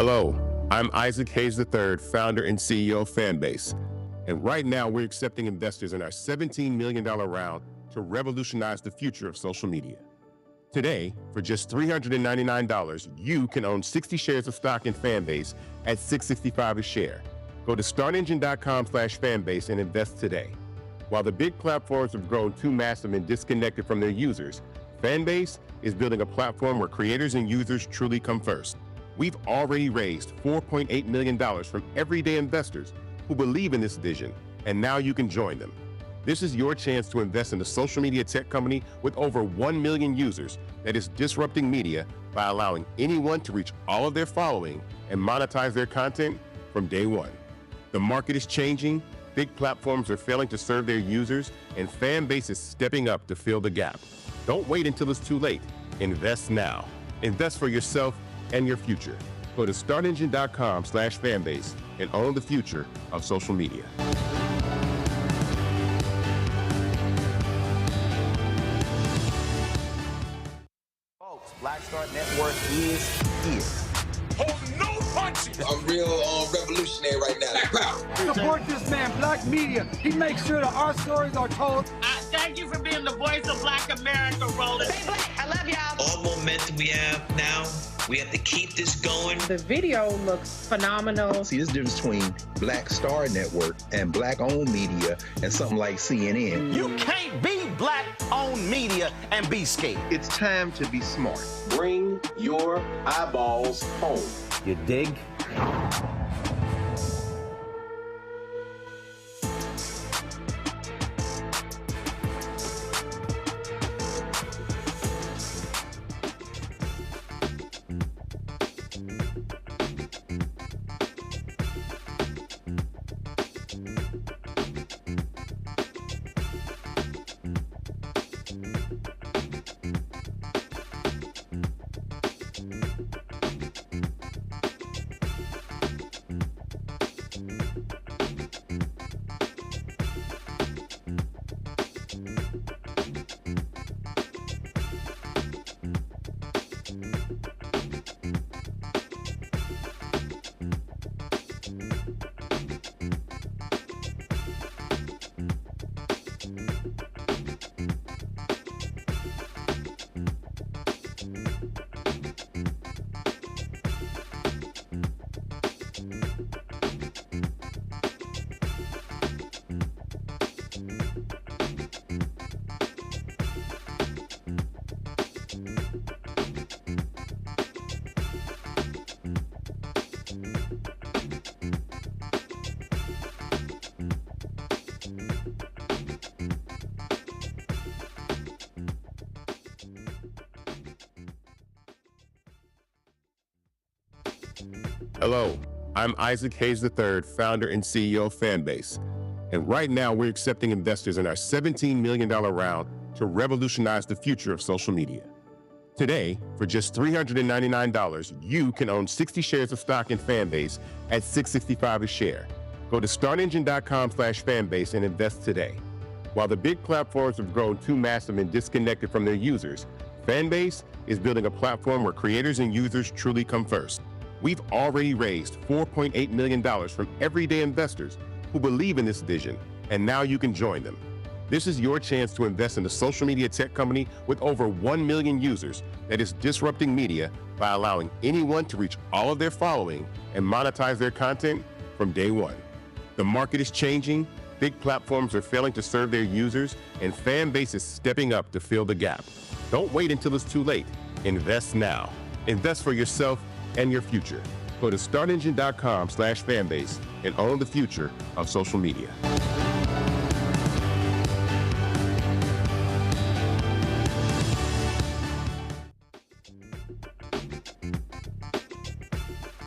Hello, I'm Isaac Hayes III, founder and CEO of Fanbase. And right now, we're accepting investors in our $17 million round to revolutionize the future of social media. Today, for just $399, you can own 60 shares of stock in Fanbase at $665 a share. Go to startengine.com/fanbase and invest today. While the big platforms have grown too massive and disconnected from their users, Fanbase is building a platform where creators and users truly come first. We've already raised $4.8 million from everyday investors who believe in this vision, and now you can join them. This is your chance to invest in a social media tech company with over 1 million users that is disrupting media by allowing anyone to reach all of their following and monetize their content from day one. The market is changing, big platforms are failing to serve their users, and Fanbase is stepping up to fill the gap. Don't wait until it's too late. Invest now. Invest for yourself and your future. Go to startengine.com/fanbase and own the future of social media. Folks, Black Star Network is here. Hold no punches. I'm real revolutionary right now. Support this man, Black Media. He makes sure that our stories are told. Thank you for being the voice of Black America, Roland. Stay black. I love y'all. All momentum we have now, we have to keep this going. The video looks phenomenal. See, there's a difference between Black Star Network and Black-owned media and something like CNN. You can't be Black-owned media and be scared. It's time to be smart. Bring your eyeballs home. You dig? Hello, I'm Isaac Hayes III, founder and CEO of Fanbase. And right now, we're accepting investors in our $17 million round to revolutionize the future of social media. Today, for just $399, you can own 60 shares of stock in Fanbase at $665 a share. Go to startengine.com/fanbase and invest today. While the big platforms have grown too massive and disconnected from their users, Fanbase is building a platform where creators and users truly come first. We've already raised $4.8 million from everyday investors who believe in this vision, and now you can join them. This is your chance to invest in a social media tech company with over 1 million users that is disrupting media by allowing anyone to reach all of their following and monetize their content from day one. The market is changing, big platforms are failing to serve their users, and Fanbase is stepping up to fill the gap. Don't wait until it's too late. Invest now. Invest for yourself and your future. Go to startengine.com/fanbase and own the future of social media.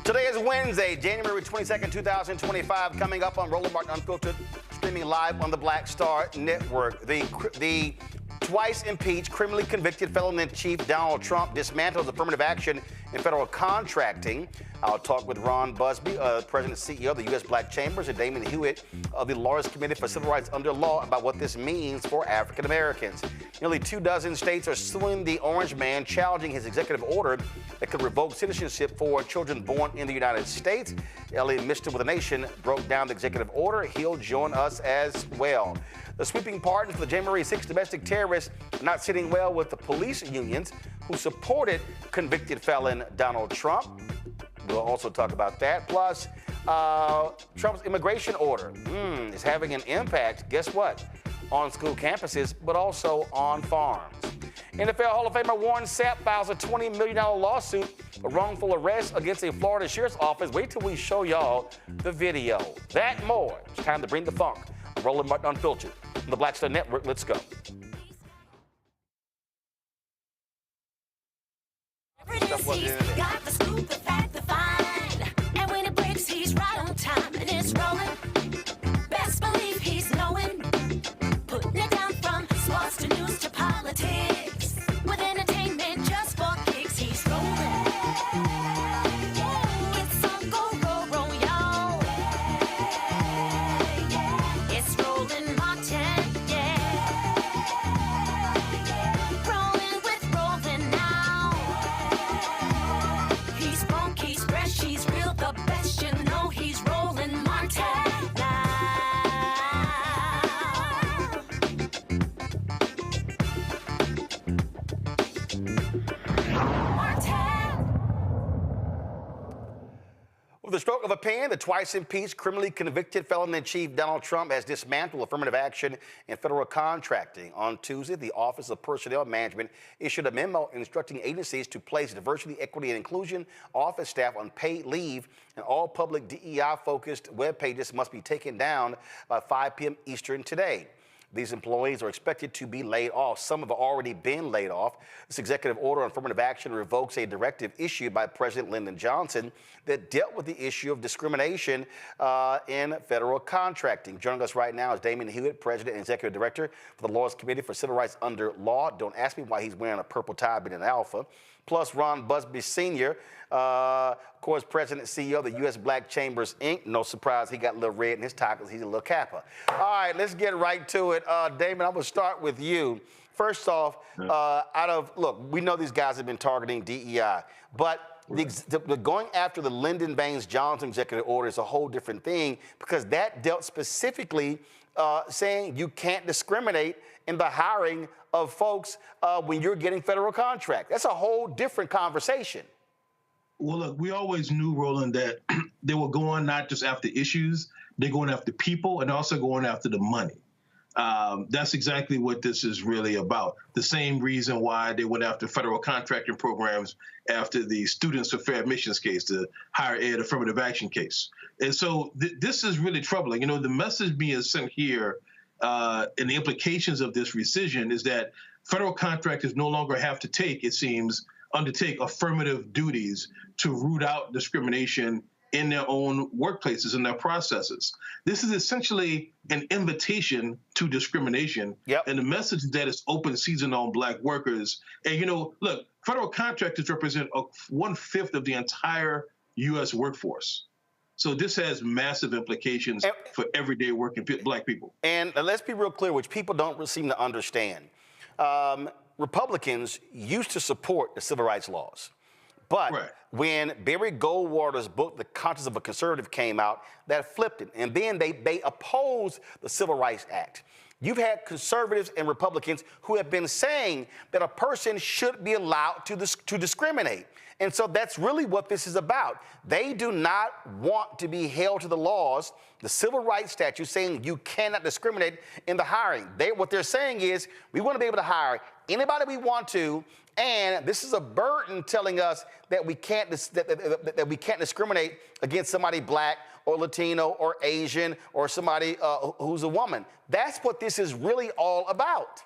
Today is Wednesday, January 22nd, 2025, coming up on Roland Martin Unfiltered, streaming live on the Black Star Network. The twice impeached, criminally convicted felon-in-chief Donald Trump dismantles affirmative action in federal contracting. I'll talk with Ron Busby, President and CEO of the U.S. Black Chambers, and Damon Hewitt of the Lawyers Committee for Civil Rights Under Law about what this means for African Americans. Nearly 24 states are suing the Orange Man, challenging his executive order that could revoke citizenship for children born in the United States. Elie Mystal with the Nation broke down the executive order. He'll join us as well. The sweeping pardons for the January 6 domestic terrorists not sitting well with the police unions who supported convicted felon Donald Trump. We'll also talk about that. Plus, Trump's immigration order is having an impact, guess what, on school campuses, but also on farms. NFL Hall of Famer Warren Sapp files a $20 million lawsuit for wrongful arrest against a Florida sheriff's office. Wait till we show y'all the video. That and more. It's time to bring the funk. I'm Roland Martin Unfiltered on the Black Star Network. Let's go. Got the scoop, the fact, the fine. And when it breaks, he's right on time. And it's rolling. Best believe he's knowing. Putting it down from sports to news to politics. With entertainment just for kicks, he's rolling. It's on go, roll, y'all. It's Roland Martin, rolling with Roland now. He's funky, he's fresh, he's real, the best, you know he's Roland Martin now. With the stroke of a pen, the twice impeached, criminally convicted felon-in-chief Donald Trump has dismantled affirmative action in federal contracting. On Tuesday, the Office of Personnel Management issued a memo instructing agencies to place diversity, equity, and inclusion office staff on paid leave, and all public DEI-focused web pages must be taken down by 5 p.m. Eastern today. These employees are expected to be laid off. Some have already been laid off. This executive order on affirmative action revokes a directive issued by President Lyndon Johnson that dealt with the issue of discrimination in federal contracting. Joining us right now is Damon Hewitt, President and Executive Director for the Lawyers Committee for Civil Rights Under Law. Don't ask me why he's wearing a purple tie being an alpha. Plus Ron Busby Sr., of course, President and CEO of the U.S. Black Chambers, Inc. No surprise he got a little red in his tie because he's a little Kappa. All right, let's get right to it. Damon, I'm going to start with you. First off, look, we know these guys have been targeting DEI, but the going after the Lyndon Baines Johnson executive order is a whole different thing because that dealt specifically saying you can't discriminate in the hiring of folks when you're getting federal contract. That's a whole different conversation. Well, look, we always knew, Roland, that they were going not just after issues, they're going after people and also going after the money. That's exactly what this is really about. The same reason why they went after federal contracting programs after the Students for Fair Admissions case, the higher ed affirmative action case. And so this is really troubling. You know, the message being sent here and the implications of this rescission is that federal contractors no longer have to take, it seems, undertake affirmative duties to root out discrimination in their own workplaces and their processes. This is essentially an invitation to discrimination. Yep. And the message is that it's open season on Black workers. And, you know, look, federal contractors represent 1/5 of the entire U.S. workforce. So this has massive implications for everyday working Black people. And let's be real clear, which people don't seem to understand. Republicans used to support the civil rights laws. But when Barry Goldwater's book, The Conscience of a Conservative, came out, that flipped it. And then they opposed the Civil Rights Act. You've had conservatives and Republicans who have been saying that a person should be allowed to discriminate. And so that's really what this is about. They do not want to be held to the laws, the civil rights statute saying you cannot discriminate in the hiring. What they're saying is we want to be able to hire anybody we want to, and this is a burden telling us that we can't that we can't discriminate against somebody Black or Latino or Asian or somebody who's a woman. That's what this is really all about.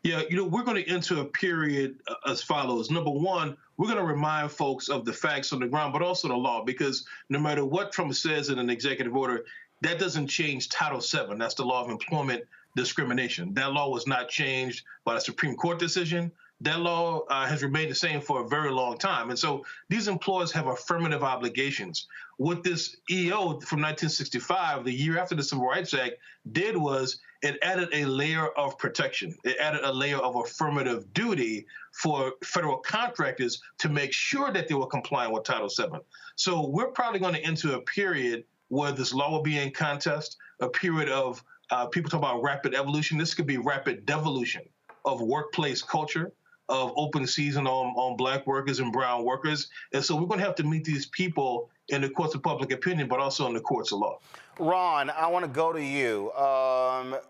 Yeah, you know, we're going to enter a period as follows. Number one, we're going to remind folks of the facts on the ground, but also the law, because no matter what Trump says in an executive order, that doesn't change Title VII. That's the law of employment discrimination. That law was not changed by a Supreme Court decision, That law has remained the same for a very long time. And so these employers have affirmative obligations. What this EO from 1965, the year after the Civil Rights Act, did was it added a layer of protection. It added a layer of affirmative duty for federal contractors to make sure that they were complying with Title VII. So we're probably going to enter a period where this law will be in contest, a period of people talk about rapid evolution. This could be rapid devolution of workplace culture, of open season on Black workers and brown workers. And so we're going to have to meet these people in the courts of public opinion, but also in the courts of law. Ron, I want to go to you.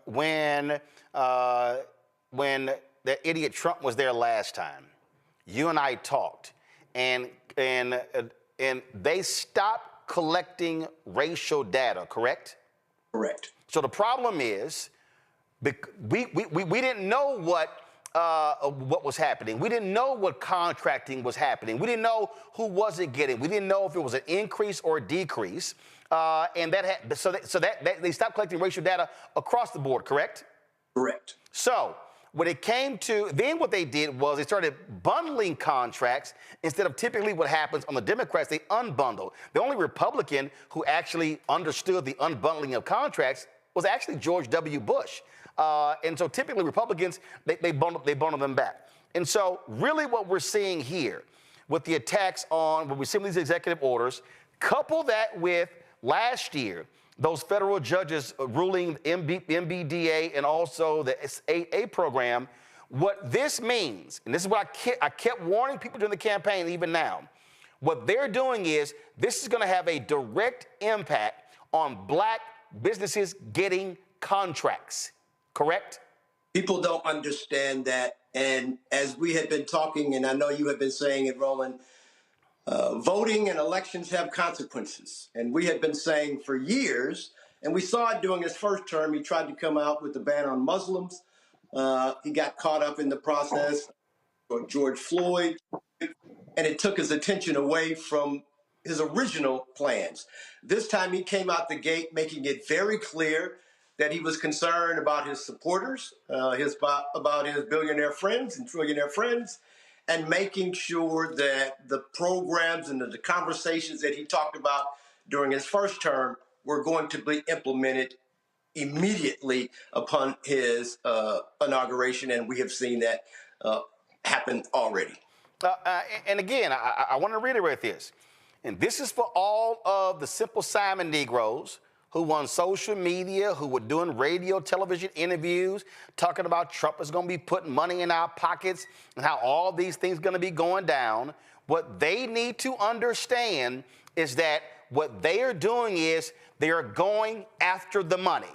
When the idiot Trump was there last time, you and I talked, and they stopped collecting racial data, correct? Correct. So the problem is, we didn't know what was happening. We didn't know what contracting was happening. We didn't know who was it getting. We didn't know if it was an increase or a decrease. And that they stopped collecting racial data across the board, correct? Correct. So when it came to, then what they did was they started bundling contracts instead of typically what happens on the Democrats, they unbundle. The only Republican who actually understood the unbundling of contracts was actually George W. Bush. And so typically Republicans, they bundle them back. And so really what we're seeing here with the attacks on, when we see these executive orders, couple that with last year, those federal judges ruling MBDA and also the AA program, what this means, and this is what I kept warning people during the campaign, even now, what they're doing is this is going to have a direct impact on Black businesses getting contracts, correct? People don't understand that. And as we had been talking, and I know you have been saying it, Roland, voting and elections have consequences. And we had been saying for years, and we saw it during his first term, he tried to come out with the ban on Muslims. He got caught up in the process of George Floyd, and it took his attention away from his original plans. This time he came out the gate making it very clear that he was concerned about his supporters, about his billionaire friends and trillionaire friends, and making sure that the programs and the conversations that he talked about during his first term were going to be implemented immediately upon his inauguration, and we have seen that happen already. And again, I want to reiterate this, and this is for all of the Simple Simon Negroes who on social media, who were doing radio, television interviews, talking about Trump is going to be putting money in our pockets and how all these things are going to be going down. What they need to understand is that what they are doing is they are going after the money.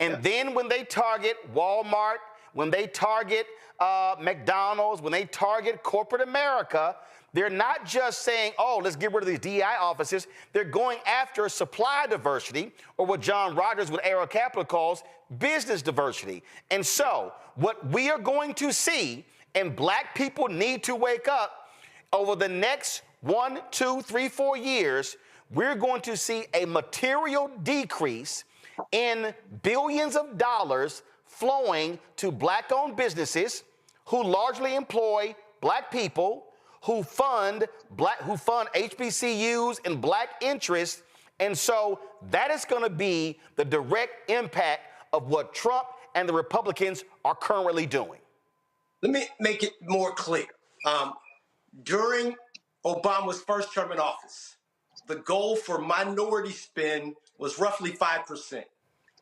And then when they target Walmart, when they target McDonald's, when they target corporate America, they're not just saying, oh, let's get rid of these DI offices. They're going after supply diversity, or what John Rogers with Arrow Capital calls business diversity. And so what we are going to see, and Black people need to wake up, over the next 1, 2, 3, 4 years, we're going to see a material decrease in billions of dollars flowing to Black-owned businesses who largely employ Black people, who fund HBCUs and Black interests. And so that is going to be the direct impact of what Trump and the Republicans are currently doing. Let me make it more clear. During Obama's first term in office, the goal for minority spend was roughly 5%.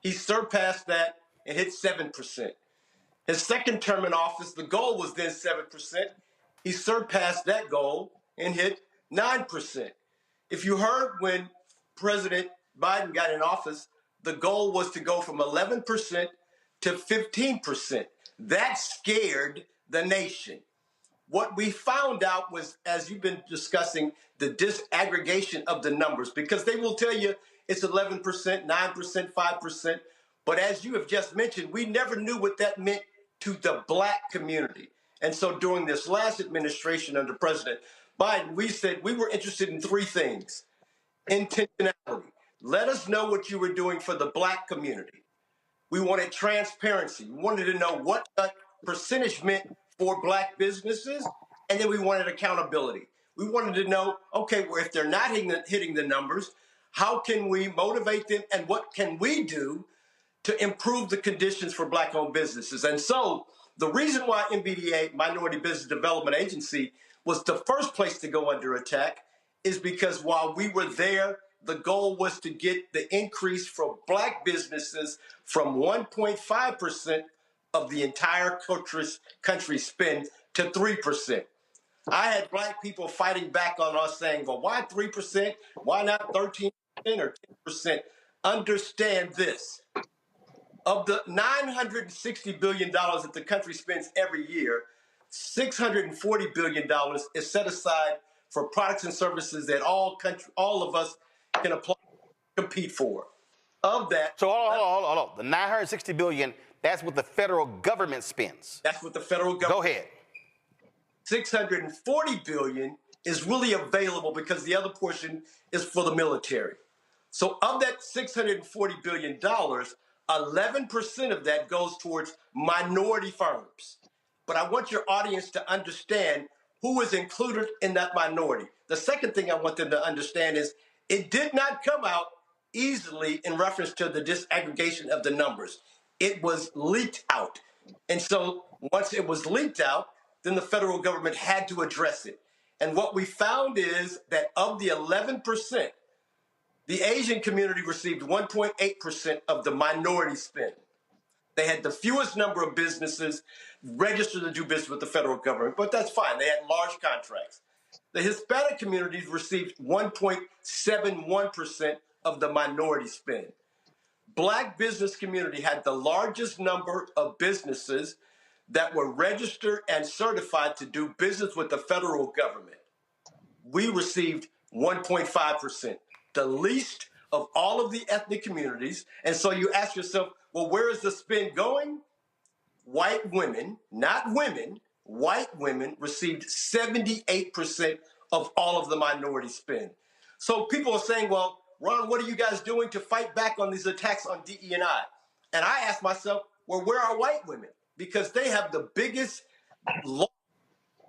He surpassed that and hit 7%. His second term in office, the goal was then 7%. He surpassed that goal and hit 9%. If you heard when President Biden got in office, the goal was to go from 11% to 15%. That scared the nation. What we found out was, as you've been discussing, the disaggregation of the numbers, because they will tell you it's 11%, 9%, 5%. But as you have just mentioned, we never knew what that meant to the Black community. And so during this last administration under President Biden, we said we were interested in 3 things. Intentionality. Let us know what you were doing for the Black community. We wanted transparency. We wanted to know what that percentage meant for Black businesses, and then we wanted accountability. We wanted to know, okay, well, if they're not hitting the numbers, how can we motivate them, and what can we do to improve the conditions for Black-owned businesses? And so the reason why MBDA, Minority Business Development Agency, was the first place to go under attack is because while we were there, the goal was to get the increase for Black businesses from 1.5% of the entire country's spend to 3%. I had Black people fighting back on us saying, well, why 3%? Why not 13% or 10%? Understand this. Of the $960 billion that the country spends every year, $640 billion is set aside for products and services that all of us can apply, compete for. Of that, so hold on. The $960 billion, that's what the federal government spends. That's what the federal government. Go ahead. $640 billion is really available because the other portion is for the military. So of that $640 billion, 11% of that goes towards minority firms. But I want your audience to understand who is included in that minority. The second thing I want them to understand is it did not come out easily in reference to the disaggregation of the numbers. It was leaked out. And so once it was leaked out, then the federal government had to address it. And what we found is that of the 11%, the Asian community received 1.8% of the minority spend. They had the fewest number of businesses registered to do business with the federal government, but that's fine. They had large contracts. The Hispanic communities received 1.71% of the minority spend. Black business community had the largest number of businesses that were registered and certified to do business with the federal government. We received 1.5%, the least of all of the ethnic communities. And so you ask yourself, well, where is the spend going? White women, not women, white women received 78% of all of the minority spend. So people are saying, well, Ron, what are you guys doing to fight back on these attacks on DE&I? And I ask myself, well, where are white women? Because they have the biggest law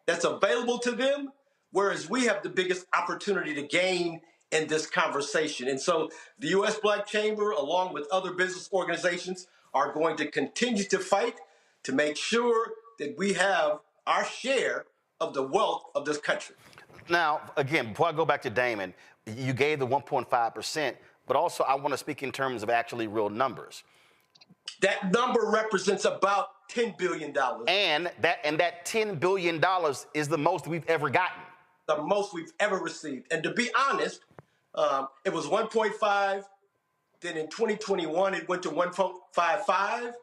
that's available to them, whereas we have the biggest opportunity to gain in this conversation. And so the U.S. Black Chamber, along with other business organizations, are going to continue to fight to make sure that we have our share of the wealth of this country. Now, again, before I go back to Damon, you gave the 1.5%, but also I want to speak in terms of actually real numbers. That number represents about $10 billion. And that $10 billion is the most we've ever gotten. The most we've ever received. And to be honest, it was 1.5. Then in 2021, it went to 1.55.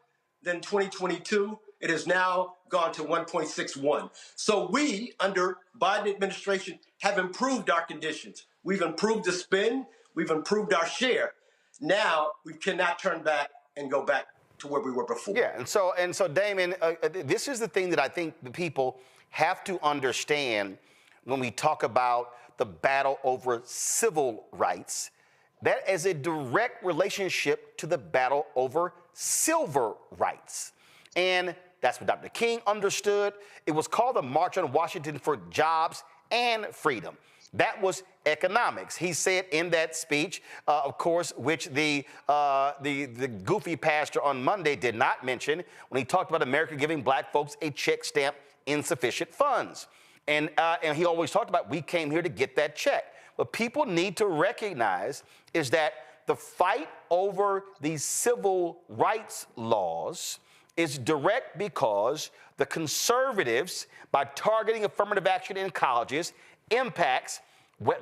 Then 2022, it has now gone to 1.61. So we, under Biden administration, have improved our conditions. We've improved the spend. We've improved our share. Now we cannot turn back and go back to where we were before. Yeah, and so Damon, this is the thing that I think the people have to understand when we talk about the battle over civil rights. That is a direct relationship to the battle over civil rights. And that's what Dr. King understood. It was called the March on Washington for Jobs and Freedom. That was economics. He said in that speech, of course, which the goofy pastor on Monday did not mention when he talked about America giving black folks a check stamp insufficient funds. And he always talked about, we came here to get that check. What people need to recognize is that the fight over these civil rights laws is direct because the conservatives, by targeting affirmative action in colleges, impacts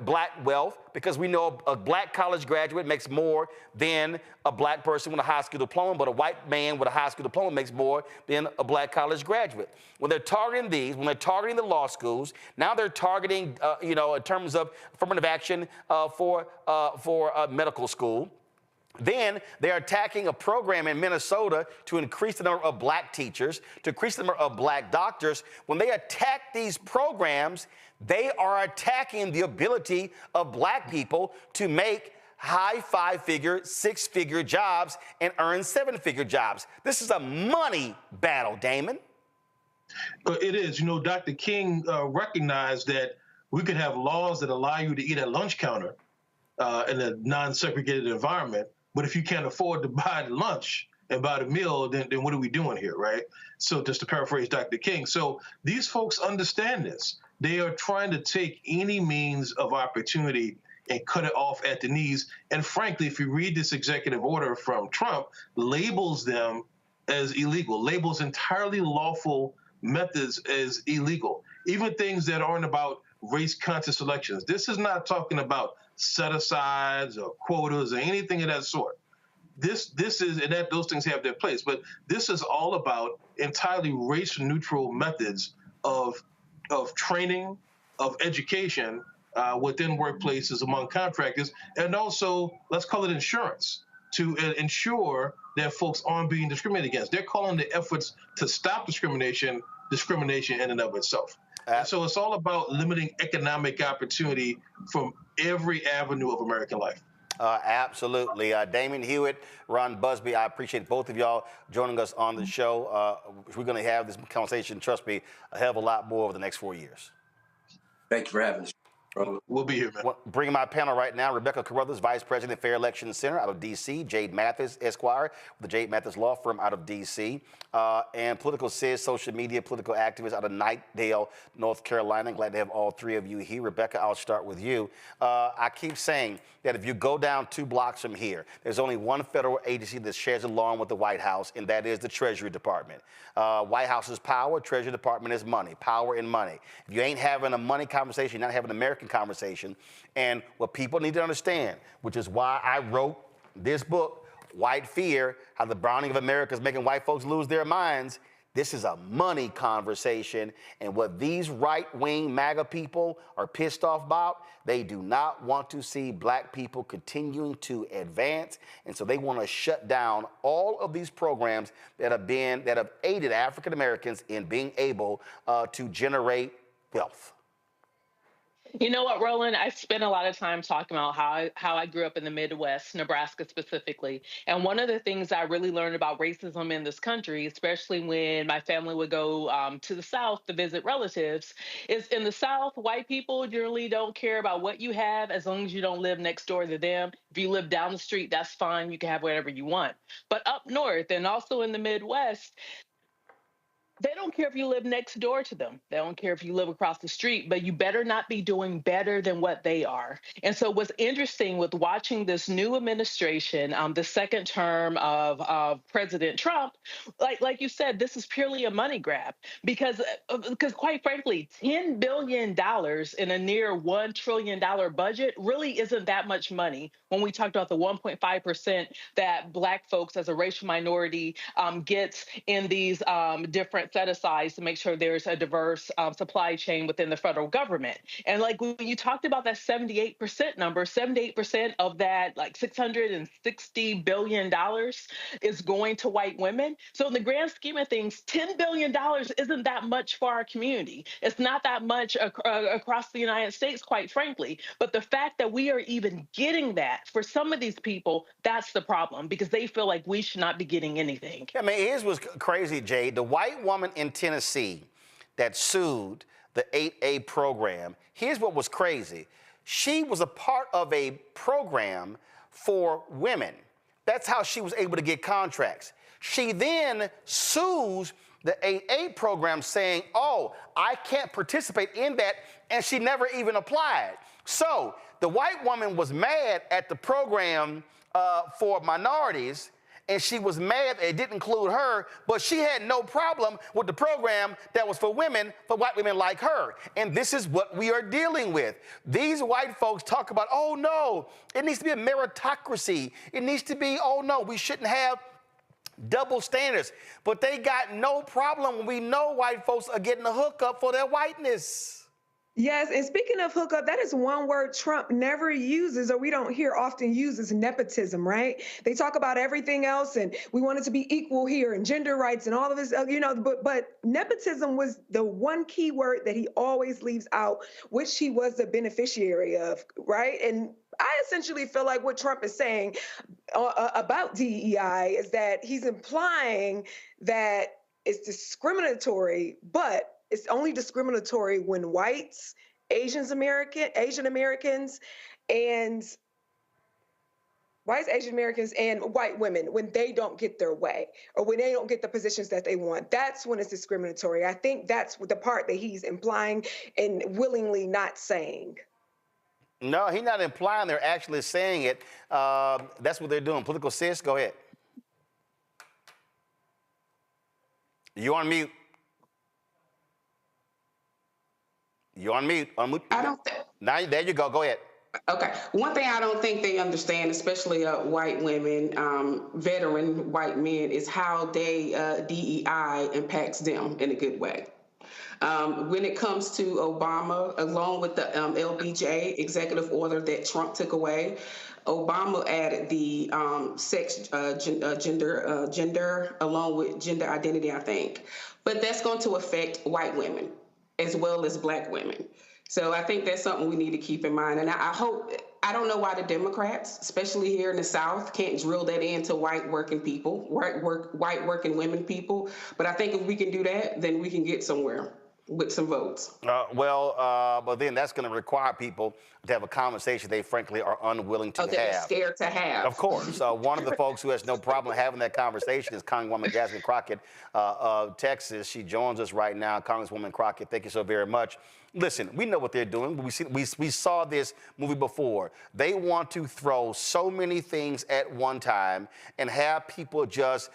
black wealth, because we know a black college graduate makes more than a black person with a high school diploma, but a white man with a high school diploma makes more than a black college graduate. When they're targeting these, when they're targeting the law schools, now they're targeting, in terms of affirmative action for medical school. Then they're attacking a program in Minnesota to increase the number of black teachers, to increase the number of black doctors. When they attack these programs, they are attacking the ability of black people to make high five-figure, six-figure jobs and earn seven-figure jobs. This is a money battle, Damon. But it is. Dr. King recognized that we could have laws that allow you to eat at lunch counter in a non-segregated environment, but if you can't afford to buy the lunch and buy the meal, then what are we doing here, right? So just to paraphrase Dr. King. So these folks understand this. They are trying to take any means of opportunity and cut it off at the knees. And frankly, if you read this executive order from Trump, labels them as illegal, labels entirely lawful methods as illegal, even things that aren't about race-conscious elections. This is not talking about set-asides or quotas or anything of that sort. This is, and that those things have their place, but this is all about entirely race-neutral methods of training, of education within workplaces among contractors, and also, let's call it insurance, to ensure that folks aren't being discriminated against. They're calling the efforts to stop discrimination in and of itself. And so it's all about limiting economic opportunity from every avenue of American life. Absolutely. Damon Hewitt, Ron Busby, I appreciate both of y'all joining us on the show. We're going to have this conversation, trust me, a hell of a lot more over the next 4 years. Thank you for having us. We'll be here, man. Bringing my panel right now, Rebecca Carruthers, Vice President, Fair Election Center out of D.C., Jade Mathis, Esquire, with the Jade Mathis Law Firm out of D.C., and Political Sis, social media, political activist out of Knightdale, North Carolina. Glad to have all three of you here. Rebecca, I'll start with you. I keep saying that if you go down 2 blocks from here, there's only one federal agency that shares a lawn with the White House, and that is the Treasury Department. White House is power, Treasury Department is money, power and money. If you ain't having a money conversation, you're not having an American conversation. And what people need to understand, which is why I wrote this book, White Fear, How the Browning of America is Making White Folks Lose Their Minds. This is a money conversation, and what these right-wing MAGA people are pissed off about, they do not want to see black people continuing to advance, and so they want to shut down all of these programs that have aided African Americans in being able to generate wealth. You know what, Roland? I spent a lot of time talking about how I grew up in the Midwest, Nebraska specifically. And one of the things I really learned about racism in this country, especially when my family would go to the South to visit relatives, is in the South, white people generally don't care about what you have as long as you don't live next door to them. If you live down the street, that's fine. You can have whatever you want. But up north and also in the Midwest, they don't care if you live next door to them. They don't care if you live across the street, but you better not be doing better than what they are. And so what's interesting with watching this new administration, the second term of President Trump, like you said, this is purely a money grab because quite frankly, $10 billion in a near $1 trillion budget really isn't that much money when we talked about the 1.5% that Black folks as a racial minority gets in these different set-asides to make sure there's a diverse supply chain within the federal government. And like when you talked about that 78% number, 78% of that like $660 billion is going to white women. So in the grand scheme of things, $10 billion isn't that much for our community. It's not that much across the United States, quite frankly. But the fact that we are even getting that for some of these people, that's the problem because they feel like we should not be getting anything. I mean, here's what's crazy, Jay. The white woman in Tennessee that sued the 8A program, here's what was crazy. She was a part of a program for women. That's how she was able to get contracts. She then sues the 8A program saying, oh, I can't participate in that, and she never even applied. So the white woman was mad at the program for minorities, and she was mad it didn't include her, but she had no problem with the program that was for women, for white women like her. And this is what we are dealing with. These white folks talk about, oh no, it needs to be a meritocracy. It needs to be, oh no, we shouldn't have double standards. But they got no problem when we know white folks are getting a hookup for their whiteness. Yes, and speaking of hookup, that is one word Trump never uses, or we don't hear often used, is nepotism, right? They talk about everything else, and we want it to be equal here, and gender rights, and all of this, but nepotism was the one key word that he always leaves out, which he was the beneficiary of, right? And I essentially feel like what Trump is saying about DEI is that he's implying that it's discriminatory, but it's only discriminatory when whites, Asian Americans, and whites, Asian Americans, and white women, when they don't get their way or when they don't get the positions that they want. That's when it's discriminatory. I think that's the part that he's implying and willingly not saying. No, he's not implying, they're actually saying it. That's what they're doing. Political sis, go ahead. You on mute. You on mute. Unmute. I don't Now, there you go. Go ahead. Okay. One thing I don't think they understand, especially white women, veteran white men, is how DEI impacts them in a good way. When it comes to Obama, along with the LBJ executive order that Trump took away, Obama added the gender along with gender identity, I think. But that's going to affect white women as well as black women. So I think that's something we need to keep in mind. And I don't know why the Democrats, especially here in the South, can't drill that into white working people, white working women people. But I think if we can do that, then we can get somewhere with some votes. But then that's going to require people to have a conversation they frankly are unwilling to have. They're scared to have. Of course. One of the folks who has no problem having that conversation is Congresswoman Jasmine Crockett of Texas. She joins us right now. Congresswoman Crockett, thank you so very much. Listen, we know what they're doing. We saw this movie before. They want to throw so many things at one time and have people just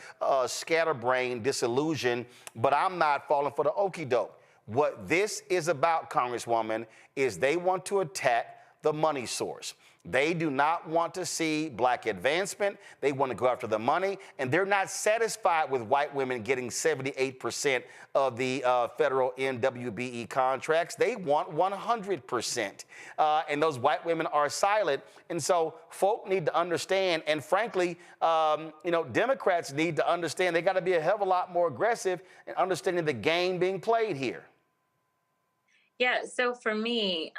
scatterbrained, disillusioned, but I'm not falling for the okie doke. What this is about, Congresswoman, is they want to attack the money source. They do not want to see black advancement. They want to go after the money, and they're not satisfied with white women getting 78% of the federal NWBE contracts. They want 100%, and those white women are silent. And so folk need to understand, and frankly, Democrats need to understand they got to be a hell of a lot more aggressive in understanding the game being played here. Yeah, so for me,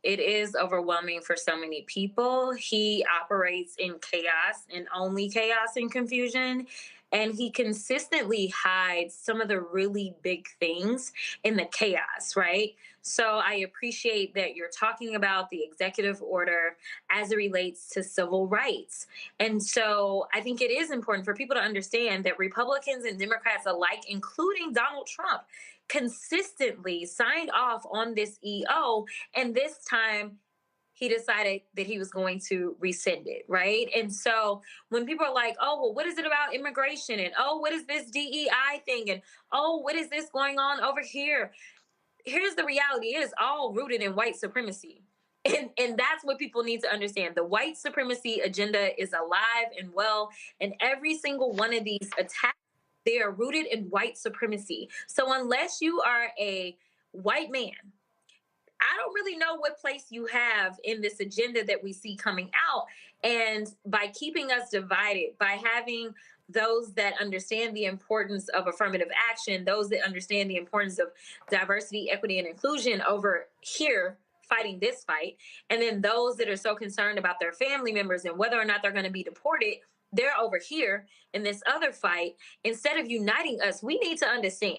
it is overwhelming for so many people. He operates in chaos and only chaos and confusion. And he consistently hides some of the really big things in the chaos, right? So I appreciate that you're talking about the executive order as it relates to civil rights. And so I think it is important for people to understand that Republicans and Democrats alike, including Donald Trump, consistently signed off on this EO, and this time he decided that he was going to rescind it, right? And so when people are like, oh, well, what is it about immigration? And, oh, what is this DEI thing? And, oh, what is this going on over here? Here's the reality. It is all rooted in white supremacy. And that's what people need to understand. The white supremacy agenda is alive and well, and every single one of these attacks, they are rooted in white supremacy. So unless you are a white man, I don't really know what place you have in this agenda that we see coming out. And by keeping us divided, by having those that understand the importance of affirmative action, those that understand the importance of diversity, equity, and inclusion over here fighting this fight, and then those that are so concerned about their family members and whether or not they're going to be deported, they're over here in this other fight. Instead of uniting us, we need to understand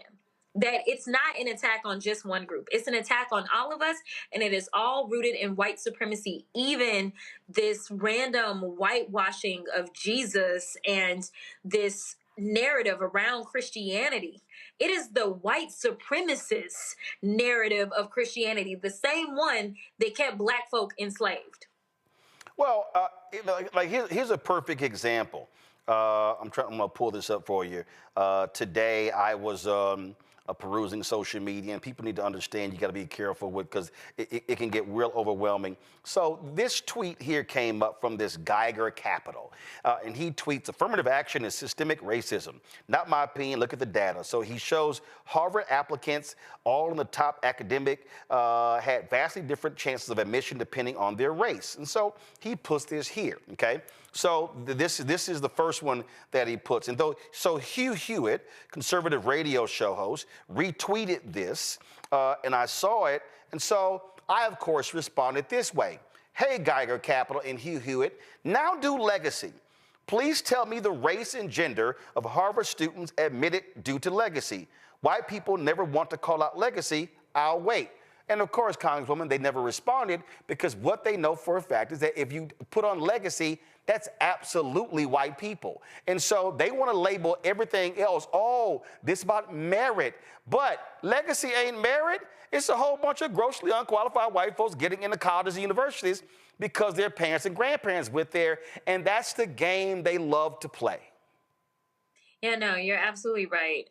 that it's not an attack on just one group. It's an attack on all of us, and it is all rooted in white supremacy. Even this random whitewashing of Jesus and this narrative around Christianity. It is the white supremacist narrative of Christianity, the same one that kept black folk enslaved. Well, here's a perfect example. I'm going to pull this up for you. Today, I was perusing social media, and people need to understand you got to be careful with, because it can get real overwhelming. So this tweet here came up from this Geiger Capital, and he tweets, affirmative action is systemic racism. Not my opinion, look at the data. So he shows Harvard applicants, all in the top academic, had vastly different chances of admission depending on their race. And so he puts this here, okay? So this is the first one that he puts. And so Hugh Hewitt, conservative radio show host, retweeted this, and I saw it. And so I, of course, responded this way. Hey, Geiger Capital and Hugh Hewitt, now do legacy. Please tell me the race and gender of Harvard students admitted due to legacy. White people never want to call out legacy. I'll wait. And of course, Congresswoman, they never responded because what they know for a fact is that if you put on legacy, that's absolutely white people. And so they want to label everything else, oh, this about merit. But legacy ain't merit. It's a whole bunch of grossly unqualified white folks getting into colleges and universities because their parents and grandparents went there. And that's the game they love to play. Yeah, no, you're absolutely right.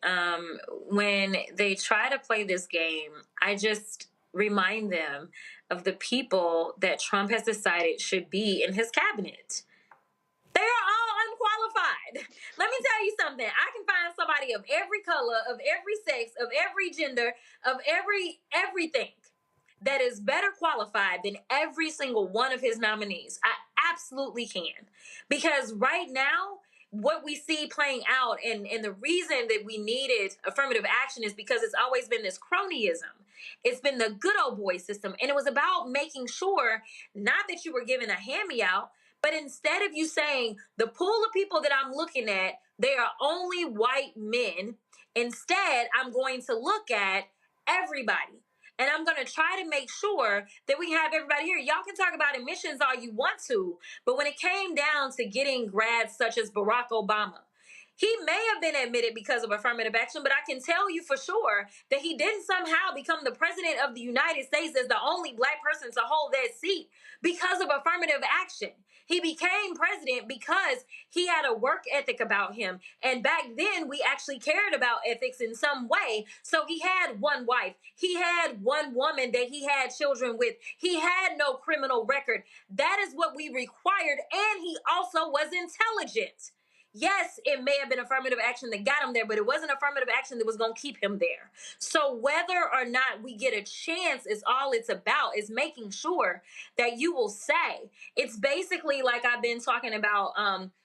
When they try to play this game, I just remind them of the people that Trump has decided should be in his cabinet. They are all unqualified. Let me tell you something. I can find somebody of every color, of every sex, of every gender, of everything that is better qualified than every single one of his nominees. I absolutely can. Because right now, what we see playing out and the reason that we needed affirmative action is because it's always been this cronyism. It's been the good old boy system. And it was about making sure not that you were given a hand-me-out, but instead of you saying the pool of people that I'm looking at, they are only white men. Instead, I'm going to look at everybody. And I'm going to try to make sure that we have everybody here. Y'all can talk about admissions all you want to, but when it came down to getting grads such as Barack Obama, he may have been admitted because of affirmative action, but I can tell you for sure that he didn't somehow become the president of the United States as the only black person to hold that seat because of affirmative action. He became president because he had a work ethic about him. And back then, we actually cared about ethics in some way. So he had one wife. He had one woman that he had children with. He had no criminal record. That is what we required. And he also was intelligent. Yes, it may have been affirmative action that got him there, but it wasn't affirmative action that was going to keep him there. So whether or not we get a chance is all it's about, is making sure that you will say. It's basically like I've been talking about,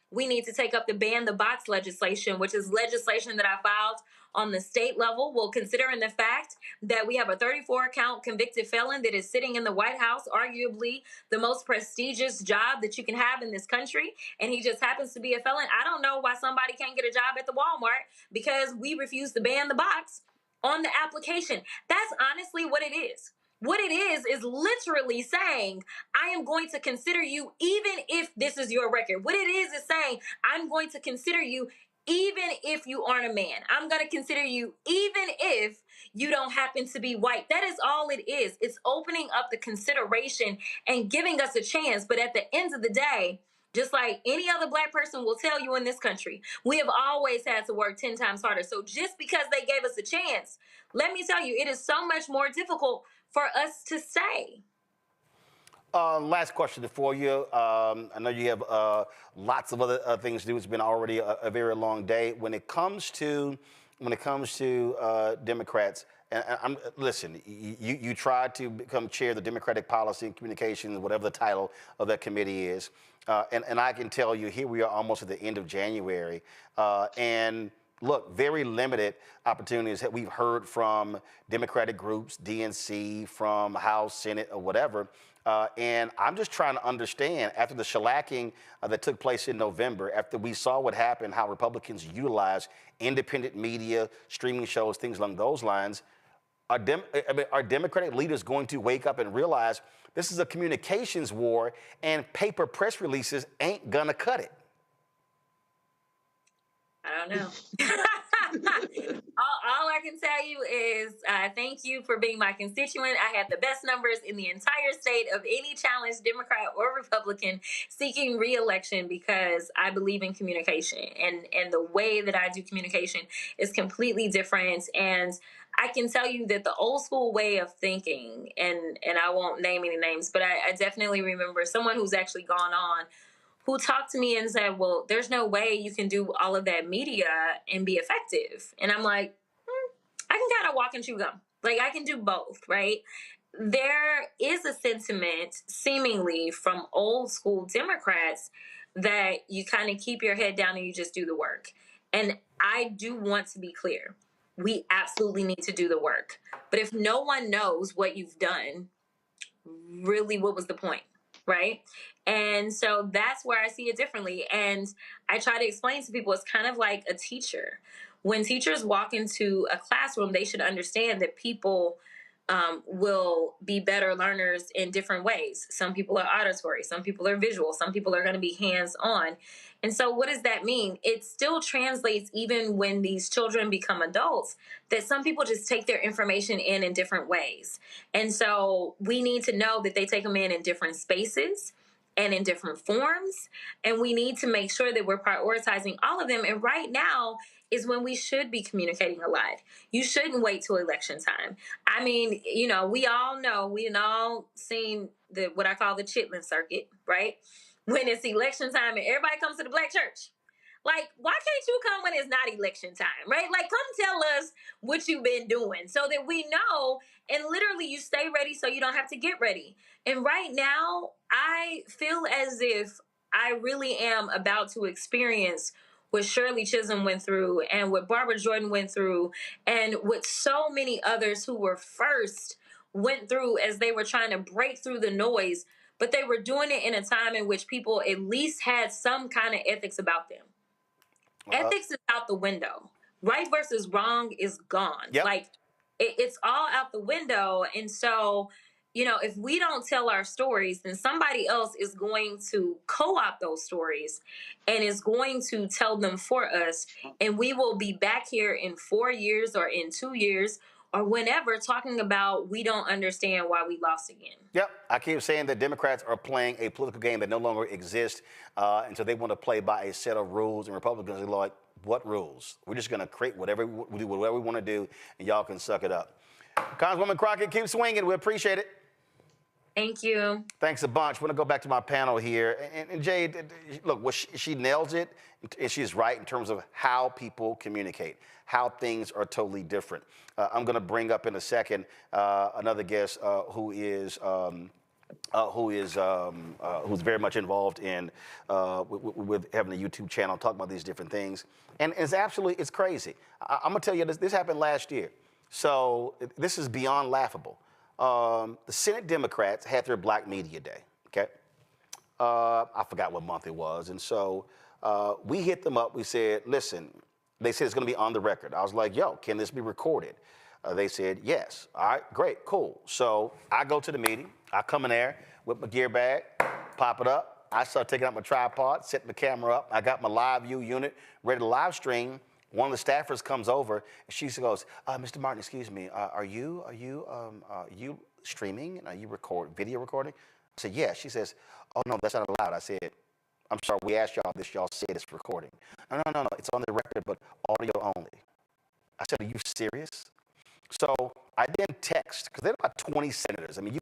we need to take up the ban the box legislation, which is legislation that I filed on the state level. Well, considering the fact that we have a 34-count convicted felon that is sitting in the White House, arguably the most prestigious job that you can have in this country, and he just happens to be a felon. I don't know why somebody can't get a job at the Walmart because we refuse to ban the box on the application. That's honestly what it is. What it is literally saying, I am going to consider you even if this is your record. What it is saying, I'm going to consider you even if you aren't a man. I'm going to consider you even if you don't happen to be white. That is all it is. It's opening up the consideration and giving us a chance. But at the end of the day, just like any other black person will tell you in this country, we have always had to work 10 times harder. So just because they gave us a chance, let me tell you, it is so much more difficult for us to say. Last question for you. I know you have lots of other things to do. It's been already a very long day. When it comes to Democrats, and listen, you tried to become chair of the Democratic Policy and Communications, whatever the title of that committee is, and I can tell you, here we are almost at the end of January, and look, very limited opportunities that we've heard from Democratic groups, DNC, from House, Senate, or whatever. And I'm just trying to understand, after the shellacking that took place in November, after we saw what happened, how Republicans utilize independent media, streaming shows, things along those lines, are Democratic leaders going to wake up and realize this is a communications war and paper press releases ain't gonna cut it? I don't know. all I can tell you is thank you for being my constituent. I had the best numbers in the entire state of any challenged Democrat or Republican seeking re-election because I believe in communication. And the way that I do communication is completely different. And I can tell you that the old school way of thinking, and I won't name any names, but I definitely remember someone who's actually gone on who talked to me and said, well, there's no way you can do all of that media and be effective. And I'm like, I can kind of walk and chew gum. Like, I can do both, right? There is a sentiment, seemingly from old school Democrats, that you kind of keep your head down and you just do the work. And I do want to be clear. We absolutely need to do the work. But if no one knows what you've done, really, what was the point, right? And so that's where I see it differently. And I try to explain to people, it's kind of like a teacher. When teachers walk into a classroom, they should understand that people will be better learners in different ways. Some people are auditory, some people are visual, some people are going to be hands-on. And so what does that mean? It still translates even when these children become adults, that some people just take their information in different ways. And so we need to know that they take them in different spaces and in different forms. And we need to make sure that we're prioritizing all of them. And right now is when we should be communicating a lot. You shouldn't wait till election time. I mean, you know, we all know, we've all seen what I call the Chitlin circuit, right? When it's election time and everybody comes to the black church. Like, why can't you come when it's not election time, right? Like, come tell us what you've been doing so that we know, and literally you stay ready so you don't have to get ready. And right now, I feel as if I really am about to experience what Shirley Chisholm went through and what Barbara Jordan went through and what so many others who were first went through as they were trying to break through the noise, but they were doing it in a time in which people at least had some kind of ethics about them. Ethics is out the window. Right versus wrong is gone. Yep. Like, it's all out the window. And so, you know, if we don't tell our stories, then somebody else is going to co-opt those stories and is going to tell them for us. And we will be back here in 4 years or in 2 years or whenever talking about we don't understand why we lost again. Yep. I keep saying that Democrats are playing a political game that no longer exists. And so they want to play by a set of rules, and Republicans are like, what rules? We're just going to create whatever we want to do, and y'all can suck it up. Congresswoman Crockett, keep swinging. We appreciate it. Thank you. Thanks a bunch. I'm going to go back to my panel here. And Jade, look, she nails it, and she's right in terms of how people communicate, how things are totally different. I'm going to bring up in a second another guest who's very much involved in with having a YouTube channel, talking about these different things. And it's crazy. I'm going to tell you, this happened last year. So this is beyond laughable. The Senate Democrats had their Black Media Day, okay? I forgot what month it was. And so we hit them up. We said, listen, they said it's going to be on the record. I was like, yo, can this be recorded? They said, yes. All right, great, cool. So I go to the meeting. I come in there with my gear bag, pop it up. I start taking out my tripod, setting the camera up. I got my live view unit ready to live stream. One of the staffers comes over, and she goes, Mr. Martin, excuse me, are you streaming? Are you video recording? I said, yeah. She says, oh, no, that's not allowed. I said, I'm sorry, we asked y'all this. Y'all said it's recording. No, it's on the record, but audio only. I said, are you serious? So I then text, because there are about 20 senators. I mean,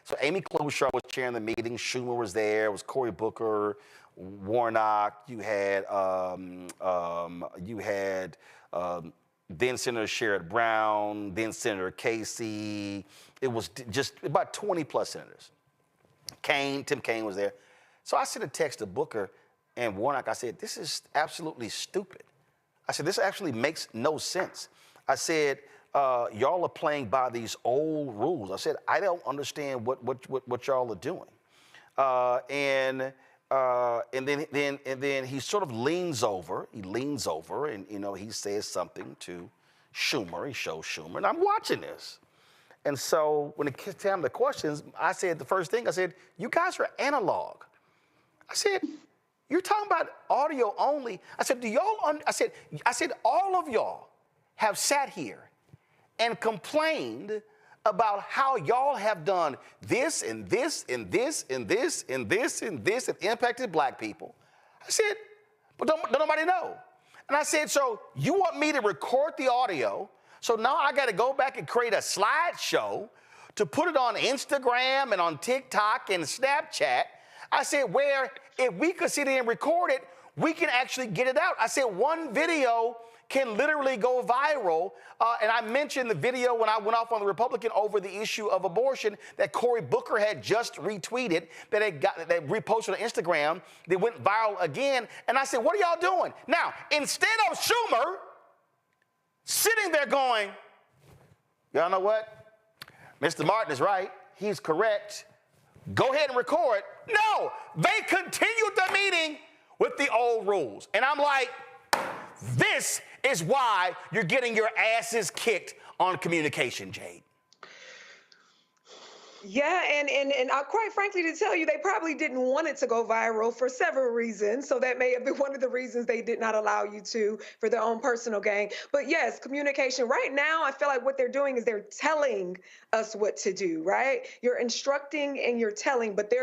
so Amy Klobuchar was chairing the meeting, Schumer was there, it was Cory Booker, Warnock, you had then Senator Sherrod Brown, then Senator Casey. It was just about 20 plus senators. Tim Kaine was there. So I sent a text to Booker and Warnock. I said, this is absolutely stupid. I said, this actually makes no sense. I said, y'all are playing by these old rules. I said, I don't understand what y'all are doing. And then he sort of leans over. And, you know, he says something to Schumer. He shows Schumer. And I'm watching this. And so when it came to the questions, I said the first thing, I said, you guys are analog. I said, you're talking about audio only. I said, I said, all of y'all have sat here and complained about how y'all have done this and this and this and this and this and this and impacted black people. I said, but don't nobody know. And I said, so you want me to record the audio, so now I got to go back and create a slideshow to put it on Instagram and on TikTok and Snapchat. I said, where if we could sit here and record it, we can actually get it out. I said, one video can literally go viral. And I mentioned the video when I went off on the Republican over the issue of abortion that Cory Booker had just retweeted, that reposted on Instagram, that went viral again. And I said, what are y'all doing? Now, instead of Schumer sitting there going, y'all know what? Mr. Martin is right. He's correct. go ahead and record. No, they continued the meeting with the old rules. And I'm like, this is why you're getting your asses kicked on communication, Jade. Yeah, and quite frankly, to tell you, they probably didn't want it to go viral for several reasons. So that may have been one of the reasons they did not allow you to for their own personal gain. But yes, communication. Right now, I feel like what they're doing is they're telling us what to do, right? You're instructing and you're telling, but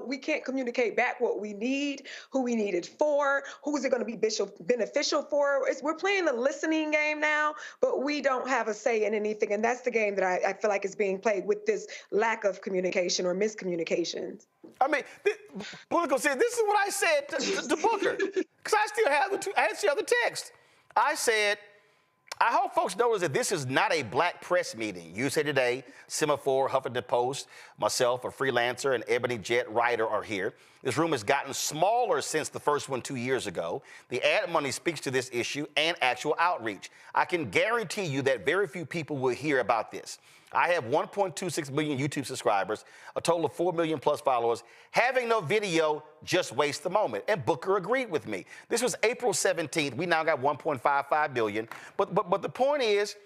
we can't communicate back what we need, who we need it for, who is it going to be beneficial for. We're playing the listening game now, but we don't have a say in anything. And that's the game that I feel like is being played with this lack of communication or miscommunications. I mean, political said, this is what I said to Booker, because I still have the text. I said, I hope folks notice that this is not a black press meeting. USA Today, Semaphore, Huffington Post, myself, a freelancer, and Ebony Jet writer are here. This room has gotten smaller since the first one 2 years ago. The ad money speaks to this issue and actual outreach. I can guarantee you that very few people will hear about this. I have 1.26 million YouTube subscribers, a total of 4 million plus followers. Having no video just wastes the moment. And Booker agreed with me. This was April 17th. We now got 1.55 billion. But the point is,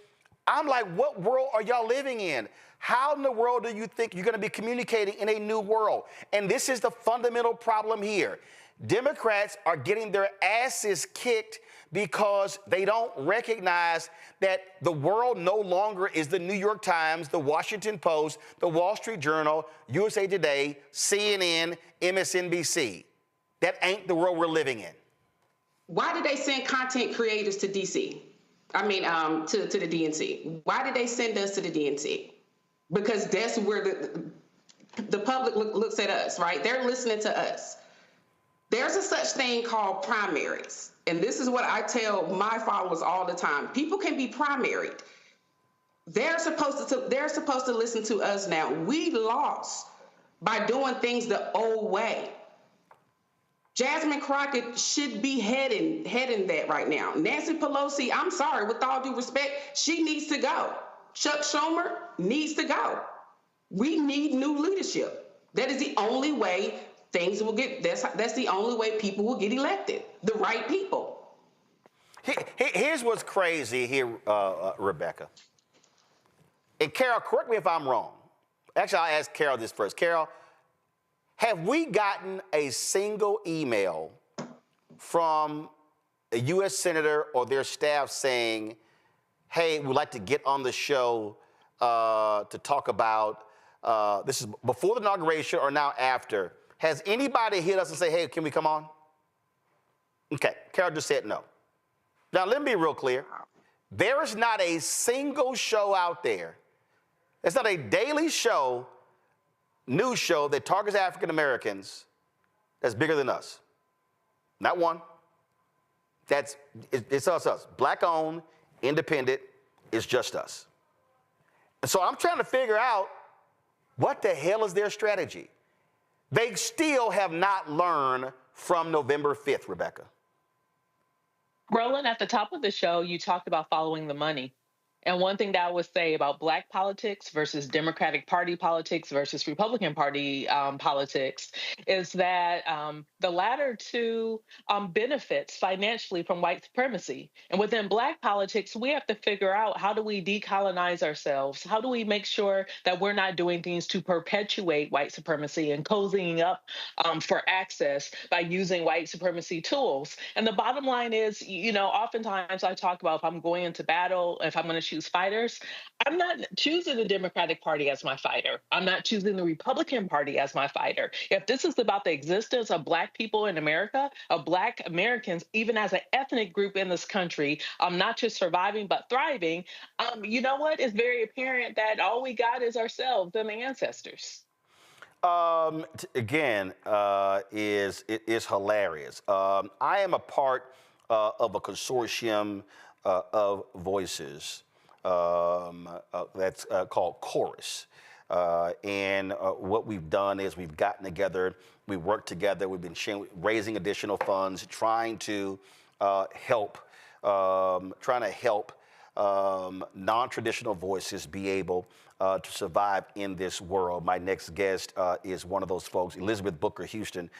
I'm like, what world are y'all living in? How in the world do you think you're going to be communicating in a new world? And this is the fundamental problem here. Democrats are getting their asses kicked because they don't recognize that the world no longer is the New York Times, the Washington Post, the Wall Street Journal, USA Today, CNN, MSNBC. That ain't the world we're living in. Why did they send content creators to DC? I mean, to the DNC. Why did they send us to the DNC? Because that's where the public looks at us, right? They're listening to us. There's a such thing called primaries. And this is what I tell my followers all the time. People can be primaried. They're supposed to listen to us now. We lost by doing things the old way. Jasmine Crockett should be heading that right now. Nancy Pelosi, I'm sorry, with all due respect, she needs to go. Chuck Schumer needs to go. We need new leadership. That is the only way things will get, that's the only way people will get elected, the right people. Here's what's crazy here, Rebecca. And Carol, correct me if I'm wrong. Actually, I'll ask Carol this first. Carol, have we gotten a single email from a U.S. senator or their staff saying, hey, we'd like to get on the show to talk about, this is before the inauguration or now after, has anybody hit us and say, hey, can we come on? Okay, Carol just said no. Now, let me be real clear. There is not a single show out there. It's not a daily show, news show that targets African Americans that's bigger than us. Not one. It's us. Black owned, independent, it's just us. And so I'm trying to figure out what the hell is their strategy? They still have not learned from November 5th, Rebecca. Roland, at the top of the show, you talked about following the money. And one thing that I would say about Black politics versus Democratic Party politics versus Republican Party politics is that the latter two benefits financially from white supremacy. And within Black politics, we have to figure out, how do we decolonize ourselves? How do we make sure that we're not doing things to perpetuate white supremacy and cozying up for access by using white supremacy tools? And the bottom line is, you know, oftentimes I talk about, if I'm going into battle, if I'm going to choose fighters, I'm not choosing the Democratic Party as my fighter. I'm not choosing the Republican Party as my fighter. If this is about the existence of Black people in America, of Black Americans, even as an ethnic group in this country, not just surviving but thriving, you know what? It's very apparent that all we got is ourselves and the ancestors. Again, is hilarious. I am a part of a consortium of voices that's called Chorus. And what we've done is we've gotten together, we worked together, we've been raising additional funds, trying to help non-traditional voices be able to survive in this world. My next guest is one of those folks, Elizabeth Booker Houston.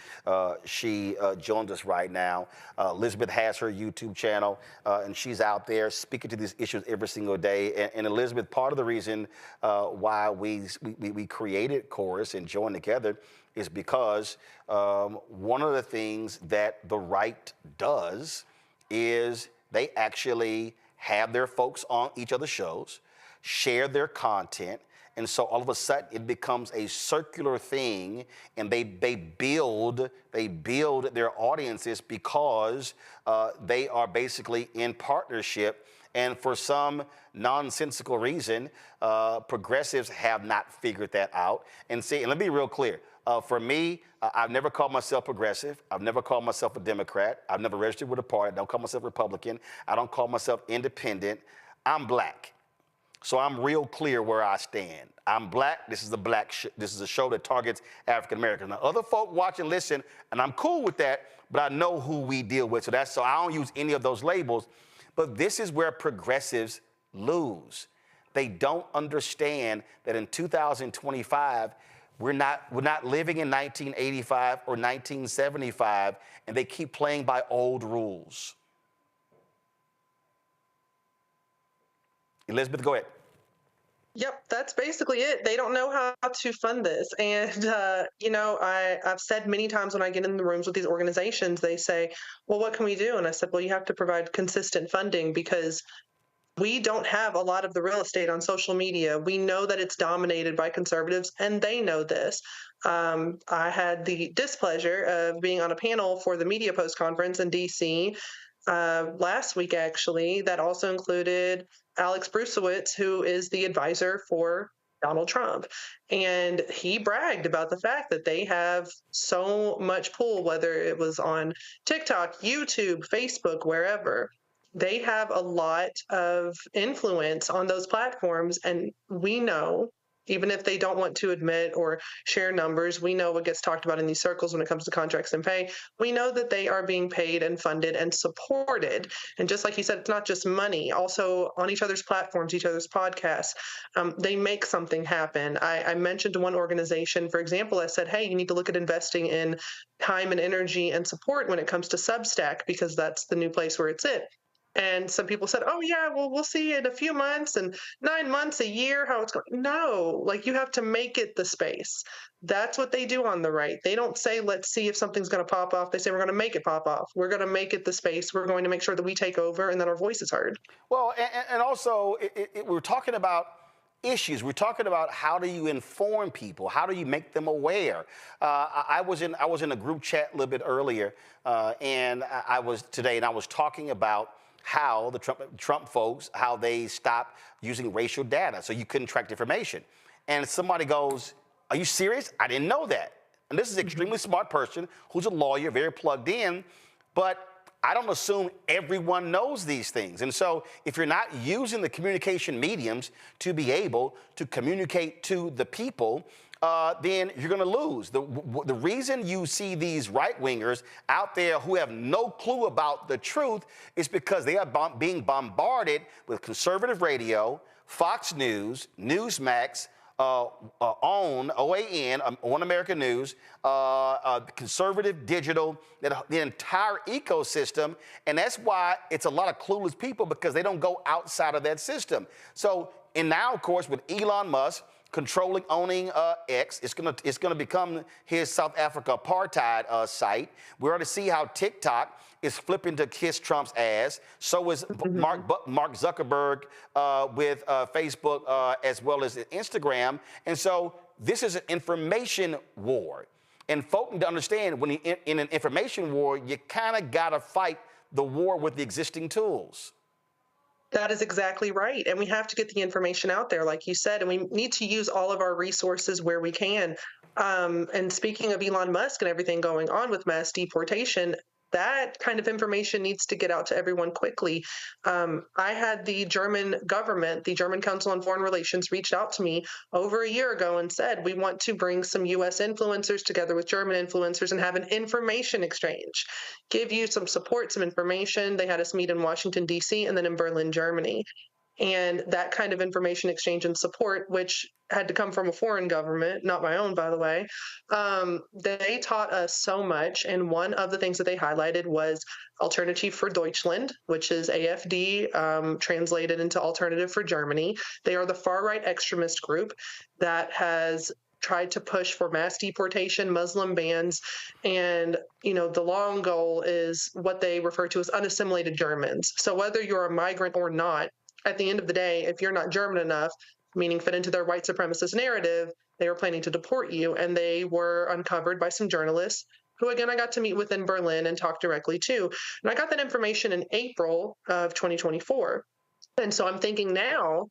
She joins us right now. Elizabeth has her YouTube channel, and she's out there speaking to these issues every single day. And Elizabeth, part of the reason why we created Chorus and joined together is because one of the things that the right does is they actually have their folks on each other's shows, share their content, and so all of a sudden it becomes a circular thing, and they build their audiences because they are basically in partnership. And for some nonsensical reason, progressives have not figured that out. And see, and let me be real clear. For me, I've never called myself progressive. I've never called myself a Democrat. I've never registered with a party. I don't call myself Republican. I don't call myself independent. I'm black. So I'm real clear where I stand. I'm black. This is this is a show that targets African Americans. Now, other folk watch and listen, and I'm cool with that, but I know who we deal with. So I don't use any of those labels. But this is where progressives lose. They don't understand that in 2025, we're not living in 1985 or 1975, and they keep playing by old rules. Elizabeth, go ahead. Yep, that's basically it. They don't know how to fund this. And, I've said many times when I get in the rooms with these organizations, they say, well, what can we do? And I said, well, you have to provide consistent funding because we don't have a lot of the real estate on social media. We know that it's dominated by conservatives, and they know this. I had the displeasure of being on a panel for the Media Post conference in D.C. Last week, actually, that also included Alex Brusewitz, who is the advisor for Donald Trump. And he bragged about the fact that they have so much pull, whether it was on TikTok, YouTube, Facebook, wherever. They have a lot of influence on those platforms. And we know, even if they don't want to admit or share numbers, we know what gets talked about in these circles when it comes to contracts and pay. We know that they are being paid and funded and supported. And just like you said, it's not just money. Also on each other's platforms, each other's podcasts, they make something happen. I mentioned to one organization, for example, I said, hey, you need to look at investing in time and energy and support when it comes to Substack, because that's the new place where it's at. And some people said, oh, yeah, well, we'll see in a few months and 9 months, a year, how it's going. No, like you have to make it the space. That's what they do on the right. They don't say, let's see if something's going to pop off. They say, we're going to make it pop off. We're going to make it the space. We're going to make sure that we take over and that our voice is heard. Well, and also we're talking about issues. We're talking about how do you inform people? How do you make them aware? I was in a group chat a little bit earlier, and I was talking about how the Trump folks, how they stopped using racial data so you couldn't track information. And somebody goes, are you serious? I didn't know that. And this is an extremely smart person who's a lawyer, very plugged in, but I don't assume everyone knows these things. And so if you're not using the communication mediums to be able to communicate to the people, then you're going to lose. The reason you see these right-wingers out there who have no clue about the truth is because they are being bombarded with conservative radio, Fox News, Newsmax, OAN, On American News, conservative digital, the entire ecosystem. And that's why it's a lot of clueless people, because they don't go outside of that system. So, and now, of course, with Elon Musk owning X, it's gonna become his South Africa apartheid site. We already see how TikTok is flipping to kiss Trump's ass. So is Mark Zuckerberg with Facebook as well as Instagram. And so this is an information war. And folks need to understand, when you're in an information war, you kind of got to fight the war with the existing tools. That is exactly right. And we have to get the information out there, like you said, and we need to use all of our resources where we can. And speaking of Elon Musk and everything going on with mass deportation, that kind of information needs to get out to everyone quickly. I had the German government, the German Council on Foreign Relations, reached out to me over a year ago and said, we want to bring some U.S. influencers together with German influencers and have an information exchange, give you some support, some information. They had us meet in Washington, D.C., and then in Berlin, Germany. And that kind of information exchange and support, which had to come from a foreign government, not my own, by the way, they taught us so much. And one of the things that they highlighted was Alternative for Deutschland, which is AfD, translated into Alternative for Germany. They are the far-right extremist group that has tried to push for mass deportation, Muslim bans, and the long goal is what they refer to as unassimilated Germans. So whether you're a migrant or not, at the end of the day, if you're not German enough, meaning fit into their white supremacist narrative, they were planning to deport you. And they were uncovered by some journalists who, again, I got to meet with in Berlin and talk directly to. And I got that information in April of 2024. And so I'm thinking now,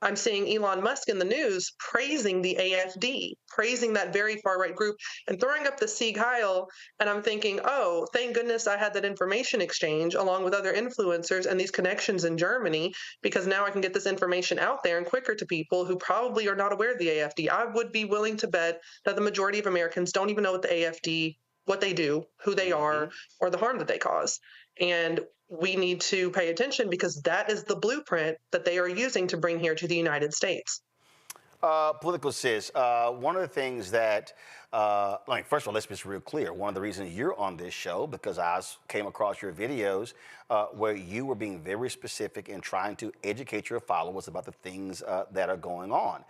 I'm seeing Elon Musk in the news praising the AfD, praising that very far-right group and throwing up the Sieg Heil. And I'm thinking, oh, thank goodness I had that information exchange along with other influencers and these connections in Germany, because now I can get this information out there and quicker to people who probably are not aware of the AfD. I would be willing to bet that the majority of Americans don't even know what the AfD, what they do, who they are, or the harm that they cause. And we need to pay attention because that is the blueprint that they are using to bring here to the United States. Political sis, one of the things that, first of all, let's be real clear. One of the reasons you're on this show, because I came across your videos where you were being very specific in trying to educate your followers about the things that are going on.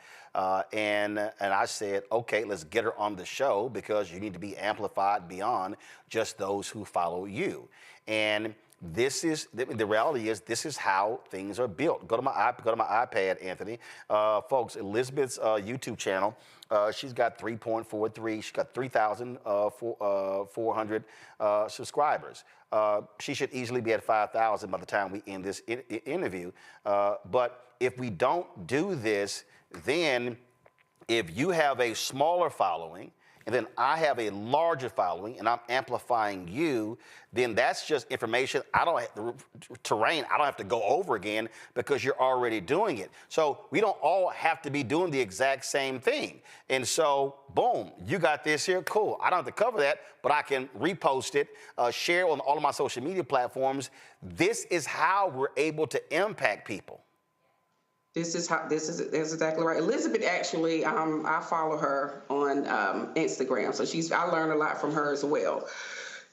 And I said, okay, let's get her on the show because you need to be amplified beyond just those who follow you. And this is the reality is this is how things are built. Go to my iPad, Anthony. Folks, Elizabeth's YouTube channel, she's got 3.43. She's got 3,400 subscribers. She should easily be at 5,000 by the time we end this interview. But if we don't do this, then if you have a smaller following, and then I have a larger following, and I'm amplifying you, then that's just information I don't have to go over again because you're already doing it. So we don't all have to be doing the exact same thing. And so, boom, you got this here, cool. I don't have to cover that, but I can repost it, share on all of my social media platforms. This is how we're able to impact people. This is exactly right. Elizabeth, actually, I follow her on Instagram, so I learned a lot from her as well.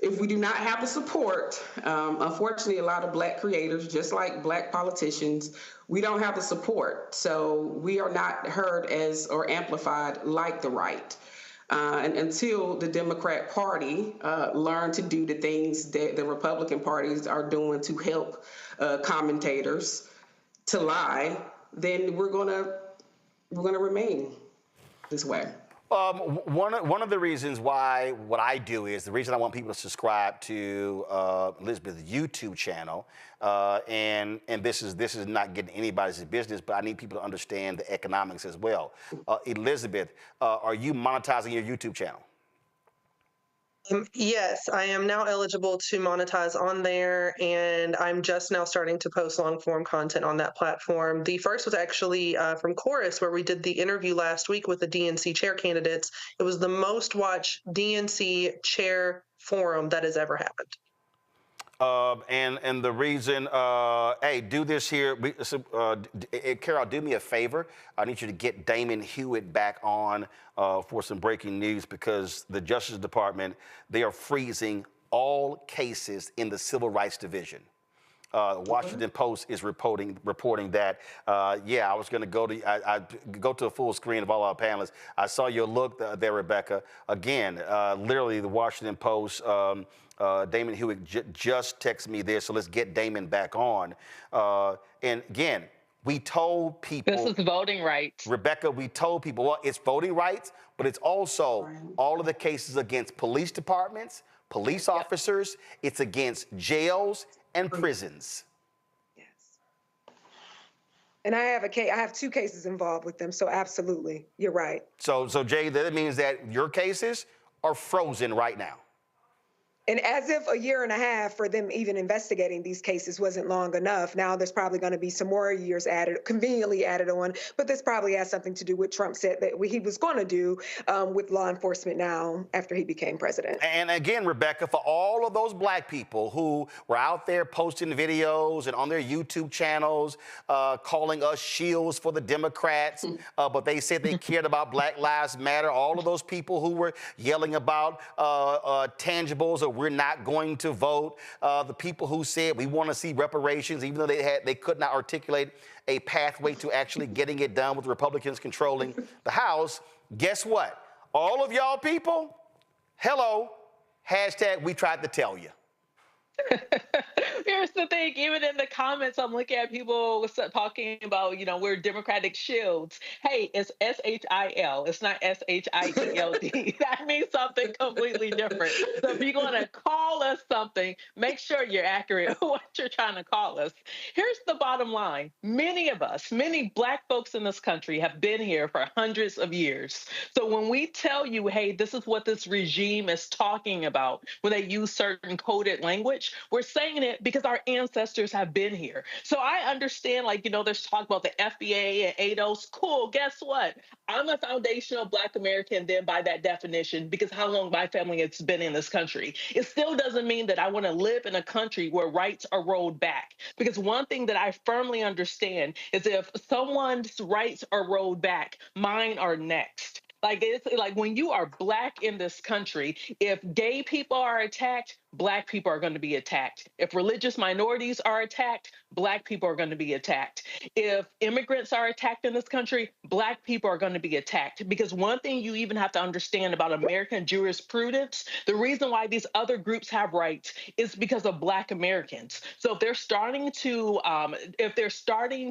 If we do not have the support, unfortunately, a lot of Black creators, just like Black politicians, we don't have the support. So we are not heard as or amplified like the right. And until the Democrat Party learn to do the things that the Republican parties are doing to help commentators to lie, then we're gonna remain this way. One of the reasons why what I do is the reason I want people to subscribe to Elizabeth's YouTube channel, and this is not getting anybody's business, but I need people to understand the economics as well. Elizabeth, are you monetizing your YouTube channel? Yes, I am now eligible to monetize on there, and I'm just now starting to post long-form content on that platform. The first was actually from Chorus, where we did the interview last week with the DNC chair candidates. It was the most watched DNC chair forum that has ever happened. And the reason, hey, do this here. Carol, do me a favor. I need you to get Damon Hewitt back on for some breaking news, because the Justice Department, they are freezing all cases in the Civil Rights Division. Washington Post is reporting that, I was going to go to a full screen of all our panelists. I saw your look there, Rebecca. Again, literally the Washington Post, Damon Hewitt just texted me there, so let's get Damon back on. And again, we told people— This is voting rights. Rebecca, we told people, well, it's voting rights, but it's also all of the cases against police departments, police officers, it's against jails and prisons. Yes. And I have two cases involved with them, so absolutely, you're right. So Jay, that means that your cases are frozen right now. And as if a year and a half for them even investigating these cases wasn't long enough, now there's probably going to be some more years added, conveniently added on. But this probably has something to do with Trump said that he was going to do with law enforcement now after he became president. And again, Rebecca, for all of those black people who were out there posting videos and on their YouTube channels calling us shields for the Democrats, but they said they cared about Black Lives Matter, all of those people who were yelling about tangibles or we're not going to vote, the people who said we want to see reparations, even though they could not articulate a pathway to actually getting it done with Republicans controlling the House. Guess what? All of y'all people, hello, hashtag we tried to tell you. Here's the thing, even in the comments, I'm looking at people talking about, we're Democratic shields. Hey, it's S-H-I-L. It's not S-H-I-E-L-D. That means something completely different. So if you're going to call us something, make sure you're accurate with what you're trying to call us. Here's the bottom line. Many of us, many black folks in this country have been here for hundreds of years. So when we tell you, hey, this is what this regime is talking about, when they use certain coded language, we're saying it because our ancestors have been here. So I understand, there's talk about the FBA and ADOS. Cool. Guess what? I'm a foundational Black American then by that definition because how long my family has been in this country. It still doesn't mean that I want to live in a country where rights are rolled back. Because one thing that I firmly understand is if someone's rights are rolled back, mine are next. It's like when you are Black in this country, if gay people are attacked, Black people are going to be attacked. If religious minorities are attacked, Black people are going to be attacked. If immigrants are attacked in this country, Black people are going to be attacked. Because one thing you even have to understand about American jurisprudence, the reason why these other groups have rights is because of Black Americans. So if they're starting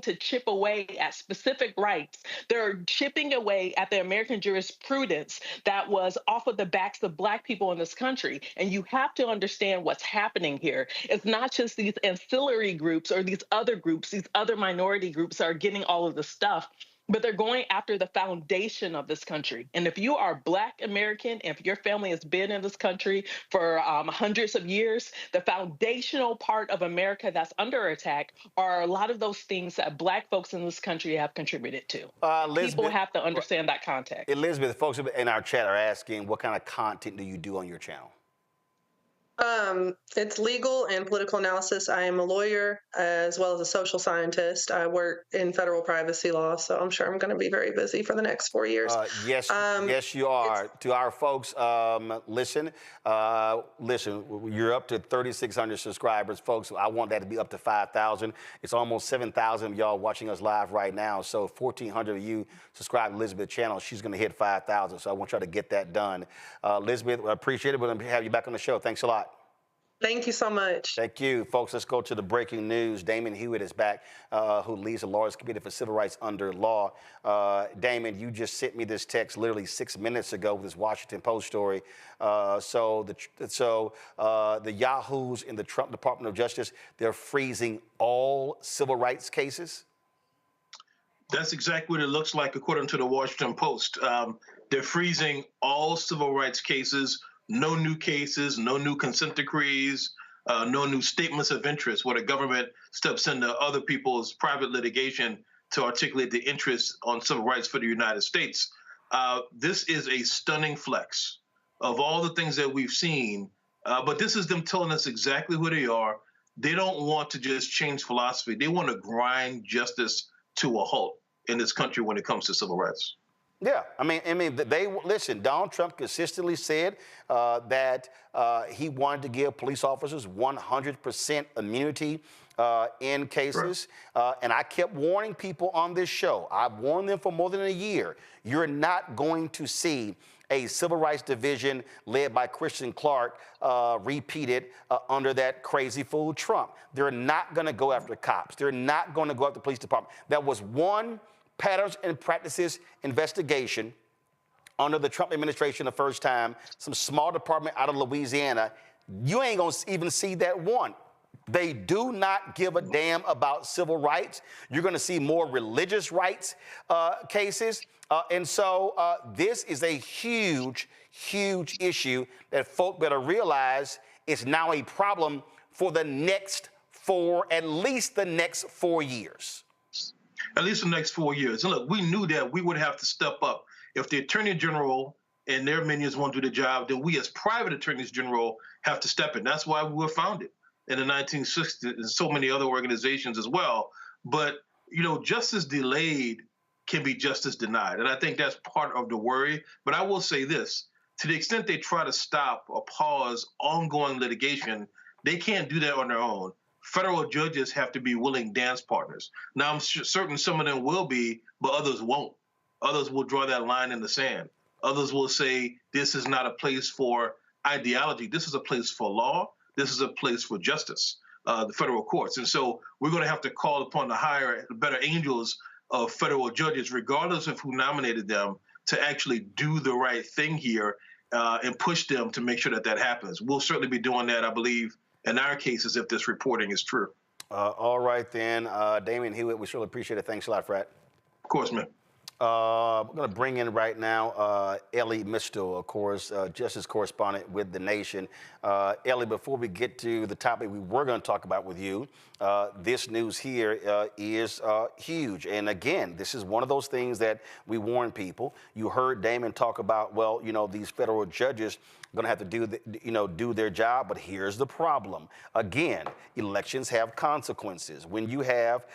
to chip away at specific rights, they're chipping away at the American jurisprudence that was off of the backs of Black people in this country. And you have to understand what's happening here. It's not just these ancillary groups or these other groups, these other minority groups are getting all of the stuff, but they're going after the foundation of this country. And if you are Black American, if your family has been in this country for hundreds of years, the foundational part of America that's under attack are a lot of those things that Black folks in this country have contributed to. People have to understand that context. Elizabeth, folks in our chat are asking, what kind of content do you do on your channel? It's legal and political analysis. I am a lawyer as well as a social scientist. I work in federal privacy law, so I'm sure I'm going to be very busy for the next 4 years. Yes, you are. To our folks, listen, you're up to 3,600 subscribers, folks. I want that to be up to 5,000. It's almost 7,000 of y'all watching us live right now. So 1,400 of you subscribe to Elizabeth's channel. She's going to hit 5,000. So I want y'all to get that done. Elizabeth, I appreciate it. We're going to have you back on the show. Thanks a lot. Thank you so much. Thank you. Folks, let's go to the breaking news. Damon Hewitt is back, who leads the Lawyers Committee for Civil Rights under law. Damon, you just sent me this text literally 6 minutes ago with this Washington Post story. So the yahoos in the Trump Department of Justice, they're freezing all civil rights cases? That's exactly what it looks like, according to the Washington Post. They're freezing all civil rights cases. No new cases, no new consent decrees, no new statements of interest where the government steps into other people's private litigation to articulate the interests on civil rights for the United States. This is a stunning flex of all the things that we've seen, but this is them telling us exactly who they are. They don't want to just change philosophy. They want to grind justice to a halt in this country when it comes to civil rights. Yeah, I mean, listen, Donald Trump consistently said that he wanted to give police officers 100% immunity in cases. Right. And I kept warning people on this show. I've warned them for more than a year. You're not going to see a civil rights division led by Christian Clark repeated under that crazy fool Trump. They're not going to go after cops. They're not going to go after the police department. That was one patterns and practices investigation under the Trump administration the first time, some small department out of Louisiana. You ain't gonna even see that one. They do not give a damn about civil rights. You're gonna see more religious rights cases. And so this is a huge, huge issue that folk better realize it's now a problem for at least the next 4 years. At least the next 4 years. And look, we knew that we would have to step up. If the Attorney General and their minions won't do the job, then we as private attorneys general have to step in. That's why we were founded in the 1960s and so many other organizations as well. But, you know, justice delayed can be justice denied. And I think that's part of the worry. But I will say this, to the extent they try to stop or pause ongoing litigation, they can't do that on their own. Federal judges have to be willing dance partners. Now, I'm certain some of them will be, but others won't. Others will draw that line in the sand. Others will say, this is not a place for ideology. This is a place for law. This is a place for justice, the federal courts. And so we're going to have to call upon the better angels of federal judges, regardless of who nominated them, to actually do the right thing here and push them to make sure that that happens. We'll certainly be doing that, I believe, in our cases, if this reporting is true. All right, then. Damon Hewitt, we surely appreciate it. Thanks a lot, Fred. Of course, man. We're going to bring in right now Elie Mystal, of course, justice correspondent with The Nation. Elie, before we get to the topic we were going to talk about with you, this news here is huge. And again, this is one of those things that we warn people. You heard Damon talk about, well, you know, these federal judges going to have to do their job, but here's the problem. Again, elections have consequences. When you have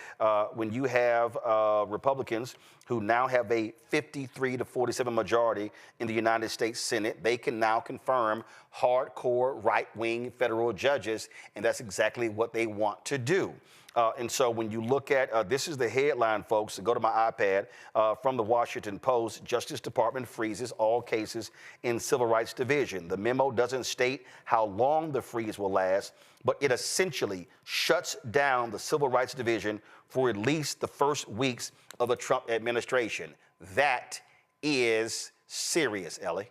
Republicans who now have a 53 to 47 majority in the United States Senate, they can now confirm hardcore right-wing federal judges, and that's exactly what they want to do. And so when you look at, this is the headline, folks, so go to my iPad, from the Washington Post, Justice Department freezes all cases in Civil Rights Division. The memo doesn't state how long the freeze will last, but it essentially shuts down the Civil Rights Division for at least the first weeks of the Trump administration. That is serious, Elie.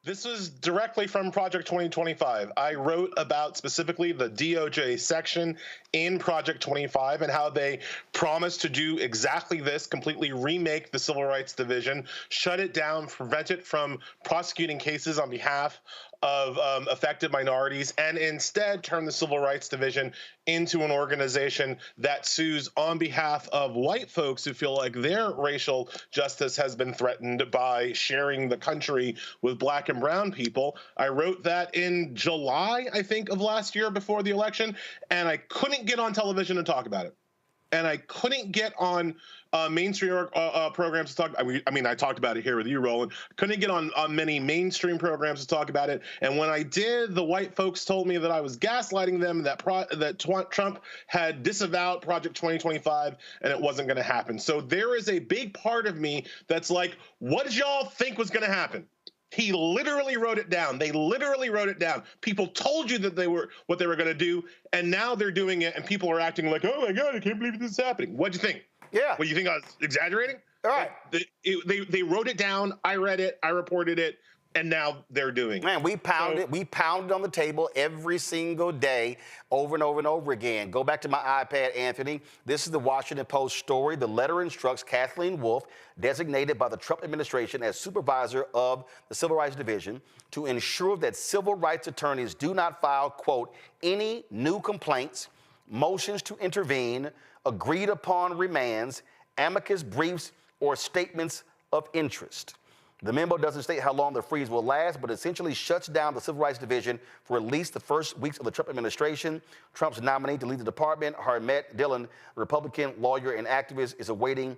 This is directly from Project 2025. I wrote about specifically the DOJ section in Project 25 and how they promised to do exactly this, completely remake the Civil Rights Division, shut it down, prevent it from prosecuting cases on behalf of affected minorities, and instead turn the Civil Rights Division into an organization that sues on behalf of white folks who feel like their racial justice has been threatened by sharing the country with black and brown people. I wrote that in July, I think, of last year before the election, and I couldn't get on television and talk about it. And I couldn't get on mainstream programs to talk. I mean, I talked about it here with you, Roland. Couldn't get on many mainstream programs to talk about it. And when I did, the white folks told me that I was gaslighting them, that Trump had disavowed Project 2025, and it wasn't going to happen. So there is a big part of me that's like, what did y'all think was going to happen? He literally wrote it down. They literally wrote it down. People told you that what they were going to do, and now they're doing it, and people are acting like, oh my God, I can't believe this is happening. What'd you think? Yeah. What, you think I was exaggerating? All right. They wrote it down. I read it. I reported it. And now they're doing it. Man, we pounded on the table every single day, over and over and over again. Go back to my iPad, Anthony. This is the Washington Post story. The letter instructs Kathleen Wolf, designated by the Trump administration as supervisor of the Civil Rights Division, to ensure that civil rights attorneys do not file, quote, any new complaints, motions to intervene, agreed upon remands, amicus briefs, or statements of interest. The memo doesn't state how long the freeze will last, but essentially shuts down the Civil Rights Division for at least the first weeks of the Trump administration. Trump's nominee to lead the department, Harmet Dillon, Republican lawyer and activist, is awaiting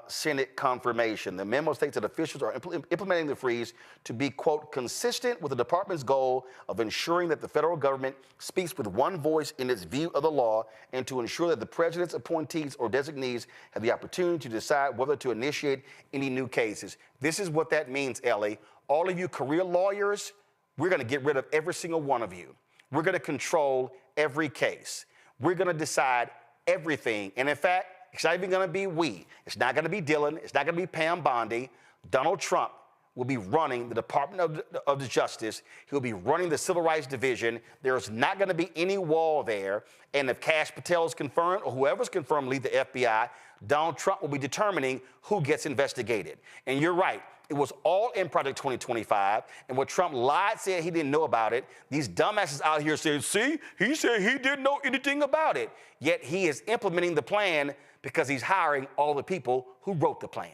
Senate confirmation. The memo states that officials are implementing the freeze to be, quote, consistent with the department's goal of ensuring that the federal government speaks with one voice in its view of the law, and to ensure that the president's appointees or designees have the opportunity to decide whether to initiate any new cases. This is what that means, Elie. All of you career lawyers, we're going to get rid of every single one of you. We're going to control every case. We're going to decide everything. And in fact, it's not even going to be we. It's not going to be Dillon. It's not going to be Pam Bondi. Donald Trump will be running the Department of Justice. He'll be running the Civil Rights Division. There's not going to be any wall there. And if Kash Patel is confirmed, or whoever's confirmed lead the FBI, Donald Trump will be determining who gets investigated. And you're right. It was all in Project 2025. And what Trump lied, said he didn't know about it, these dumbasses out here said, see, he said he didn't know anything about it. Yet he is implementing the plan because he's hiring all the people who wrote the plan.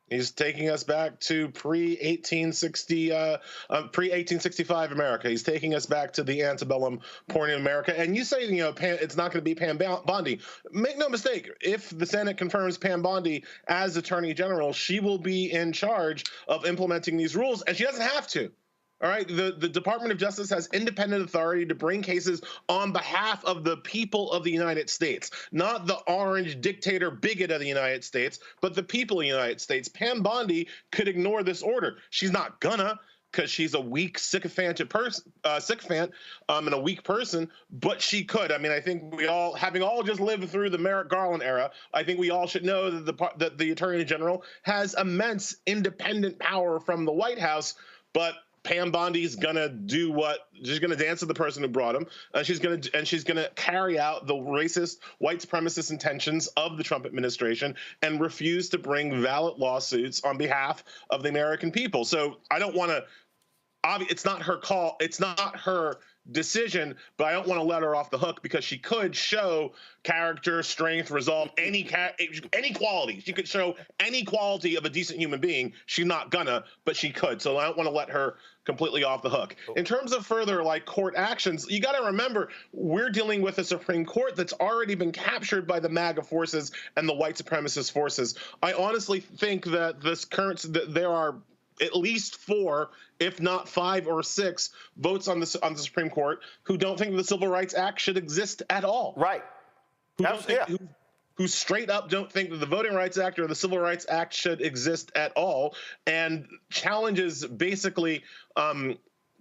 He's taking us back to pre-1865 America. He's taking us back to the antebellum point in America. And you say, it's not going to be Pam Bondi. Make no mistake, if the Senate confirms Pam Bondi as Attorney General, she will be in charge of implementing these rules, and she doesn't have to. All right, the Department of Justice has independent authority to bring cases on behalf of the people of the United States, not the orange dictator bigot of the United States, but the people of the United States. Pam Bondi could ignore this order. She's not gonna, because she's a weak, sycophantic person, and a weak person, but she could. I mean, I think we all, having all just lived through the Merrick Garland era, I think we all should know that the Attorney General has immense independent power from the White House, but Pam Bondi's gonna do what? She's gonna dance to the person who brought him. She's gonna carry out the racist, white supremacist intentions of the Trump administration and refuse to bring valid lawsuits on behalf of the American people. So I don't want to. It's not her call. It's not her decision, but I don't want to let her off the hook because she could show character, strength, resolve, any quality. She could show any quality of a decent human being. She's not gonna, but she could. So I don't want to let her completely off the hook. In terms of further court actions, you got to remember we're dealing with a Supreme Court that's already been captured by the MAGA forces and the white supremacist forces. I honestly think that there are at least 4, if not 5 or 6 votes on the Supreme Court who don't think the Civil Rights Act should exist at all. Right. Who straight up don't think that the Voting Rights Act or the Civil Rights Act should exist at all, and challenges basically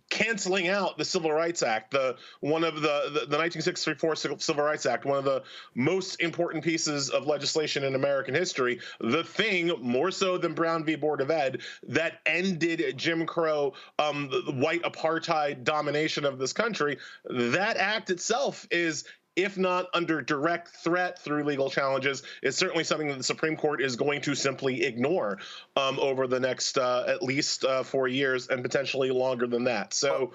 canceling out the Civil Rights Act, the 1964 Civil Rights Act, one of the most important pieces of legislation in American history, the thing, more so than Brown v. Board of Ed, that ended Jim Crow, the white apartheid domination of this country. That act itself is, if not under direct threat through legal challenges, is certainly something that the Supreme Court is going to simply ignore over the next at least 4 years and potentially longer than that. So,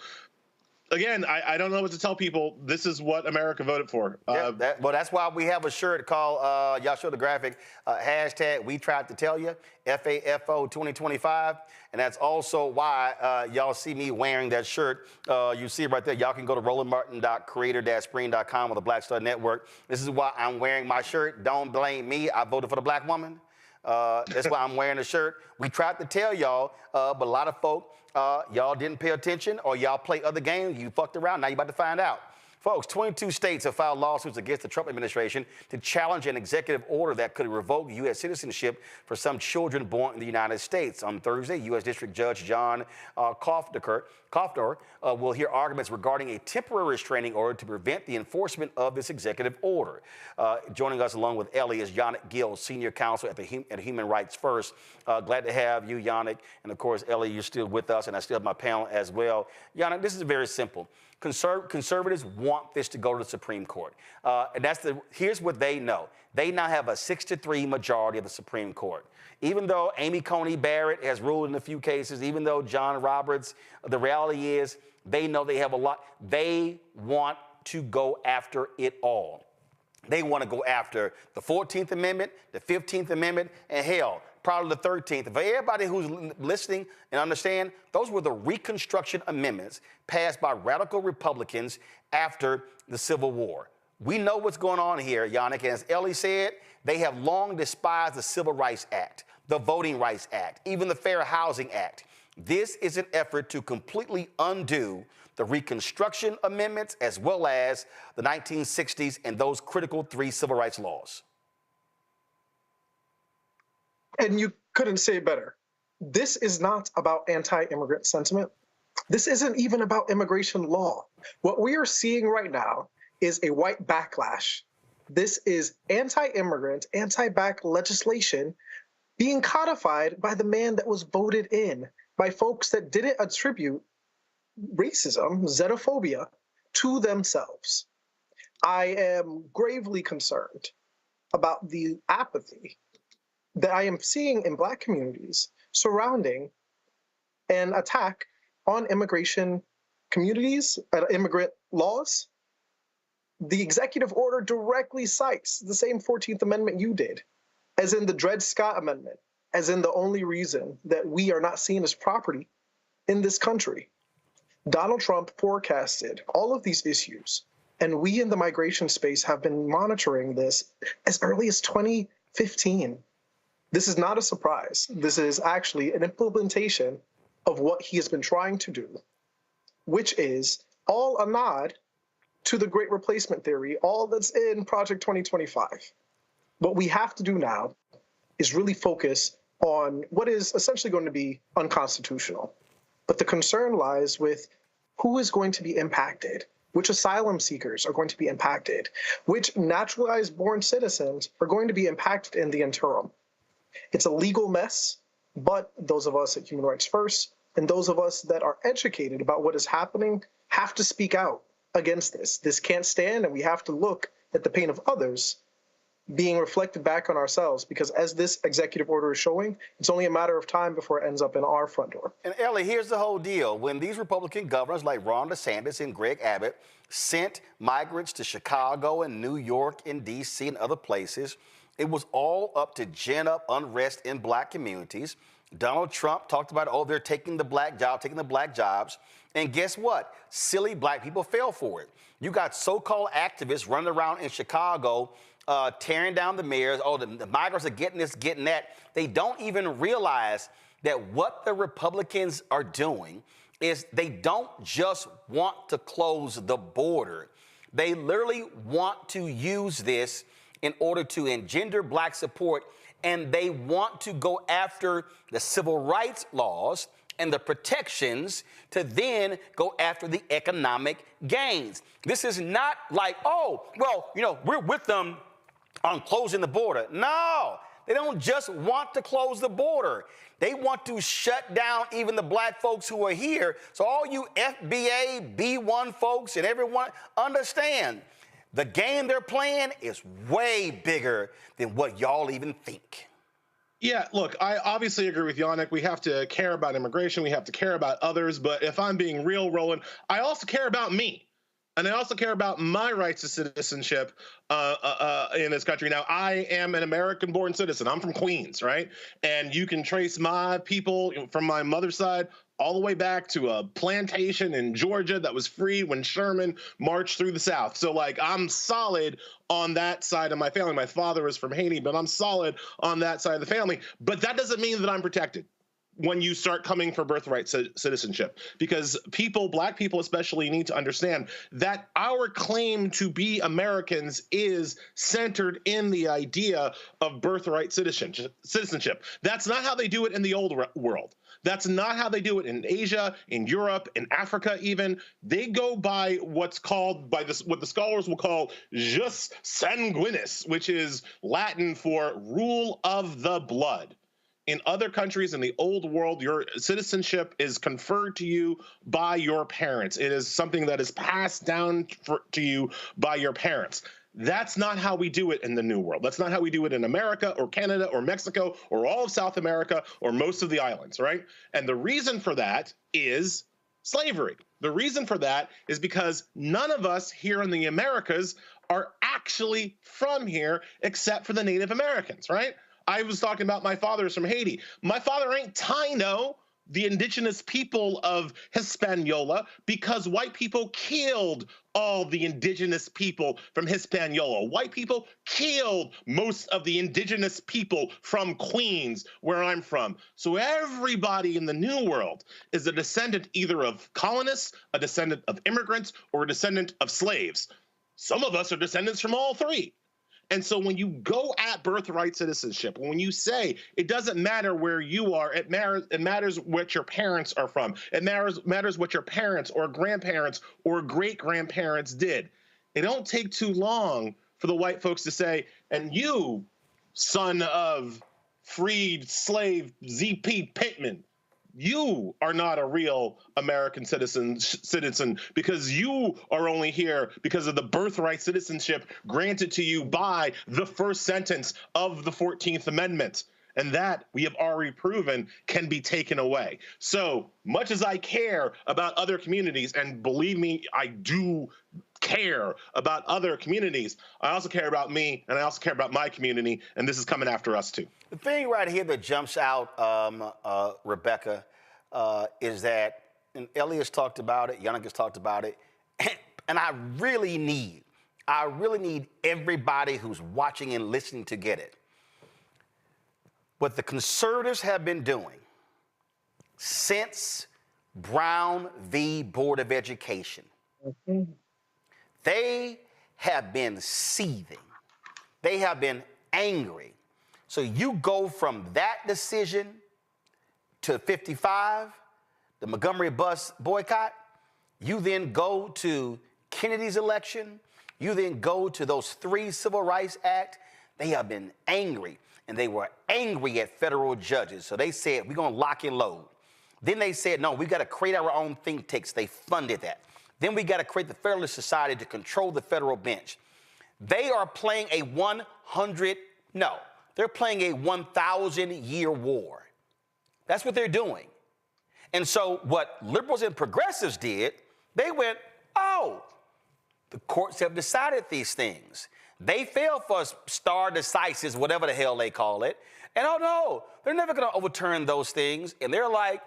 again, I don't know what to tell people. This is what America voted for. That's why we have a shirt called, y'all show the graphic, hashtag We Tried to Tell You, FAFO 2025. And that's also why y'all see me wearing that shirt. You see it right there. Y'all can go to rolandmartin.creator-spring.com or the Black Star Network. This is why I'm wearing my shirt. Don't blame me. I voted for the black woman. That's why I'm wearing the shirt. We tried to tell y'all, but a lot of folk, y'all didn't pay attention or y'all play other games. You fucked around. Now you're about to find out. Folks, 22 states have filed lawsuits against the Trump administration to challenge an executive order that could revoke U.S. citizenship for some children born in the United States. On Thursday, U.S. District Judge John Kofdor will hear arguments regarding a temporary restraining order to prevent the enforcement of this executive order. Joining us along with Elie is Yannick Gill, Senior Counsel at Human Rights First. Glad to have you, Yannick. And of course, Elie, you're still with us, and I still have my panel as well. Yannick, this is very simple. Conservatives want this to go to the Supreme Court. And here's what they know. They now have a 6-3 majority of the Supreme Court. Even though Amy Coney Barrett has ruled in a few cases, even though John Roberts, the reality is they know they have a lot. They want to go after it all. They want to go after the 14th Amendment, the 15th Amendment, and hell, probably the 13th. For everybody who's listening and understand, those were the Reconstruction Amendments passed by radical Republicans after the Civil War. We know what's going on here, Yannick. And as Elie said, they have long despised the Civil Rights Act, the Voting Rights Act, even the Fair Housing Act. This is an effort to completely undo the Reconstruction Amendments as well as the 1960s and those critical 3 civil rights laws. And you couldn't say it better. This is not about anti-immigrant sentiment. This isn't even about immigration law. What we are seeing right now is a white backlash. This is anti-immigrant, anti-black legislation being codified by the man that was voted in, by folks that didn't attribute racism, xenophobia, to themselves. I am gravely concerned about the apathy that I am seeing in Black communities surrounding an attack on immigration communities, immigrant laws. The executive order directly cites the same 14th Amendment you did, as in the Dred Scott Amendment, as in the only reason that we are not seen as property in this country. Donald Trump forecasted all of these issues, and we in the migration space have been monitoring this as early as 2015. This is not a surprise. This is actually an implementation of what he has been trying to do, which is all a nod to the Great Replacement Theory, all that's in Project 2025. What we have to do now is really focus on what is essentially going to be unconstitutional. But the concern lies with who is going to be impacted, which asylum seekers are going to be impacted, which naturalized born citizens are going to be impacted in the interim. It's a legal mess, but those of us at Human Rights First and those of us that are educated about what is happening have to speak out against this. This can't stand, and we have to look at the pain of others being reflected back on ourselves, because as this executive order is showing, it's only a matter of time before it ends up in our front door. And Elie, here's the whole deal. When these Republican governors like Ron DeSantis and Greg Abbott sent migrants to Chicago and New York and D.C. and other places, it was all up to gin up unrest in Black communities. Donald Trump talked about, oh, they're taking the black jobs. And guess what? Silly Black people fell for it. You got so-called activists running around in Chicago tearing down the mayors. Oh, the migrants are getting this, getting that. They don't even realize that what the Republicans are doing is they don't just want to close the border. They literally want to use this in order to engender Black support, and they want to go after the civil rights laws and the protections to then go after the economic gains. This is not like, oh, well, you know, we're with them on closing the border. No, they don't just want to close the border. They want to shut down even the Black folks who are here. So all you FBA, B1 folks and everyone, understand the game they're playing is way bigger than what y'all even think. Yeah, look, I obviously agree with Yannick. We have to care about immigration. We have to care about others. But if I'm being real, Roland, I also care about me. And I also care about my rights to citizenship in this country. Now, I am an American-born citizen. I'm from Queens, right? And you can trace my people from my mother's side all the way back to a plantation in Georgia that was free when Sherman marched through the South. So, like, I'm solid on that side of my family. My father is from Haiti, but I'm solid on that side of the family. But that doesn't mean that I'm protected when you start coming for birthright citizenship, because people, Black people especially, need to understand that our claim to be Americans is centered in the idea of birthright citizenship. That's not how they do it in the old world. That's not how they do it in Asia, in Europe, in Africa even. They go by what's called, what the scholars will call jus sanguinis, which is Latin for rule of the blood. In other countries in the old world, your citizenship is conferred to you by your parents. It is something that is passed down to you by your parents. That's not how we do it in the New World. That's not how we do it in America or Canada or Mexico or all of South America or most of the islands, right? And the reason for that is slavery. The reason for that is because none of us here in the Americas are actually from here except for the Native Americans, right? I was talking about my father's from Haiti. My father ain't Taino, the indigenous people of Hispaniola, because white people killed all the indigenous people from Hispaniola. White people killed most of the indigenous people from Queens, where I'm from. So everybody in the New World is a descendant either of colonists, a descendant of immigrants, or a descendant of slaves. Some of us are descendants from all three. And so when you go at birthright citizenship, when you say it doesn't matter where you are, it matters what your parents are from. It matters what your parents or grandparents or great-grandparents did. It don't take too long for the white folks to say, and you, son of freed slave Z.P. Pittman, you are not a real American citizen because you are only here because of the birthright citizenship granted to you by the first sentence of the 14th Amendment. And that we have already proven can be taken away. So much as I care about other communities, and believe me, I do care about other communities, I also care about me, and I also care about my community, and this is coming after us too. The thing right here that jumps out, Rebecca, is that, and Elie has talked about it, Yannick has talked about it, and I really need everybody who's watching and listening to get it. What the conservatives have been doing since Brown v. Board of Education, they have been seething. They have been angry. So you go from that decision to 55, the Montgomery bus boycott. You then go to Kennedy's election. You then go to those 3 Civil Rights Act. They have been angry, and they were angry at federal judges. So they said, we're going to lock and load. Then they said, no, we've got to create our own think tanks. They funded that. Then we got to create the Federalist Society to control the federal bench. They are playing a 1,000-year war. That's what they're doing. And so what liberals and progressives did, they went, oh, the courts have decided these things. They fell for stare decisis, whatever the hell they call it. And oh no, they're never going to overturn those things. And they're like,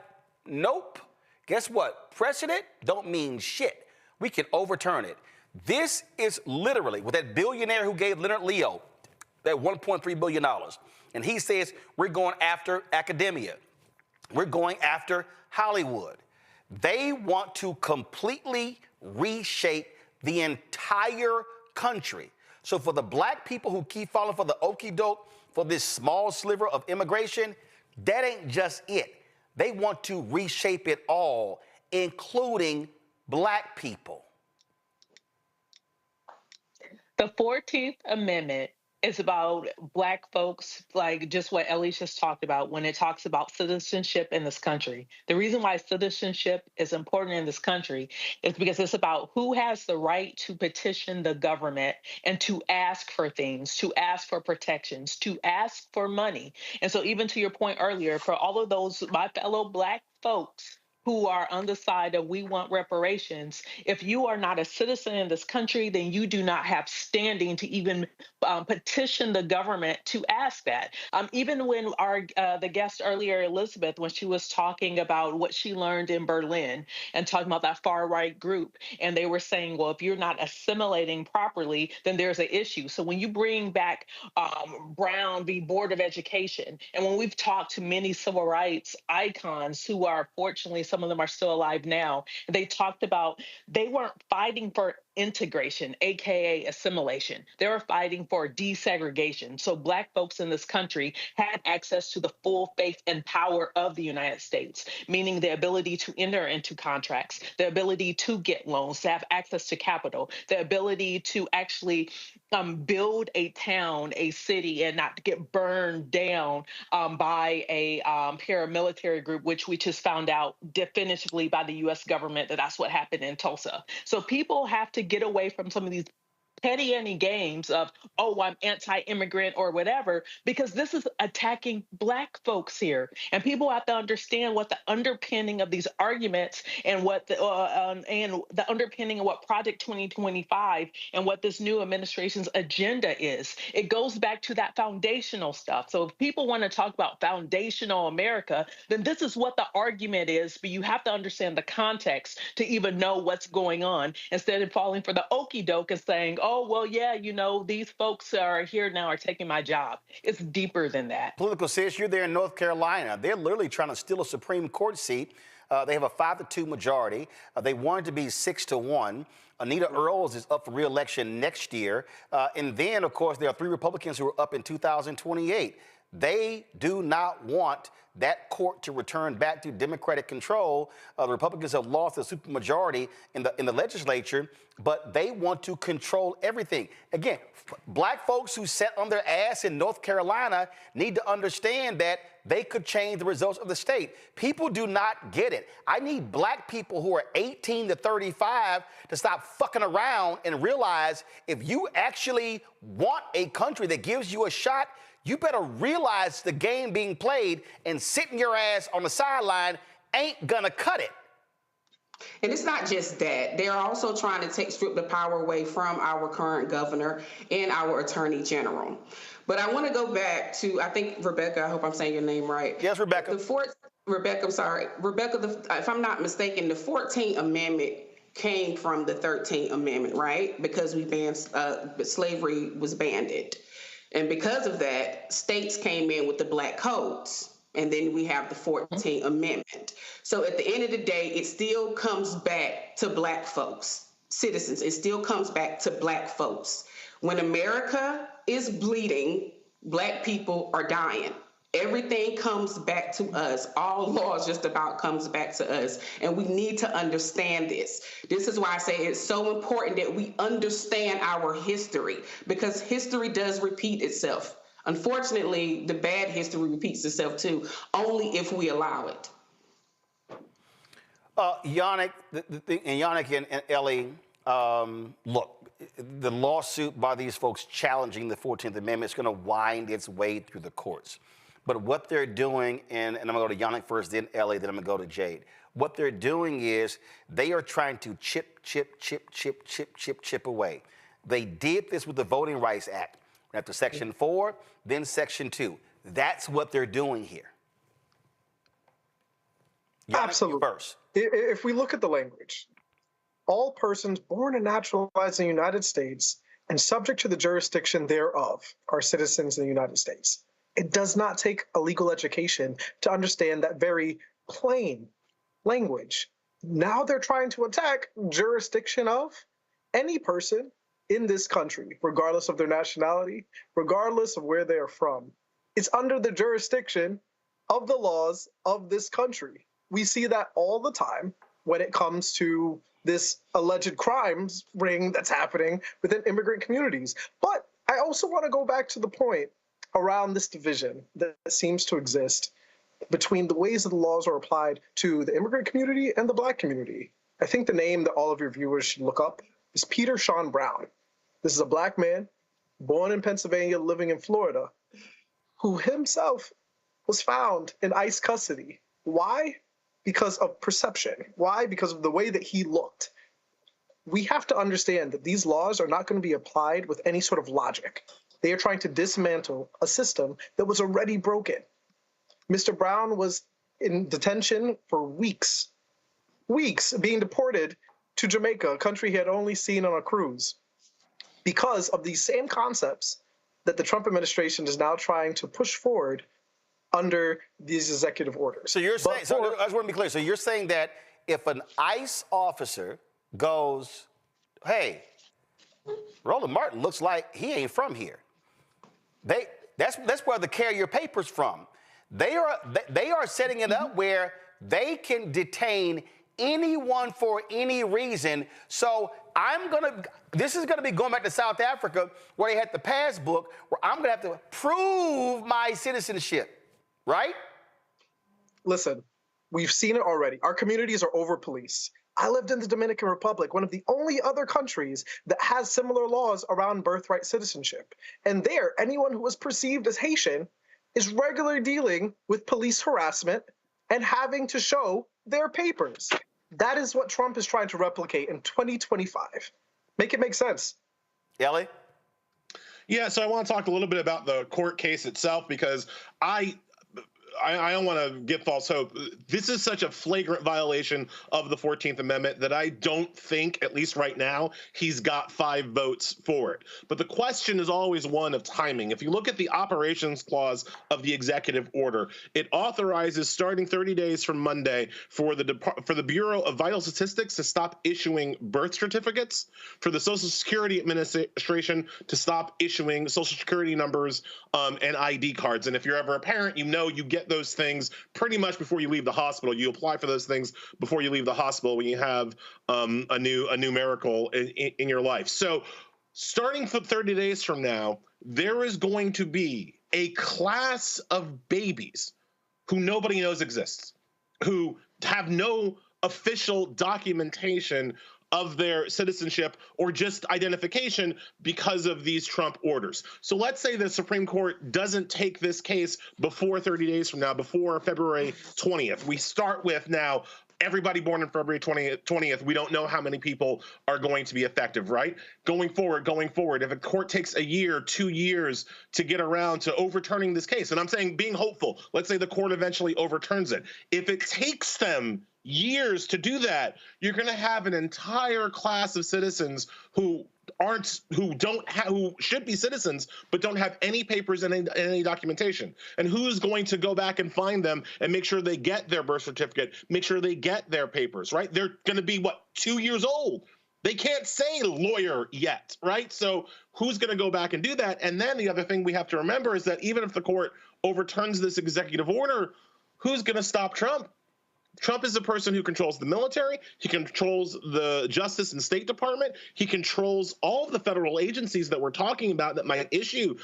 nope. Guess what? Precedent don't mean shit. We can overturn it. This is literally with that billionaire who gave Leonard Leo that $1.3 billion. And he says, we're going after academia. We're going after Hollywood. They want to completely reshape the entire country. So for the black people who keep falling for the okie doke for this small sliver of immigration, that ain't just it. They want to reshape it all, including black people. The 14th Amendment is about black folks, like just what Elie just talked about when it talks about citizenship in this country. The reason why citizenship is important in this country is because it's about who has the right to petition the government and to ask for things, to ask for protections, to ask for money. And so even to your point earlier, for all of those, my fellow black folks who are on the side of we want reparations, if you are not a citizen in this country, then you do not have standing to even petition the government to ask that. Even when the guest earlier, Elizabeth, when she was talking about what she learned in Berlin and talking about that far-right group, and they were saying, well, if you're not assimilating properly, then there's an issue. So when you bring back Brown v. Board of Education, and when we've talked to many civil rights icons who are fortunately, some of them are still alive now, they talked about they weren't fighting for integration, aka assimilation. They were fighting for desegregation. So black folks in this country had access to the full faith and power of the United States, meaning the ability to enter into contracts, the ability to get loans, to have access to capital, the ability to actually build a town, a city, and not to get burned down by a paramilitary group, which we just found out definitively by the U.S. government that that's what happened in Tulsa. So people have to get away from some of these petty games of, oh, I'm anti-immigrant or whatever, because this is attacking black folks here. And people have to understand what the underpinning of these arguments and what the underpinning of what Project 2025 and what this new administration's agenda is. It goes back to that foundational stuff. So if people want to talk about foundational America, then this is what the argument is, but you have to understand the context to even know what's going on instead of falling for the okie doke and saying, oh, well, yeah, you know, these folks are here now are taking my job. It's deeper than that. Political sis, you're there in North Carolina. They're literally trying to steal a Supreme Court seat. They have a 5-2 majority. They wanted to be 6-1. Anita Earls is up for re-election next year. And then, of course, there are 3 Republicans who are up in 2028. They do not want that court to return back to Democratic control. The Republicans have lost a supermajority in the legislature, but they want to control everything. Again, black folks who sat on their ass in North Carolina need to understand that they could change the results of the state. People do not get it. I need black people who are 18 to 35 to stop fucking around and realize if you actually want a country that gives you a shot, you better realize the game being played, and sitting your ass on the sideline ain't gonna cut it. And it's not just that. They're also trying to strip the power away from our current governor and our attorney general. But I want to go back to, I think, Rebecca, I hope I'm saying your name right. Yes, Rebecca. Rebecca, I'm sorry. Rebecca, if I'm not mistaken, the 14th Amendment came from the 13th Amendment, right? Because we banned, slavery was banned. And because of that, states came in with the black codes. And then we have the 14th Amendment. So at the end of the day, it still comes back to black folks, citizens. It still comes back to black folks. When America is bleeding, black people are dying. Everything comes back to us. All laws just about comes back to us. And we need to understand this. This is why I say it's so important that we understand our history, because history does repeat itself. Unfortunately, the bad history repeats itself too, only if we allow it. Yannick, and Elie, look, the lawsuit by these folks challenging the 14th Amendment is going to wind its way through the courts. But what they're doing, and I'm going to go to Yannick first, then Elie, then I'm going to go to Jade. What they're doing is they are trying to chip away. They did this with the Voting Rights Act. After Section 4, then Section 2. That's what they're doing here. Yannick, absolutely. First. If we look at the language, all persons born and naturalized in the United States and subject to the jurisdiction thereof are citizens in the United States. It does not take a legal education to understand that very plain language. Now they're trying to attack jurisdiction of any person in this country, regardless of their nationality, regardless of where they are from. It's under the jurisdiction of the laws of this country. We see that all the time when it comes to this alleged crimes ring that's happening within immigrant communities. But I also want to go back to the point around this division that seems to exist between the ways that the laws are applied to the immigrant community and the black community. I think the name that all of your viewers should look up is Peter Sean Brown. This is a black man born in Pennsylvania, living in Florida, who himself was found in ICE custody. Why? Because of perception. Why? Because of the way that he looked. We have to understand that these laws are not going to be applied with any sort of logic. They are trying to dismantle a system that was already broken. Mr. Brown was in detention for weeks, being deported to Jamaica, a country he had only seen on a cruise, because of these same concepts that the Trump administration is now trying to push forward under these executive orders. So you're saying, so I just want to be clear. So you're saying that if an ICE officer goes, hey, Roland Martin looks like he ain't from here. That's where they carry your papers from. They are setting it up where they can detain anyone for any reason. So this is gonna be going back to South Africa where they had the passbook, where I'm gonna have to prove my citizenship, right? Listen, we've seen it already. Our communities are over-policed. I lived in the Dominican Republic, one of the only other countries that has similar laws around birthright citizenship. And there, anyone who was perceived as Haitian is regularly dealing with police harassment and having to show their papers. That is what Trump is trying to replicate in 2025. Make it make sense. Elie? Yeah, so I want to talk a little bit about the court case itself, because I don't want to give false hope. This is such a flagrant violation of the 14th Amendment that I don't think, at least right now, he's got 5 votes for it. But the question is always one of timing. If you look at the operations clause of the executive order, it authorizes, starting 30 days from Monday, for the Bureau of Vital Statistics to stop issuing birth certificates, for the Social Security Administration to stop issuing Social Security numbers and ID cards. And if you're ever a parent, you know you get those things pretty much before you leave the hospital. You apply for those things before you leave the hospital when you have a new miracle in your life. So starting for 30 days from now, there is going to be a class of babies who nobody knows exists, who have no official documentation of their citizenship or just identification because of these Trump orders. So let's say the Supreme Court doesn't take this case before 30 days from now, before February 20th. We start with now everybody born on February 20th, we don't know how many people are going to be effective, right? Going forward, if a court takes a year, 2 years to get around to overturning this case, and I'm saying being hopeful, let's say the court eventually overturns it. If it takes them years to do that, you're going to have an entire class of citizens who should be citizens but don't have any papers and any documentation. And who's going to go back and find them and make sure they get their birth certificate, make sure they get their papers, right? They're going to be 2 years old. They can't say lawyer yet, right? So who's going to go back and do that? And then the other thing we have to remember is that even if the court overturns this executive order, who's going to stop Trump? Trump is the person who controls the military. He controls the Justice and State Department. He controls all of the federal agencies that we're talking about that might issue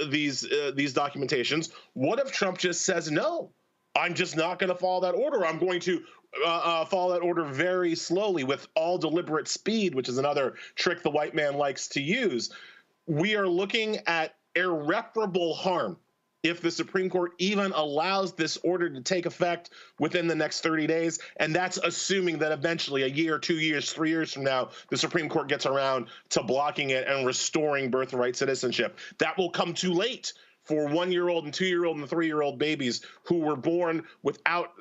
these documentations. What if Trump just says, no, I'm just not going to follow that order. I'm going to follow that order very slowly with all deliberate speed, which is another trick the white man likes to use. We are looking at irreparable harm if the Supreme Court even allows this order to take effect within the next 30 days, and that's assuming that eventually a year, 2 years, 3 years from now, the Supreme Court gets around to blocking it and restoring birthright citizenship. That will come too late for 1-year-old and 2-year-old and 3-year-old babies who were born without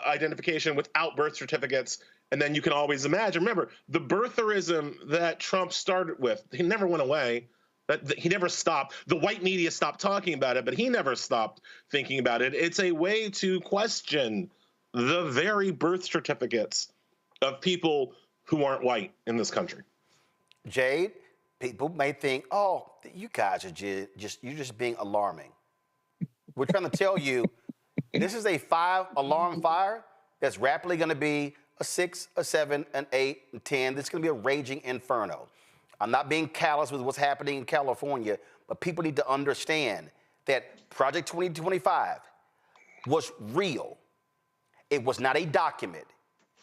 identification, without birth certificates. And then you can always imagine, remember, the birtherism that Trump started with, he never went away. He never stopped. The white media stopped talking about it, but he never stopped thinking about it. It's a way to question the very birth certificates of people who aren't white in this country. Jade, people may think, oh, you guys are you're just being alarming. We're trying to tell you this is a 5-alarm fire that's rapidly going to be a 6, a 7, an 8, and 10. This is going to be a raging inferno. I'm not being callous with what's happening in California, but people need to understand that Project 2025 was real. It was not a document.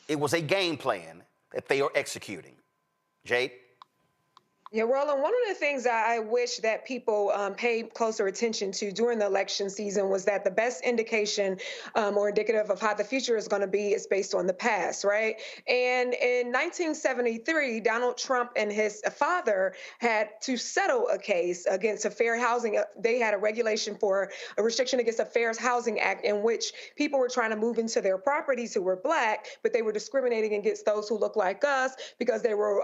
It was a game plan that they are executing. Jade? Yeah, Roland, one of the things I wish that people paid closer attention to during the election season was that the best indication or indicative of how the future is going to be is based on the past, right? And in 1973, Donald Trump and his father had to settle a case against a fair housing. They had a regulation for a restriction against a Fair Housing Act in which people were trying to move into their properties who were Black, but they were discriminating against those who look like us because they were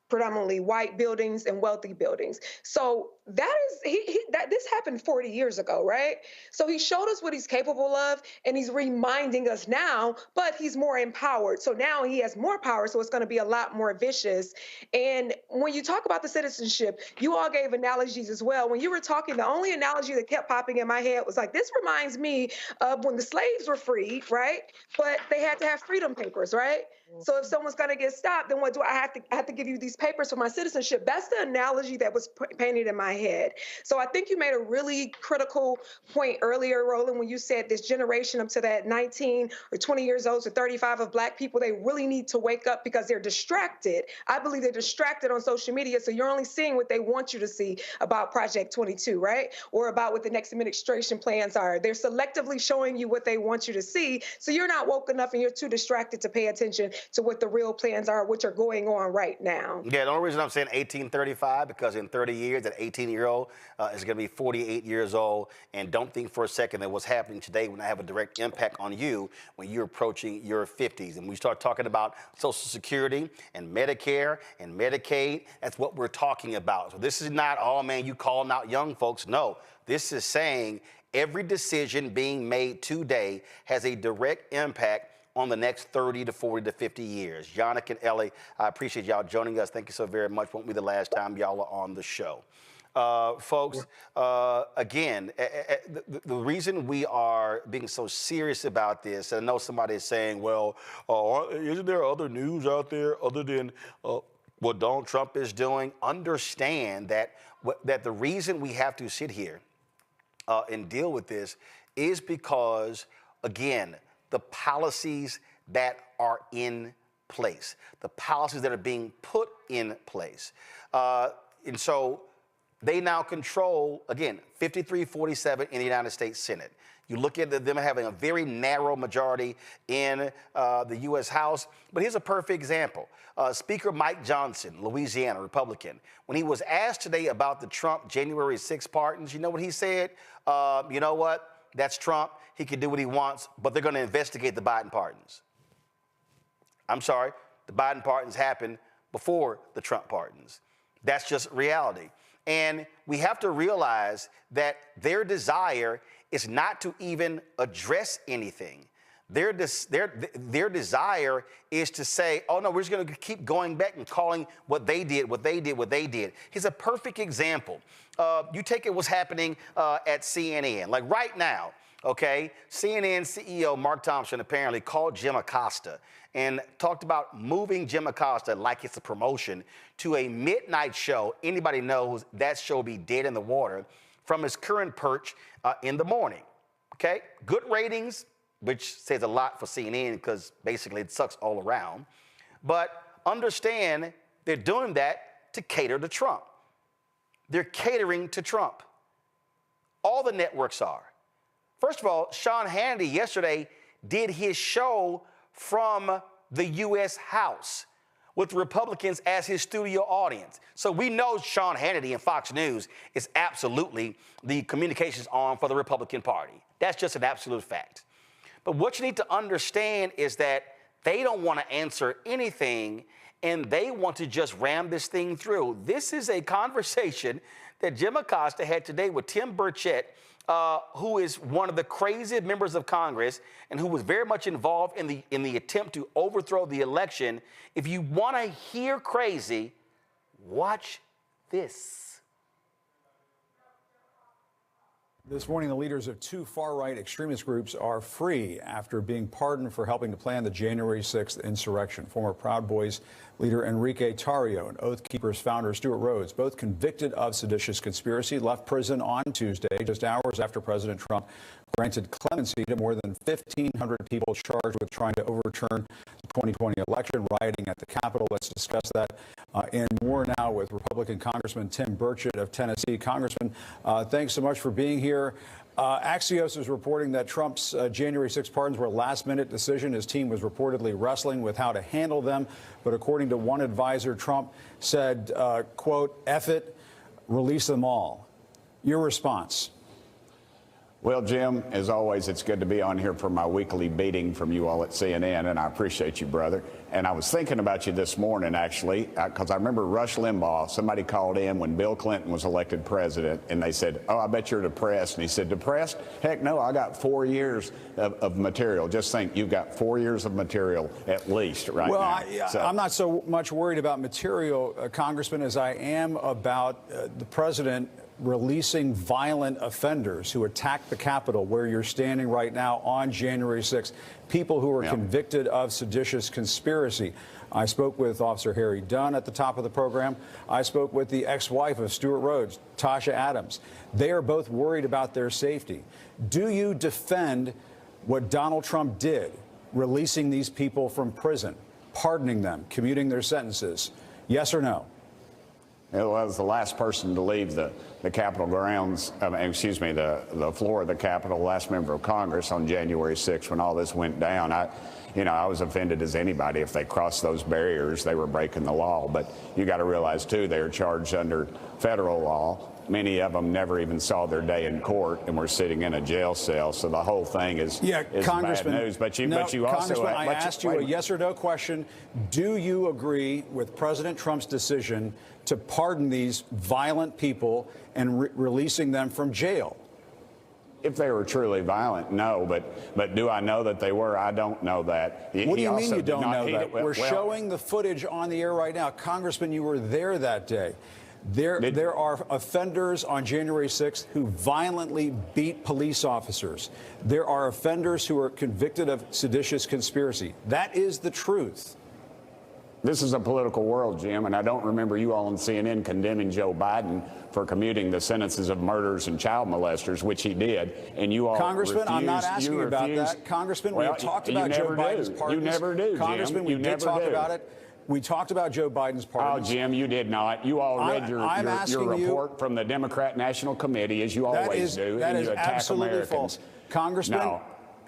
predominantly white buildings and wealthy buildings. So that is this happened 40 years ago, right? So he showed us what he's capable of, and he's reminding us now, but he's more empowered. So now he has more power, so it's going to be a lot more vicious. And when you talk about the citizenship, you all gave analogies as well. When you were talking, the only analogy that kept popping in my head was like, this reminds me of when the slaves were freed, right? But they had to have freedom papers, right? So if someone's going to get stopped, then what do I have to give you these papers for my citizenship? That's the analogy that was painted in my head. So I think you made a really critical point earlier, Roland, when you said this generation up to that 19 or 20 years old to 35 of Black people, they really need to wake up because they're distracted. I believe they're distracted on social media, so you're only seeing what they want you to see about Project 22, right? Or about what the next administration plans are. They're selectively showing you what they want you to see, so you're not woke enough and you're too distracted to pay attention to what the real plans are, which are going on right now. Yeah, the only reason I'm saying 1835, because in 30 years, that 18-year-old is going to be 48 years old. And don't think for a second that what's happening today will not have a direct impact on you when you're approaching your 50s. And we start talking about Social Security and Medicare and Medicaid. That's what we're talking about. So this is not, oh, man, you calling out young folks. No, this is saying every decision being made today has a direct impact on the next 30 to 40 to 50 years. Yannick and Elie, I appreciate y'all joining us. Thank you so very much. Won't be the last time y'all are on the show. Folks, again, the reason we are being so serious about this, and I know somebody is saying, well, isn't there other news out there other than what Donald Trump is doing? Understand that, that the reason we have to sit here and deal with this is because, again, the policies that are in place, the policies that are being put in place. And so they now control, again, 53-47 in the United States Senate. You look at them having a very narrow majority in the U.S. House. But here's a perfect example. Speaker Mike Johnson, Louisiana, Republican, when he was asked today about the Trump January 6 pardons, you know what he said? You know what? That's Trump. He can do what he wants, but they're going to investigate the Biden pardons. I'm sorry, the Biden pardons happened before the Trump pardons. That's just reality. And we have to realize that their desire is not to even address anything. Their desire is to say, oh, no, we're just going to keep going back and calling what they did, what they did, what they did. Here's a perfect example. You take it what's happening at CNN. Like right now, okay, CNN CEO Mark Thompson apparently called Jim Acosta and talked about moving Jim Acosta like it's a promotion to a midnight show. Anybody knows that show will be dead in the water from his current perch in the morning. Okay, good ratings, which says a lot for CNN because basically it sucks all around. But understand they're doing that to cater to Trump. They're catering to Trump. All the networks are. First of all, Sean Hannity yesterday did his show from the U.S. House with Republicans as his studio audience. So we know Sean Hannity and Fox News is absolutely the communications arm for the Republican Party. That's just an absolute fact. But what you need to understand is that they don't want to answer anything and they want to just ram this thing through. This is a conversation that Jim Acosta had today with Tim Burchett, who is one of the craziest members of Congress and who was very much involved in the attempt to overthrow the election. If you want to hear crazy, watch this. This morning, the leaders of two far-right extremist groups are free after being pardoned for helping to plan the January 6th insurrection. Former Proud Boys leader Enrique Tarrio and Oath Keepers founder Stuart Rhodes, both convicted of seditious conspiracy, left prison on Tuesday, just hours after President Trump granted clemency to more than 1,500 people charged with trying to overturn the 2020 election, rioting at the Capitol. Let's discuss that and more now with Republican Congressman Tim Burchett of Tennessee. Congressman, thanks so much for being here. Axios is reporting that Trump's January 6 pardons were a last-minute decision. His team was reportedly wrestling with how to handle them. But according to one advisor, Trump said, quote, "F it, release them all." Your response? Well, Jim, as always, it's good to be on here for my weekly beating from you all at CNN, and I appreciate you, brother. And I was thinking about you this morning, actually, because I remember Rush Limbaugh, somebody called in when Bill Clinton was elected president, and they said, "Oh, I bet you're depressed." And he said, "Depressed? Heck no, I got 4 years of material." Just think, you've got 4 years of material at least right now. Well, I'm not so much worried about material, Congressman, as I am about the president releasing violent offenders who attacked the Capitol, where you're standing right now on January 6th, people who were convicted of seditious conspiracy. I spoke with Officer Harry Dunn at the top of the program. I spoke with the ex-wife of Stuart Rhodes, Tasha Adams. They are both worried about their safety. Do you defend what Donald Trump did, releasing these people from prison, pardoning them, commuting their sentences? Yes or no? I was the last person to leave the Capitol grounds, the floor of the Capitol, last member of Congress on January 6th when all this went down. I was offended as anybody. If they crossed those barriers, they were breaking the law. But you got to realize, too, they are charged under federal law. Many of them never even saw their day in court and were sitting in a jail cell. So the whole thing is Congressman, bad news. But you also, Congressman, I asked you a yes or no question. Do you agree with President Trump's decision to pardon these violent people and releasing them from jail? If they were truly violent, no. But do I know that they were? I don't know that. What do you mean you don't know that? We're showing the footage on the air right now. Congressman, you were there that day. There are offenders on January 6th who violently beat police officers. There are offenders who are convicted of seditious conspiracy. That is the truth. This is a political world, Jim, and I don't remember you all on CNN condemning Joe Biden for commuting the sentences of murderers and child molesters, which he did, and you all Congressman, refused, I'm not asking you about refused. that. Congressman, Well, we talked about you Joe never Biden's do. pardons. You never do, Jim. Congressman, we You did never talk do. about it. We talked about Joe Biden's pardons. Oh, Jim, you did not. You all read your report from the Democrat National Committee, as you always do, that and is you attack absolutely Americans. false. Congressman, No.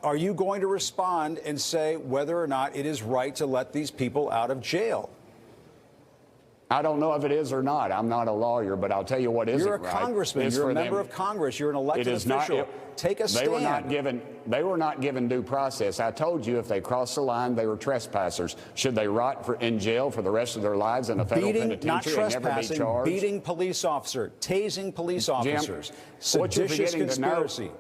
are you going to respond and say whether or not it is right to let these people out of jail? I don't know if it is or not. I'm not a lawyer, but I'll tell you what isn't You're a right. congressman. It's You're for a member them. of Congress. You're an elected It is official. not. Take a stand. They were not given due process. I told you if they crossed the line, they were trespassers. Should they rot in jail for the rest of their lives in a federal penitentiary not and never be trespassing, charged? beating police officer, tasing police officers, what you're seditious forgetting to know- conspiracy.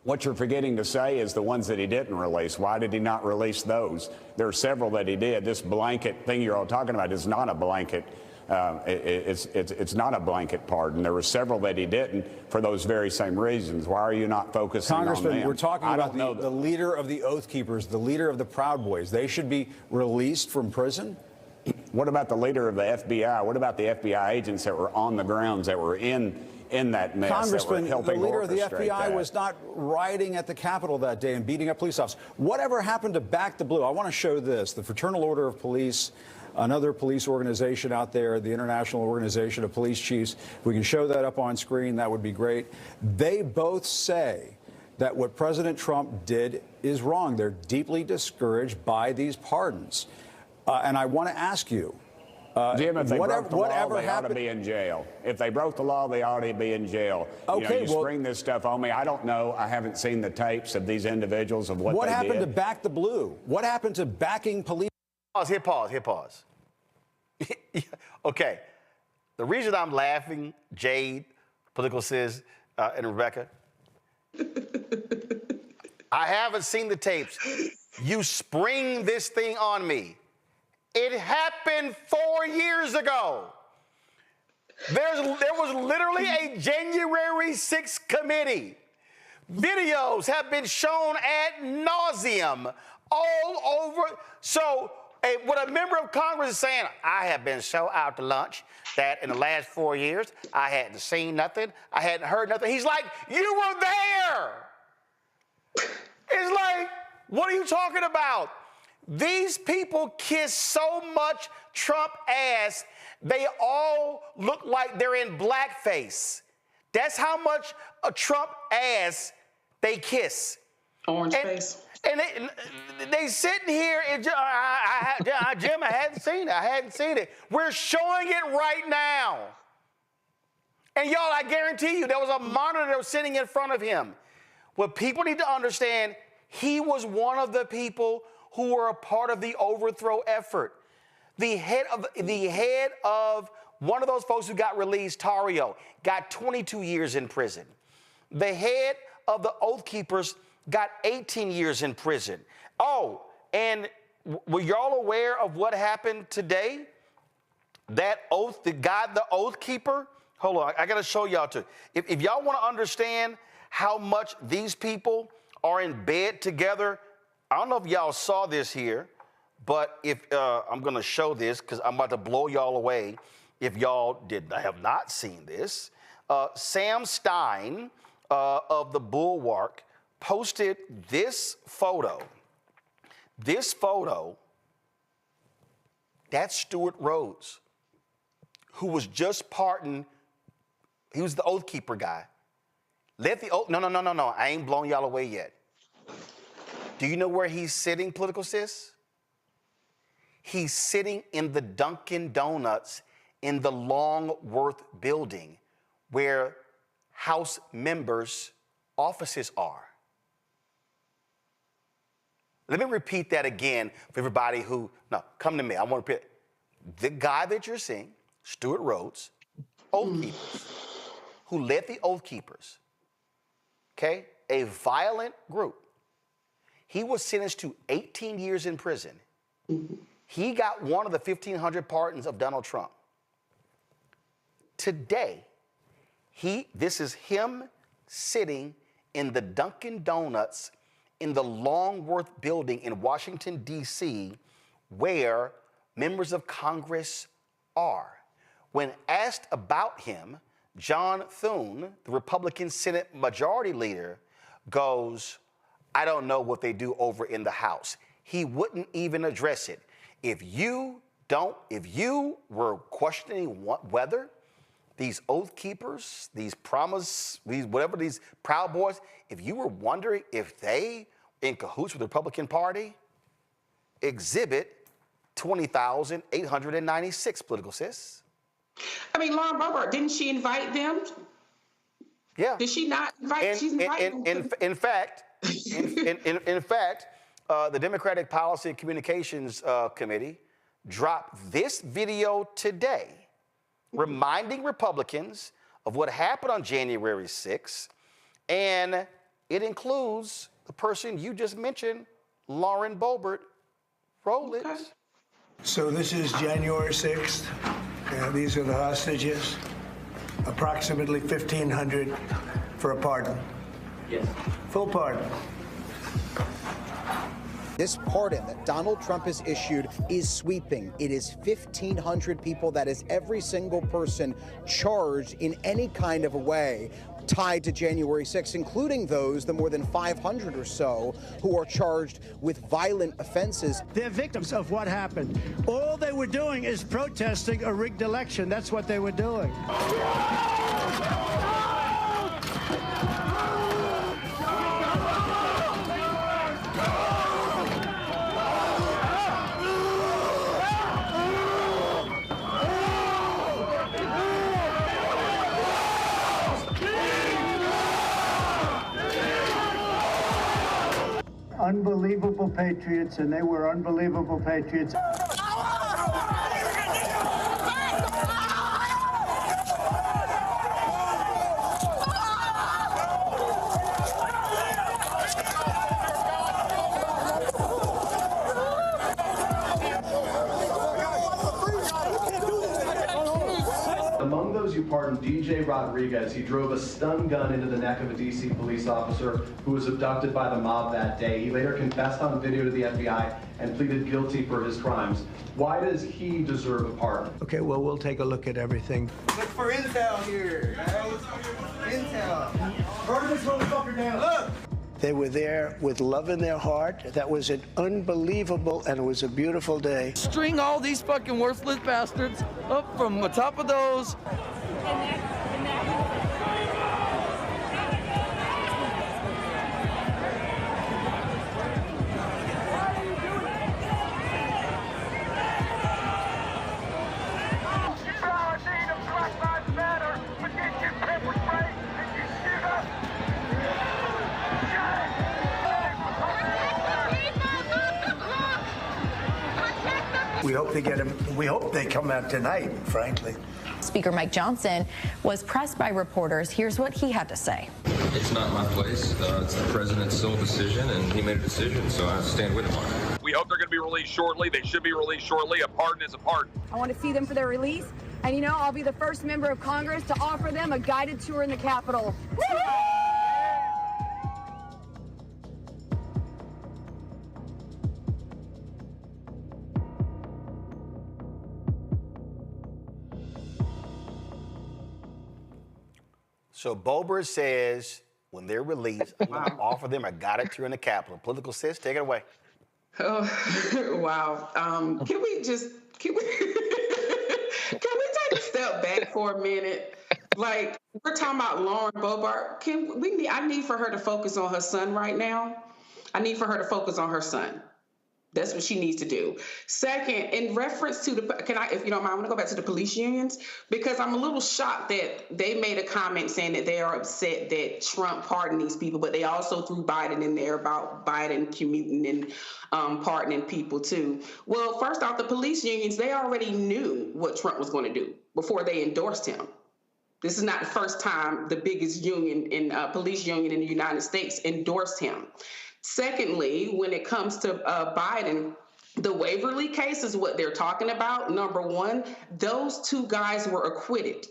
What you're forgetting to say is the ones that he didn't release. Why did he not release those? There are several that he did. This blanket thing you're all talking about is not a blanket. It's not a blanket pardon. There were several that he didn't for those very same reasons. Why are you not focusing on them? Congressman, we're talking about the leader of the Oath Keepers, the leader of the Proud Boys. They should be released from prison? What about the leader of the FBI? What about the FBI agents that were on the grounds, that were in that mess, Congressman, that were helping the leader of the orchestrate FBI that? was not rioting at the Capitol that day and beating up police officers. Whatever happened to Back the Blue? I want to show this. The Fraternal Order of Police, another police organization out there, the International Organization of Police Chiefs. If we can show that up on screen, that would be great. They both say that what President Trump did is wrong. They're deeply discouraged by these pardons. And I want to ask you, Jim, if they broke the law, they ought happened? to be in jail. If they broke the law, they ought to be in jail. Okay, you spring this stuff on me. I don't know. I haven't seen the tapes of these individuals of what they did. What happened to Back the Blue? What happened to backing police? Pause. Okay. The reason I'm laughing, Jade, Political Sis, and Rebecca, I haven't seen the tapes. You spring this thing on me. It happened 4 years ago. There was literally a January 6th committee. Videos have been shown ad nauseum all over. So what a member of Congress is saying, I have been so out to lunch that in the last 4 years, I hadn't seen nothing. I hadn't heard nothing. He's like, you were there. It's like, what are you talking about? These people kiss so much Trump ass, they all look like they're in blackface. That's how much a Trump ass they kiss. Orange face. And they sitting here and Jim, I hadn't seen it. We're showing it right now. And y'all, I guarantee you, there was a monitor that was sitting in front of him. What people need to understand, he was one of the people who were a part of the overthrow effort. The head of one of those folks who got released, Tarrio, got 22 years in prison. The head of the Oath Keepers got 18 years in prison. Oh, and were y'all aware of what happened today? That oath, the Oath Keeper, hold on, I gotta show y'all too. If y'all wanna understand how much these people are in bed together, I don't know if y'all saw this here, but if I'm gonna show this because I'm about to blow y'all away if y'all have not seen this. Sam Stein of the Bulwark posted this photo. This photo, that's Stuart Rhodes, who was just pardoned. He was the Oath Keeper guy. No. I ain't blowing y'all away yet. Do you know where he's sitting, Political Sis? He's sitting in the Dunkin' Donuts in the Longworth building where House members' offices are. Let me repeat that again for everybody come to me. I want to repeat. The guy that you're seeing, Stuart Rhodes, Oath Keepers, who led the Oath Keepers, okay, a violent group. He was sentenced to 18 years in prison. He got one of the 1,500 pardons of Donald Trump. Today, this is him sitting in the Dunkin' Donuts in the Longworth building in Washington, D.C., where members of Congress are. When asked about him, John Thune, the Republican Senate Majority Leader, goes, I don't know what they do over in the House. He wouldn't even address it. If you were questioning whether these oath keepers, these Proud Boys, if you were wondering if they in cahoots with the Republican Party, exhibit 20,896, political sis. I mean, Lauren Boebert, didn't she invite them? Yeah. Did she not invite? In fact, the Democratic Policy and Communications Committee dropped this video today, reminding Republicans of what happened on January 6th, and it includes the person you just mentioned, Lauren Boebert. Roll it. Okay. So this is January 6th. These are the hostages. Approximately 1,500 for a pardon. Yes. Full pardon. This pardon that Donald Trump has issued is sweeping. It is 1,500 people. That is every single person charged in any kind of a way tied to January 6th, including those, the more than 500 or so, who are charged with violent offenses. They're victims of what happened. All they were doing is protesting a rigged election. That's what they were doing. Unbelievable patriots, and they were unbelievable patriots. Among those you pardoned, DJ Rodriguez. He drove a stun gun into the neck of a D.C. police officer who was abducted by the mob that day. He later confessed on video to the FBI and pleaded guilty for his crimes. Why does he deserve a pardon? Okay, well, we'll take a look at everything. Look for intel here, guys. Intel. Burn this motherfucker down. Look. They were there with love in their heart. That was an unbelievable, and it was a beautiful day. String all these fucking worthless bastards up from the top of those. We hope they get him. We hope they come out tonight, frankly. Speaker Mike Johnson was pressed by reporters. Here's what he had to say. It's not my place. It's the president's sole decision, and he made a decision, so I stand with him on it. We hope they're going to be released shortly. They should be released shortly. A pardon is a pardon. I want to see them for their release. And, you know, I'll be the first member of Congress to offer them a guided tour in the Capitol. So Boebert says when they're released, I'm going to offer them a guided tour in the Capitol. Political sis, take it away. Oh, wow. Can we take a step back for a minute? Like, we're talking about Lauren Boebert. I need for her to focus on her son right now. I need for her to focus on her son. That's what she needs to do. Second, in reference to if you don't mind, I want to go back to the police unions, because I'm a little shocked that they made a comment saying that they are upset that Trump pardoned these people, but they also threw Biden in there about Biden commuting and pardoning people too. Well, first off, the police unions, they already knew what Trump was going to do before they endorsed him. This is not the first time the biggest union police union in the United States endorsed him. Secondly, when it comes to Biden, the Waverly case is what they're talking about. Number one, those two guys were acquitted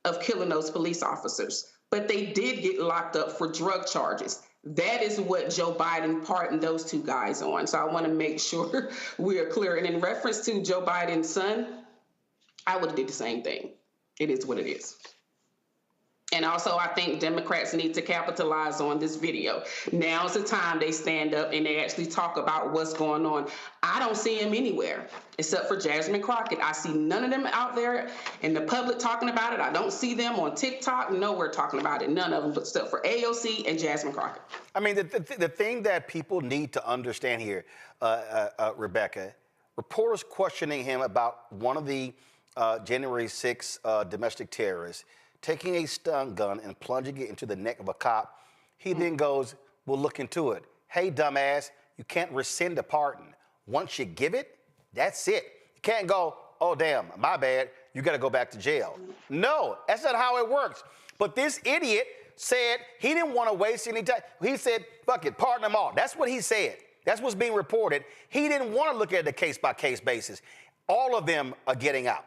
of killing those police officers, but they did get locked up for drug charges. That is what Joe Biden pardoned those two guys on. So I want to make sure we are clear. And in reference to Joe Biden's son, I would have did the same thing. It is what it is. And also, I think Democrats need to capitalize on this video. Now's the time they stand up and they actually talk about what's going on. I don't see them anywhere except for Jasmine Crockett. I see none of them out there in the public talking about it. I don't see them on TikTok, nowhere talking about it. None of them, but except for AOC and Jasmine Crockett. I mean, the thing that people need to understand here, Rebecca, reporters questioning him about one of the January 6th domestic terrorists taking a stun gun and plunging it into the neck of a cop. He then goes, we'll look into it. Hey, dumbass, you can't rescind a pardon. Once you give it, that's it. You can't go, oh, damn, my bad, you got to go back to jail. No, that's not how it works. But this idiot said he didn't want to waste any time. He said, fuck it, pardon them all. That's what he said. That's what's being reported. He didn't want to look at it a case-by-case basis. All of them are getting out.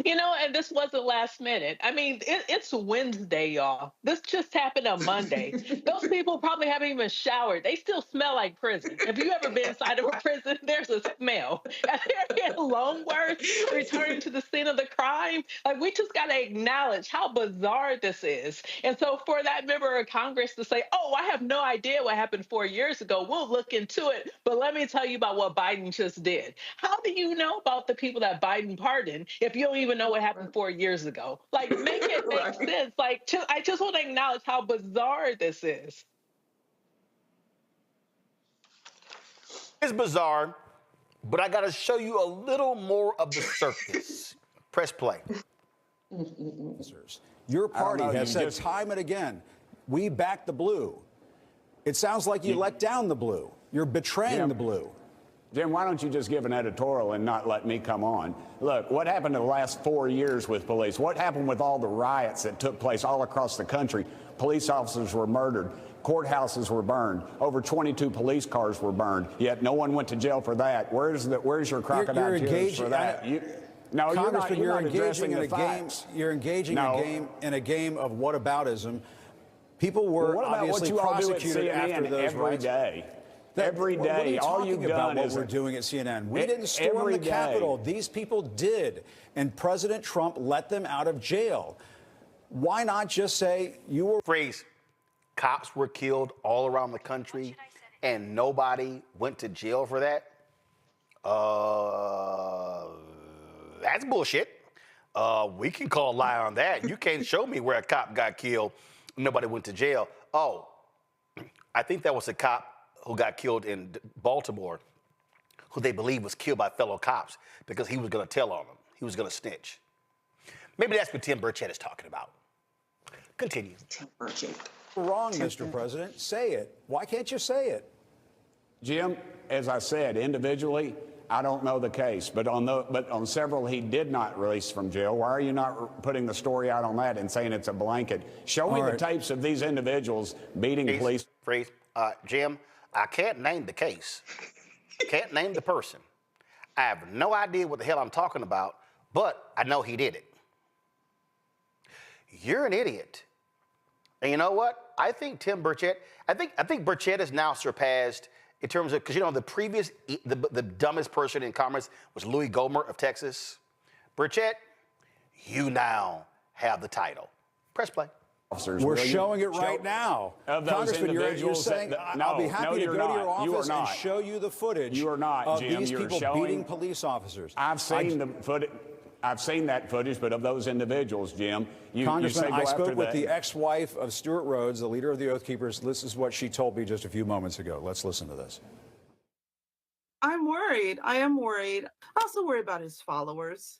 You know, and this wasn't last minute. I mean, it's Wednesday, y'all. This just happened on Monday. Those people probably haven't even showered. They still smell like prison. If you ever been inside of a prison, there's a smell. And they're in Longworth, returning to the scene of the crime. Like, we just got to acknowledge how bizarre this is. And so for that member of Congress to say, oh, I have no idea what happened 4 years ago, we'll look into it. But let me tell you about what Biden just did. How do you know about the people that Biden pardoned if you don't even know what happened 4 years ago? Like, make it make sense. Like, I just want to acknowledge how bizarre this is. It's bizarre, but I got to show you a little more of the circus. Press play. Your party has said time and again, we back the blue. It sounds like you let down the blue. You're betraying the blue. Jim, why don't you just give an editorial and not let me come on? Look, what happened in the last 4 years with police? What happened with all the riots that took place all across the country? Police officers were murdered. Courthouses were burned. Over 22 police cars were burned. Yet no one went to jail for that. Where's your crocodile tears for that? No, Congressman, you're not engaging in a game. You're engaging in a game of whataboutism. People were obviously prosecuted after those every day. Every day, all you've done is what we're doing at CNN. We didn't storm the Capitol. These people did, and President Trump let them out of jail. Why not just say you were? Phrase, cops were killed all around the country, and nobody went to jail for that. That's bullshit. We can call a lie on that. You can't show me where a cop got killed, and nobody went to jail. Oh, I think that was a cop who got killed in Baltimore, who they believe was killed by fellow cops because he was going to tell on them. He was going to snitch. Maybe that's what Tim Burchett is talking about. Continue. Tim Burchett. Wrong, Mr. President. Say it. Why can't you say it? Jim, as I said, individually, I don't know the case, but on several he did not release from jail. Why are you not putting the story out on that and saying it's a blanket? Show me the tapes of these individuals beating police. Jim, I can't name the case. Can't name the person. I have no idea what the hell I'm talking about, but I know he did it. You're an idiot. And you know what? I think Tim Burchett, I think Burchett is now surpassed in terms of, because you know, the dumbest person in Congress was Louis Gohmert of Texas. Burchett, you now have the title. Press play. We're showing it right now. Congressman, you're saying, I'll be happy to go to your office and show you the footage of these people beating police officers. I've seen the footage. I've seen that footage, but of those individuals, Jim, Congressman, I spoke with the ex-wife of Stuart Rhodes, the leader of the Oath Keepers. This is what she told me just a few moments ago. Let's listen to this. I'm worried. I am worried. I also worry about his followers.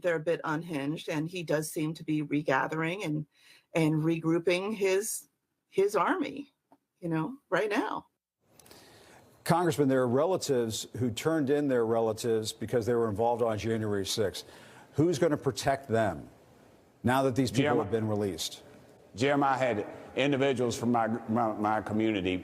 They're a bit unhinged, and he does seem to be regathering and regrouping his army, right now. Congressman, there are relatives who turned in their relatives because they were involved on January 6th. Who's going to protect them now that these people have been released? Jim, I had individuals from my community,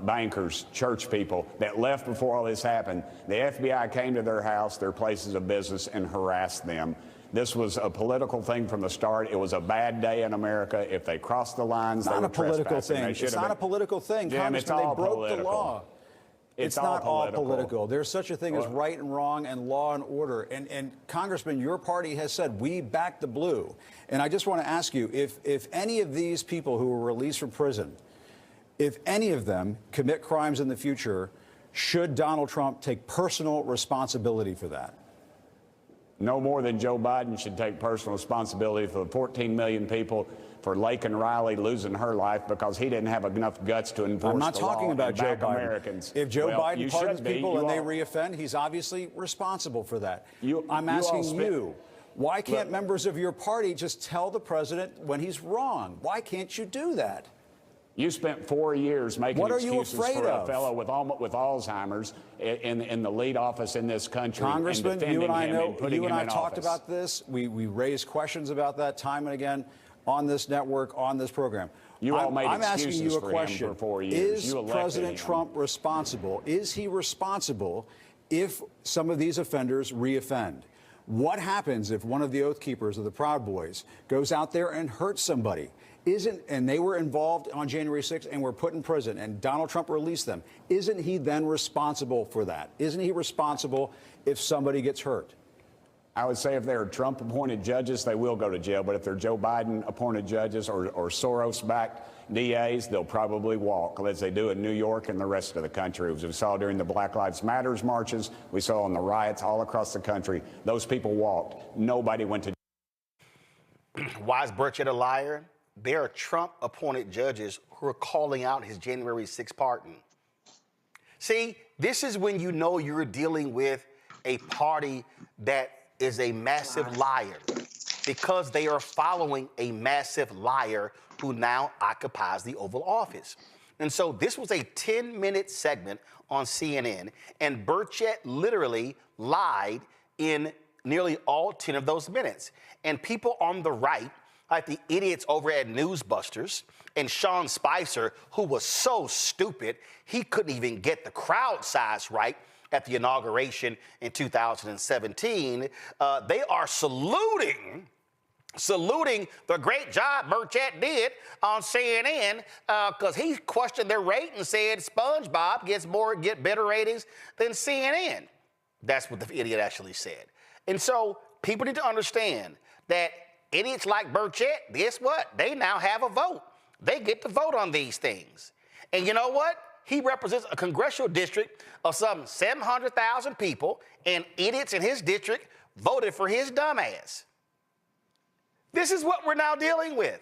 bankers, church people, that left before all this happened. The FBI came to their house, their places of business, and harassed them. This was a political thing from the start. It was a bad day in America. If they crossed the lines, It's they not were a political trespassing. thing. They It's not a political thing. Jim, it's Congressman, all they broke political. the law. It's not all political. There's such a thing as right and wrong and law and order. And Congressman, your party has said, we back the blue. And I just want to ask you, if any of these people who were released from prison, if any of them commit crimes in the future, should Donald Trump take personal responsibility for that? No more than Joe Biden should take personal responsibility for the 14 million people, for Laken Riley losing her life because he didn't have enough guts to enforce the law. I'm not talking about Joe Biden. Americans. If Joe Well, Biden you pardons should be. people You and they all- reoffend, he's obviously responsible for that. I'm you all asking spent- you, why can't Look- members of your party just tell the president when he's wrong? Why can't you do that? You spent 4 years making What are you excuses afraid for of? a fellow with Alzheimer's in the lead office in this country. Congressman, and you and I defending him know, and putting you and him I in talked office. about this. We raised questions about that time and again on this network, on this program. You all made I'm asking excuses you a for him question. for 4 years. Is You elected President him. Trump responsible? Is he responsible if some of these offenders reoffend? What happens if one of the Oath Keepers of the Proud Boys goes out there and hurts somebody? And they were involved on January 6th and were put in prison, and Donald Trump released them. Isn't he then responsible for that? Isn't he responsible if somebody gets hurt? I would say if they're Trump-appointed judges, they will go to jail. But if they're Joe Biden-appointed judges or Soros-backed DAs, they'll probably walk, as they do in New York and the rest of the country. As we saw during the Black Lives Matter marches, we saw in the riots all across the country, those people walked. Nobody went to jail. Why is Burchett a liar? There are Trump-appointed judges who are calling out his January 6th pardon. See, this is when you know you're dealing with a party that is a massive liar, because they are following a massive liar who now occupies the Oval Office. And so this was a 10-minute segment on CNN, and Burchett literally lied in nearly all 10 of those minutes. And people on the right, like the idiots over at Newsbusters and Sean Spicer, who was so stupid, he couldn't even get the crowd size right at the inauguration in 2017. They are saluting the great job Burchett did on CNN, because he questioned their rate and said SpongeBob get better ratings than CNN. That's what the idiot actually said. And so people need to understand that idiots like Burchett, guess what? They now have a vote. They get to vote on these things. And you know what? He represents a congressional district of some 700,000 people, and idiots in his district voted for his dumbass. This is what we're now dealing with.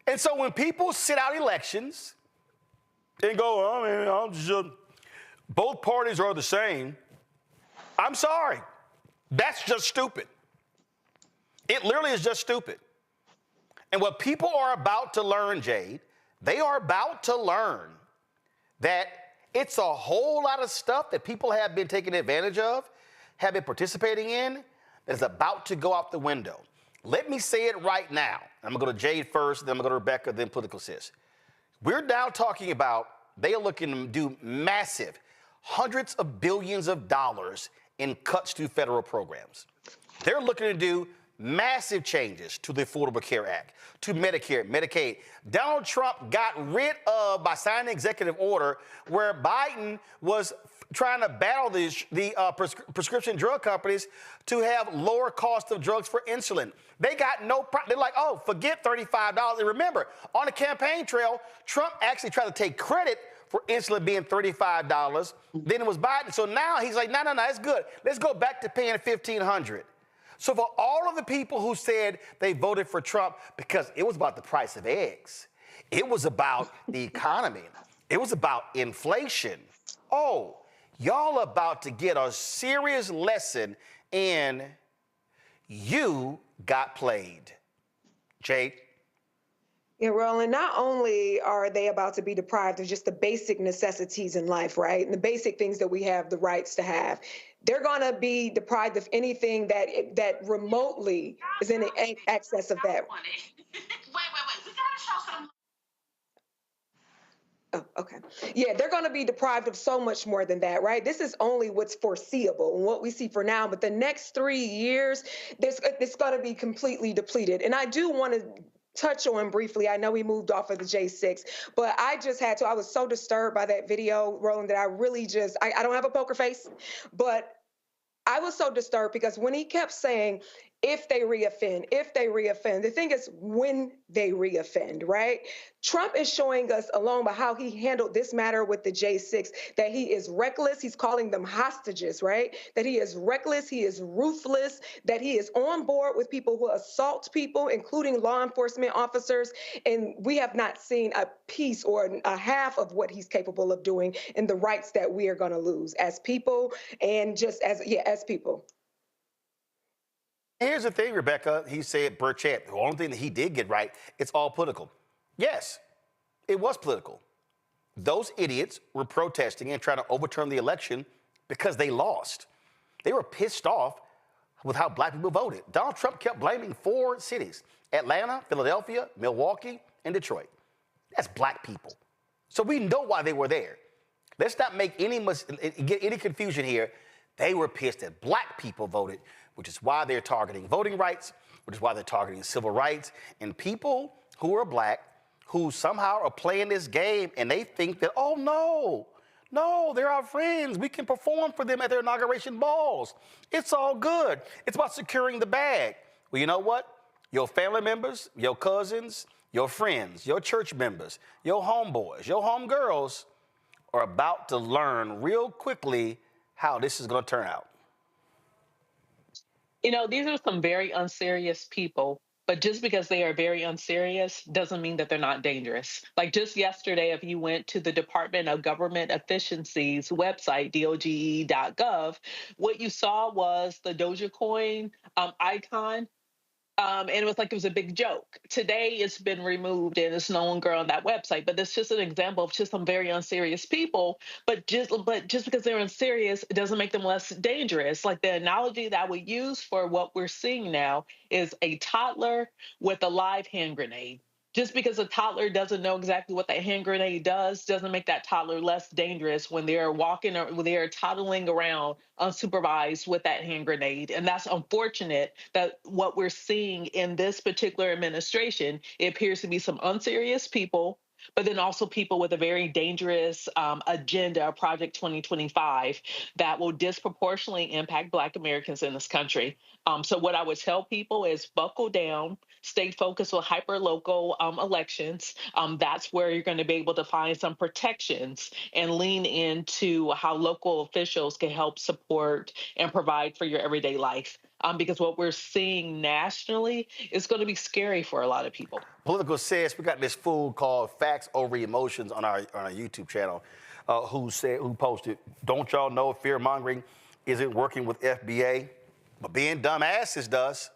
And so when people sit out elections and go, both parties are the same, I'm sorry. That's just stupid. It literally is just stupid. And what people are about to learn, Jade, they are about to learn that it's a whole lot of stuff that people have been taking advantage of, have been participating in, that is about to go out the window. Let me say it right now. I'm going to go to Jade first, then I'm going to go to Rebecca, then Political Sis. We're now talking about they are looking to do massive, hundreds of billions of dollars in cuts to federal programs. They're looking to do massive changes to the Affordable Care Act, to Medicare, Medicaid. Donald Trump got rid of, by signing an executive order, where Biden was trying to battle the prescription drug companies to have lower cost of drugs for insulin. They got no problem. They're like, oh, forget $35. And remember, on the campaign trail, Trump actually tried to take credit for insulin being $35. Then it was Biden. So now he's like, no, it's good. Let's go back to paying $1,500. So for all of the people who said they voted for Trump because it was about the price of eggs, it was about the economy, it was about inflation. Oh, y'all about to get a serious lesson in you got played. Jade? Yeah, Roland, not only are they about to be deprived of just the basic necessities in life, right? And the basic things that we have the rights to have, they're going to be deprived of anything that remotely is in excess of that. Oh, okay. Yeah, they're going to be deprived of so much more than that, right? This is only what's foreseeable and what we see for now. But the next 3 years, it's going to be completely depleted. And I do want to touch on briefly. I know we moved off of the J6, but I just had to. I was so disturbed by that video, Roland, that I really just, I don't have a poker face, but I was so disturbed because when he kept saying, if they reoffend, the thing is when they reoffend, right? Trump is showing us alone by how he handled this matter with the J6, that he is reckless. He's calling them hostages, right? That he is reckless, he is ruthless, that he is on board with people who assault people, including law enforcement officers. And we have not seen a piece or a half of what he's capable of doing and the rights that we are going to lose as people and just as people. Here's the thing, Rebecca. He said, Burchett, the only thing that he did get right, it's all political. Yes, it was political. Those idiots were protesting and trying to overturn the election because they lost. They were pissed off with how black people voted. Donald Trump kept blaming 4 cities: Atlanta, Philadelphia, Milwaukee, and Detroit. That's black people. So we know why they were there. Let's not make get any confusion here. They were pissed that black people voted, which is why they're targeting voting rights, which is why they're targeting civil rights. And people who are black, who somehow are playing this game, and they think that, oh, no, they're our friends. We can perform for them at their inauguration balls. It's all good. It's about securing the bag. Well, you know what? Your family members, your cousins, your friends, your church members, your homeboys, your homegirls are about to learn real quickly how this is going to turn out. You know, these are some very unserious people, but just because they are very unserious doesn't mean that they're not dangerous. Like just yesterday, if you went to the Department of Government Efficiency's website, doge.gov, what you saw was the Dogecoin icon. And it was a big joke. Today it's been removed and it's no longer on that website. But that's just an example of just some very unserious people. But just because they're unserious, it doesn't make them less dangerous. Like the analogy that I would use for what we're seeing now is a toddler with a live hand grenade. Just because a toddler doesn't know exactly what that hand grenade does doesn't make that toddler less dangerous when they're walking or when they're toddling around unsupervised with that hand grenade. And that's unfortunate that what we're seeing in this particular administration, it appears to be some unserious people, but then also people with a very dangerous agenda, Project 2025, that will disproportionately impact Black Americans in this country. So what I would tell people is buckle down, stay focused on hyper-local elections. That's where you're going to be able to find some protections and lean into how local officials can help support and provide for your everyday life. Because what we're seeing nationally is going to be scary for a lot of people. Political says we got this fool called Facts Over Emotions on our YouTube channel who posted, don't y'all know fear-mongering isn't working with FBA, but being dumbasses does.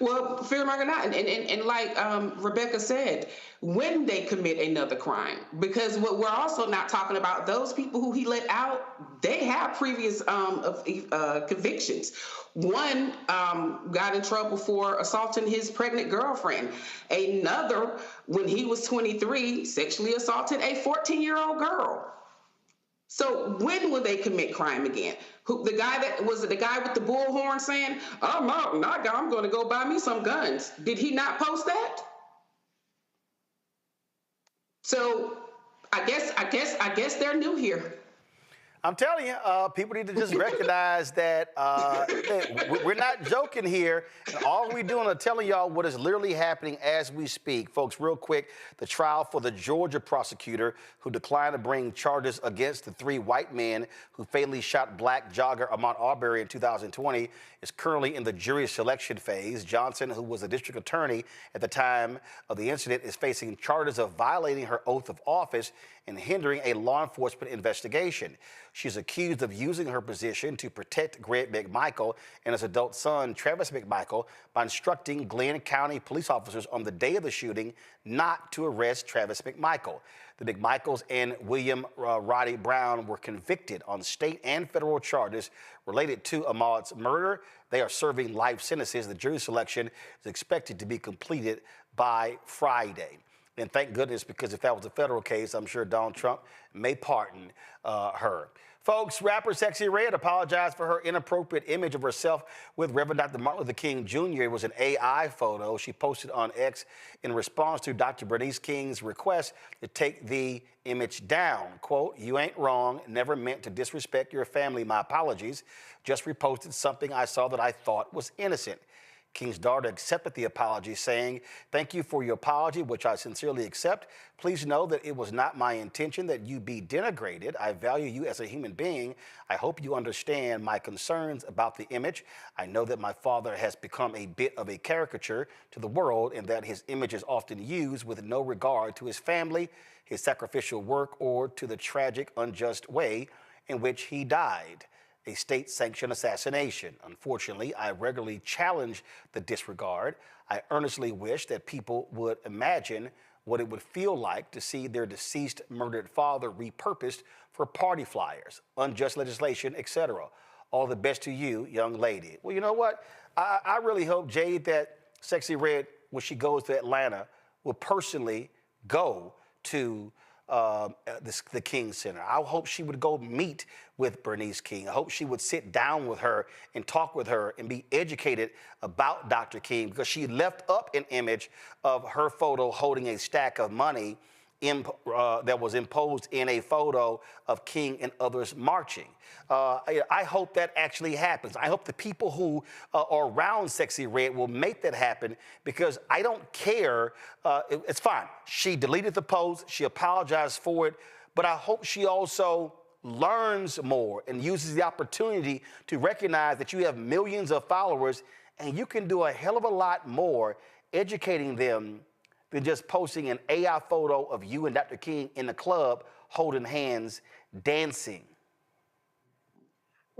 Well, fear-mongering not. And like Rebecca said, when they commit another crime, because what we're also not talking about, those people who he let out, they have previous convictions. One got in trouble for assaulting his pregnant girlfriend. Another, when he was 23, sexually assaulted a 14-year-old girl. So when will they commit crime again? The guy with the bullhorn saying, I'm going to go buy me some guns. Did he not post that? So I guess they're new here. I'm telling you, people need to just recognize that we're not joking here. And all we're doing is telling y'all what is literally happening as we speak. Folks, real quick, the trial for the Georgia prosecutor who declined to bring charges against the 3 white men who fatally shot black jogger Ahmaud Arbery in 2020 is currently in the jury selection phase. Johnson, who was a district attorney at the time of the incident, is facing charges of violating her oath of office and hindering a law enforcement investigation. She's accused of using her position to protect Greg McMichael and his adult son, Travis McMichael, by instructing Glenn County police officers on the day of the shooting not to arrest Travis McMichael. The McMichaels and William Roddy Brown were convicted on state and federal charges related to Ahmaud's murder. They are serving life sentences. The jury selection is expected to be completed by Friday. And thank goodness, because if that was a federal case, I'm sure Donald Trump may pardon her. Folks, rapper Sexy Red apologized for her inappropriate image of herself with Reverend Dr. Martin Luther King Jr. It was an AI photo she posted on X in response to Dr. Bernice King's request to take the image down. Quote, "You ain't wrong, never meant to disrespect your family, my apologies. Just reposted something I saw that I thought was innocent." King's daughter accepted the apology, saying, "Thank you for your apology, which I sincerely accept. Please know that it was not my intention that you be denigrated. I value you as a human being. I hope you understand my concerns about the image. I know that my father has become a bit of a caricature to the world and that his image is often used with no regard to his family, his sacrificial work, or to the tragic, unjust way in which he died. A state-sanctioned assassination. Unfortunately, I regularly challenge the disregard. I earnestly wish that people would imagine what it would feel like to see their deceased, murdered father repurposed for party flyers, unjust legislation, etc. All the best to you, young lady." Well, you know what? I really hope, Jade, that Sexy Red, when she goes to Atlanta, will personally go to the King Center. I hope she would go meet with Bernice King. I hope she would sit down with her and talk with her and be educated about Dr. King, because she left up an image of her photo holding a stack of money that was imposed in a photo of King and others marching. I hope that actually happens. I hope the people who are around Sexy Red will make that happen, because I don't care. It's fine. She deleted the post. She apologized for it. But I hope she also learns more and uses the opportunity to recognize that you have millions of followers and you can do a hell of a lot more educating them than just posting an AI photo of you and Dr. King in the club holding hands, dancing.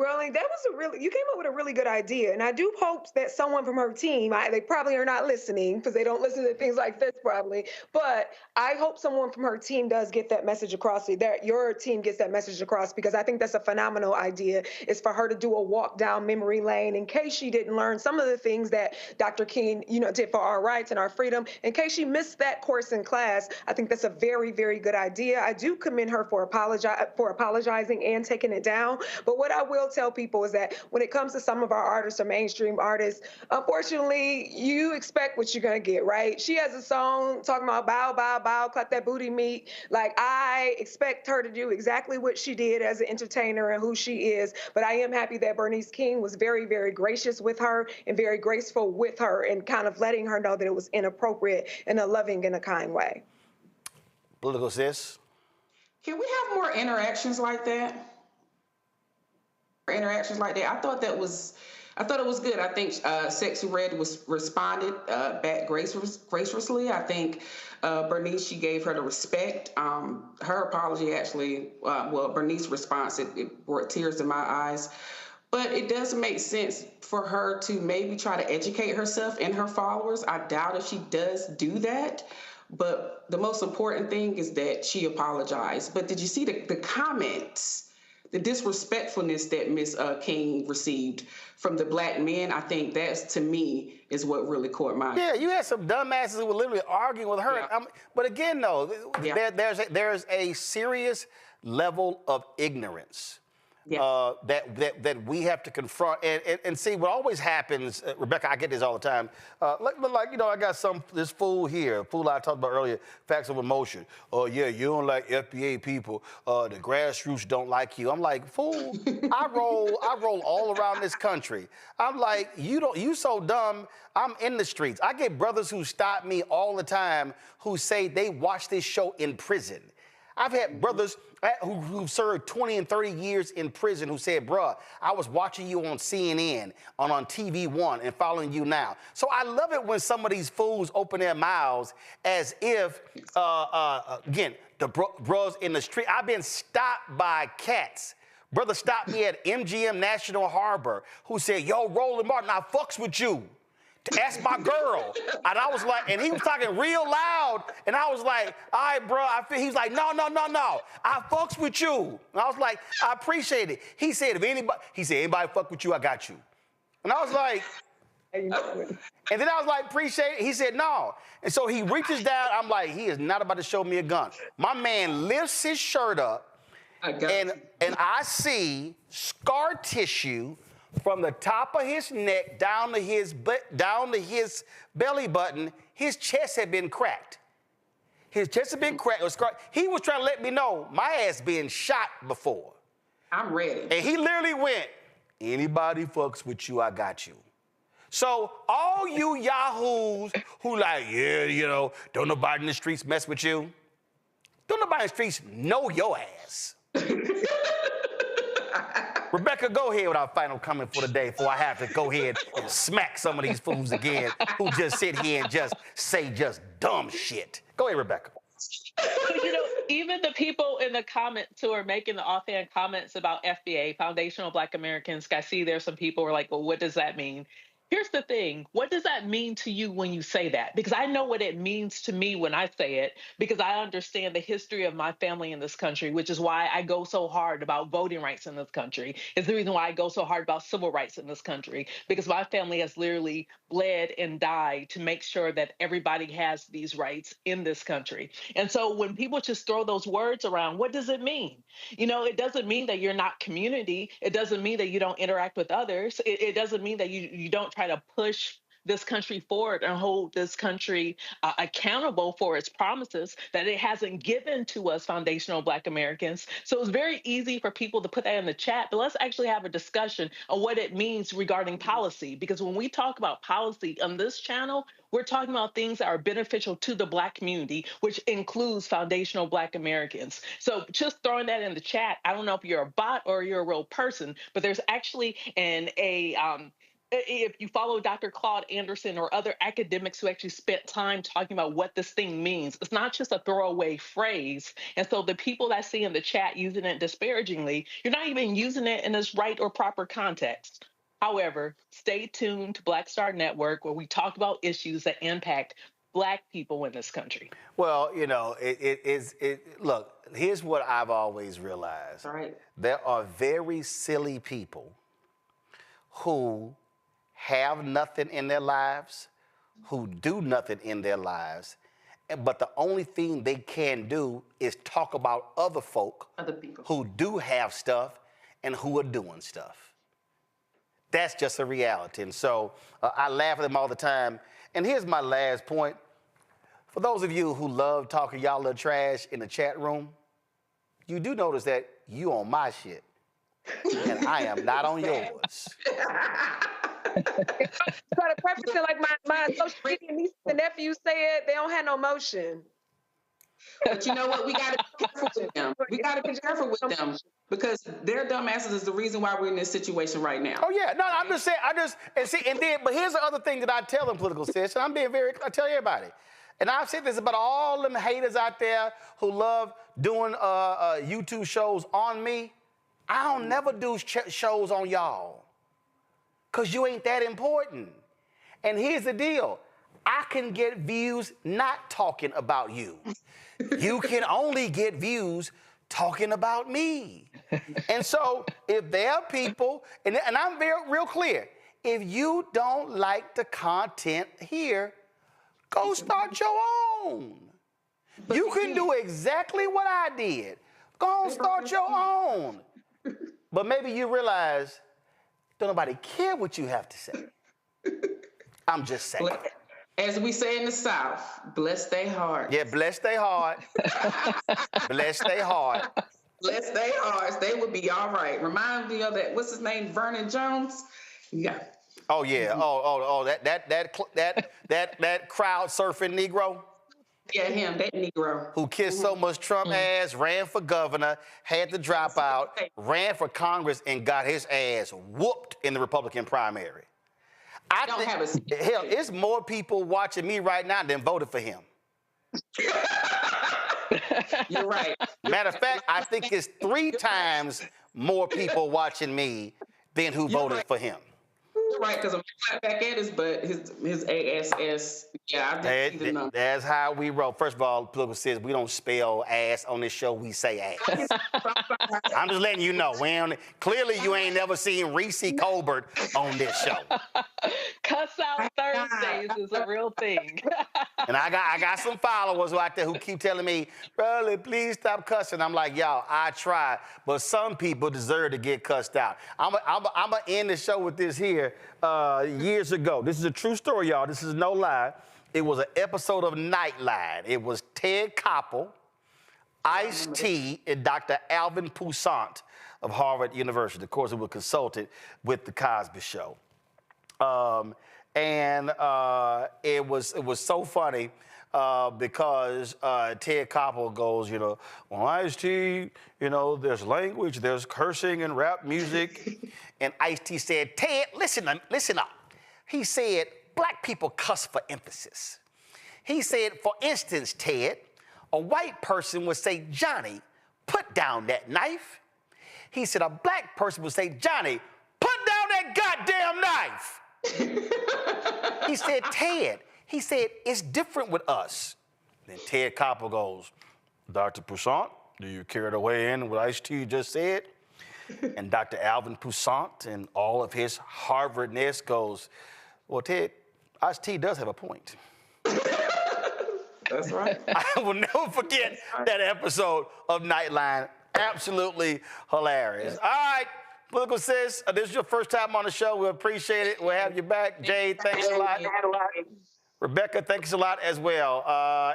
Rolling, that was you came up with a really good idea. And I do hope that someone from her team, they probably are not listening because they don't listen to things like this probably, but I hope someone from her team does get that message across, that your team gets that message across, because I think that's a phenomenal idea, is for her to do a walk down memory lane in case she didn't learn some of the things that Dr. King, did for our rights and our freedom. In case she missed that course in class, I think that's a very, very good idea. I do commend her for apologizing and taking it down. But what I will tell people is that when it comes to some of our artists or mainstream artists, unfortunately, you expect what you're going to get, right? She has a song talking about bow, bow, bow, clap that booty meat. Like, I expect her to do exactly what she did as an entertainer and who she is. But I am happy that Bernice King was very, very gracious with her and very graceful with her and kind of letting her know that it was inappropriate in a loving and a kind way. Political sis? Can we have more interactions like that? I thought it was good. I think Sexy Red responded back graciously. I think Bernice, she gave her the respect. Her apology actually, Bernice's response, it brought tears to my eyes. But it does make sense for her to maybe try to educate herself and her followers. I doubt if she does do that. But the most important thing is that she apologized. But did you see the comments? The disrespectfulness that Ms. King received from the black men, I think that's, to me, is what really caught my eye. Yeah, you had some dumbasses who were literally arguing with her. Yeah. But again, though, there's a serious level of ignorance that we have to confront. And see, what always happens, Rebecca, I get this all the time. I got this fool here, fool I talked about earlier, facts of emotion. Oh, yeah, you don't like FBA people. The grassroots don't like you. I'm like, fool, I roll all around this country. I'm like, you so dumb. I'm in the streets. I get brothers who stop me all the time who say they watch this show in prison. I've had brothers who served 20 and 30 years in prison who said, bruh, I was watching you on CNN, on TV One, and following you now. So I love it when some of these fools open their mouths as if, again, the bros in the street. I've been stopped by cats. Brother stopped me at MGM National Harbor who said, yo, Roland Martin, I fucks with you. That's my girl. And I was like, and he was talking real loud. And I was like, all right, bro. He's like, no. I fucks with you. And I was like, I appreciate it. He said, anybody fuck with you, I got you. And I was like, And then I was like, appreciate it. He said, no. And so he reaches down. I'm like, he is not about to show me a gun. My man lifts his shirt up, and I see scar tissue from the top of his neck down to his belly button. His chest had been cracked. His chest had been cracked. He was trying to let me know my ass been shot before. I'm ready. And he literally went, anybody fucks with you, I got you. So all you yahoos who like, yeah, you know, don't nobody in the streets mess with you. Don't nobody in the streets know your ass. Rebecca, go ahead with our final comment for the day before I have to go ahead and smack some of these fools again who just sit here and just say just dumb shit. Go ahead, Rebecca. You know, even the people in the comments who are making the offhand comments about FBA, Foundational Black Americans, I see there's some people who are like, well, what does that mean? Here's the thing. What does that mean to you when you say that? Because I know what it means to me when I say it, because I understand the history of my family in this country, which is why I go so hard about voting rights in this country. It's the reason why I go so hard about civil rights in this country, because my family has literally bled and died to make sure that everybody has these rights in this country. And so when people just throw those words around, what does it mean? You know, it doesn't mean that you're not community. It doesn't mean that you don't interact with others. It doesn't mean that you don't try to push this country forward and hold this country accountable for its promises that it hasn't given to us foundational Black Americans. So it's very easy for people to put that in the chat, but let's actually have a discussion on what it means regarding policy. Because when we talk about policy on this channel, we're talking about things that are beneficial to the Black community, which includes foundational Black Americans. So just throwing that in the chat, I don't know if you're a bot or you're a real person, but there's actually if you follow Dr. Claude Anderson or other academics who actually spent time talking about what this thing means, it's not just a throwaway phrase. And so the people that I see in the chat using it disparagingly, you're not even using it in its right or proper context. However, stay tuned to Black Star Network, where we talk about issues that impact Black people in this country. Well, you know, look, here's what I've always realized. All right. There are very silly people who have nothing in their lives, who do nothing in their lives, but the only thing they can do is talk about other folk, other people who do have stuff and who are doing stuff. That's just a reality. And so I laugh at them all the time. And here's my last point. For those of you who love talking y'all little trash in the chat room, you do notice that you on my shit. And I am not on yours. You gotta preface it like my social media nieces and nephews said, they don't have no motion. But you know what? We gotta be careful with them. We gotta be careful with them because their dumbasses is the reason why we're in this situation right now. Oh yeah, no, I'm just saying. But here's the other thing that I tell them, political sis, and I tell everybody, and I've said this about all them haters out there who love doing YouTube shows on me. I don't never do shows on y'all. Because you ain't that important. And here's the deal. I can get views not talking about you. You can only get views talking about me. And so if there are people, and I'm real clear, if you don't like the content here, go start your own. You can do exactly what I did. Go and start your own. But maybe you realize don't nobody care what you have to say. I'm just saying. As we say in the South, bless their heart. Yeah, bless their heart. Bless their heart. Bless their hearts. They would be all right. Remind me of that. What's his name? Vernon Jones. Yeah. Oh yeah. Oh. That crowd surfing Negro. Yeah, him, that Negro. Who kissed so much Trump ass, ran for governor, had to drop out, ran for Congress, and got his ass whooped in the Republican primary. Hell, it's more people watching me right now than voted for him. You're right. Matter of fact, I think it's 3 times more people watching me than who voted for him. You're right, because I'm back at his butt, his ass. Yeah, I didn't know. That's how we roll. First of all, political says we don't spell ass on this show. We say ass. I'm just letting you know. Clearly, you ain't never seen Reese Colbert on this show. Cuss Out Thursdays is a real thing. And I got some followers out there who keep telling me, brother, please stop cussing. I'm like, y'all, I try, but some people deserve to get cussed out. I'm going to end the show with this here. Years ago, this is a true story, y'all. This is no lie. It was an episode of Nightline. It was Ted Koppel, Ice-T, and Dr. Alvin Toussaint of Harvard University. Of course, it was consulted with The Cosby Show. It was so funny because Ted Koppel goes, you know, on Ice-T, you know, there's language, there's cursing and rap music. And Ice-T said, Ted, listen up. He said, black people cuss for emphasis. He said, for instance, Ted, a white person would say, Johnny, put down that knife. He said, a black person would say, Johnny, put down that goddamn knife. He said, Ted, he said, it's different with us. Then Ted Koppel goes, Dr. Toussaint, do you care to weigh in what Ice-T just said? And Dr. Alvin Toussaint and all of his Harvardness goes, well, Ted, Ice-T does have a point. That's right. I will never forget that episode of Nightline. Absolutely hilarious. All right, Political Sis, this is your first time on the show. We appreciate it. We'll have you back. Jade, thanks a lot. Rebecca, thanks a lot as well.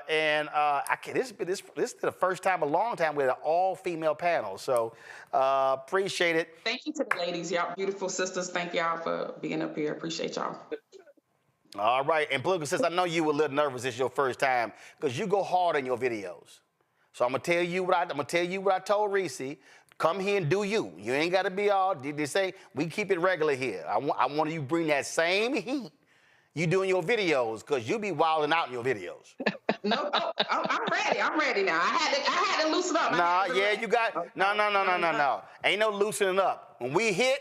This is the first time in a long time with an all-female panel, so appreciate it. Thank you to the ladies, y'all beautiful sisters. Thank y'all for being up here. Appreciate y'all. All right, and Political Sis, I know you were a little nervous. It's your first time because you go hard in your videos. So I'm gonna tell you what I told Reese. Come here and do you. You ain't gotta be all. They say we keep it regular here. I want you to bring that same heat you do in your videos because you be wilding out in your videos. No, I'm ready. I'm ready now. I had to loosen up. You got no. Ain't no loosening up. When we hit,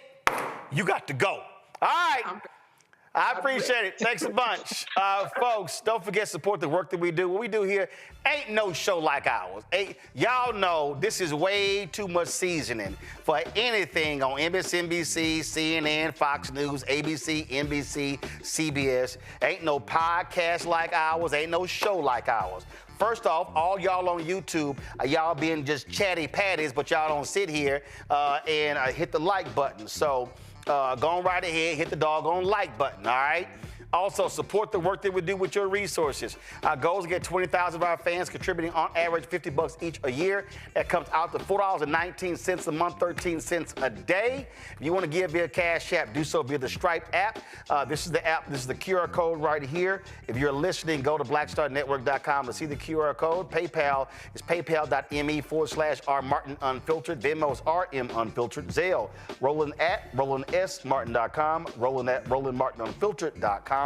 you got to go. All right. I appreciate it. Thanks a bunch. Folks, don't forget to support the work that we do. What we do here ain't no show like ours. Y'all know this is way too much seasoning for anything on MSNBC, CNN, Fox News, ABC, NBC, CBS. Ain't no podcast like ours. Ain't no show like ours. First off, all y'all on YouTube, y'all being just chatty patties, but y'all don't sit here and hit the like button. So, go on right ahead, hit the doggone like button, all right? Also, support the work that we do with your resources. Our goal is to get 20,000 of our fans contributing on average $50 each a year. That comes out to $4.19 a month, 13 cents a day. If you want to give via Cash App, do so via the Stripe app. This is the app. This is the QR code right here. If you're listening, go to blackstarnetwork.com to see the QR code. PayPal is paypal.me/rmartinunfiltered. Venmo is rmunfiltered. Zelle, Roland at RolandSMartin.com. Roland at RolandMartinUnfiltered.com.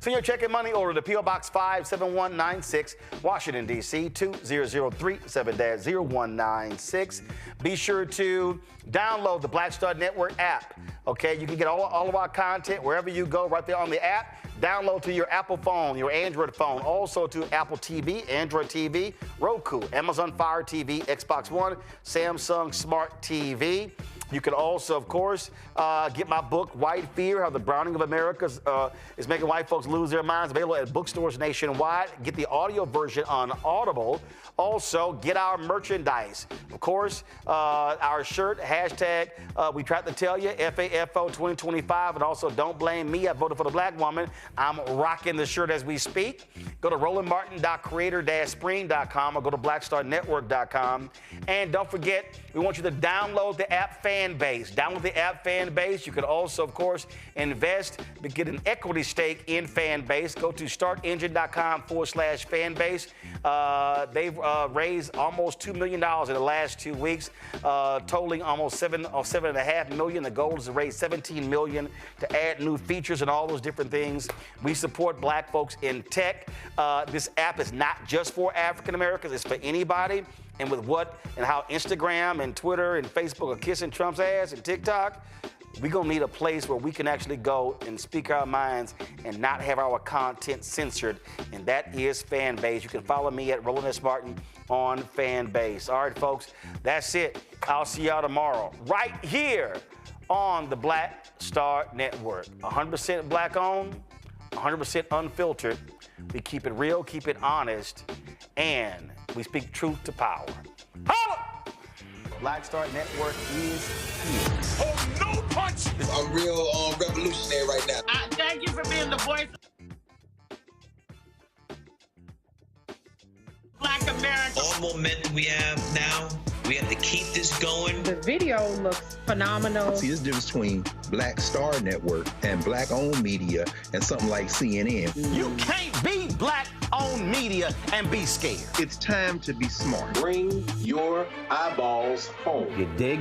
Send your check and money order to P.O. Box 57196, Washington, D.C. 20037-0196. Be sure to download the Black Star Network app. Okay, you can get all of our content wherever you go, right there on the app. Download to your Apple phone, your Android phone, also to Apple TV, Android TV, Roku, Amazon Fire TV, Xbox One, Samsung Smart TV. You can also, of course, get my book, White Fear, How the Browning of America is Making White Folks Lose Their Minds, available at bookstores nationwide. Get the audio version on Audible. Also, get our merchandise. Of course, our shirt, hashtag, we tried to tell you, FAFO 2025, and also don't blame me, I voted for the black woman. I'm rocking the shirt as we speak. Go to rolandmartin.creator-spring.com or go to blackstarnetwork.com. And don't forget, we want you to download the app Fanbase. Download the app Fanbase. You can also, of course, invest, get an equity stake in Fanbase. Go to startengine.com/Fanbase. They've raised almost $2 million in the last 2 weeks, totaling almost $7.5 million. The goal is to raise $17 million to add new features and all those different things. We support black folks in tech. This app is not just for African Americans, it's for anybody. And with what and how Instagram and Twitter and Facebook are kissing Trump's ass and TikTok, we're going to need a place where we can actually go and speak our minds and not have our content censored, and that is Fanbase. You can follow me at Roland S. Martin on Fanbase. All right, folks, that's it. I'll see y'all tomorrow right here on the Black Star Network. 100% black owned, 100% unfiltered. We keep it real, keep it honest, and we speak truth to power. Holla! Black Star Network is here. Oh, no punch! I'm real revolutionary right now. Thank you for being the voice of Black America. All momentum we have now, we have to keep this going. The video looks phenomenal. See, there's a difference between Black Star Network and black-owned media and something like CNN. You can't be black-owned media and be scared. It's time to be smart. Bring your eyeballs home. You dig?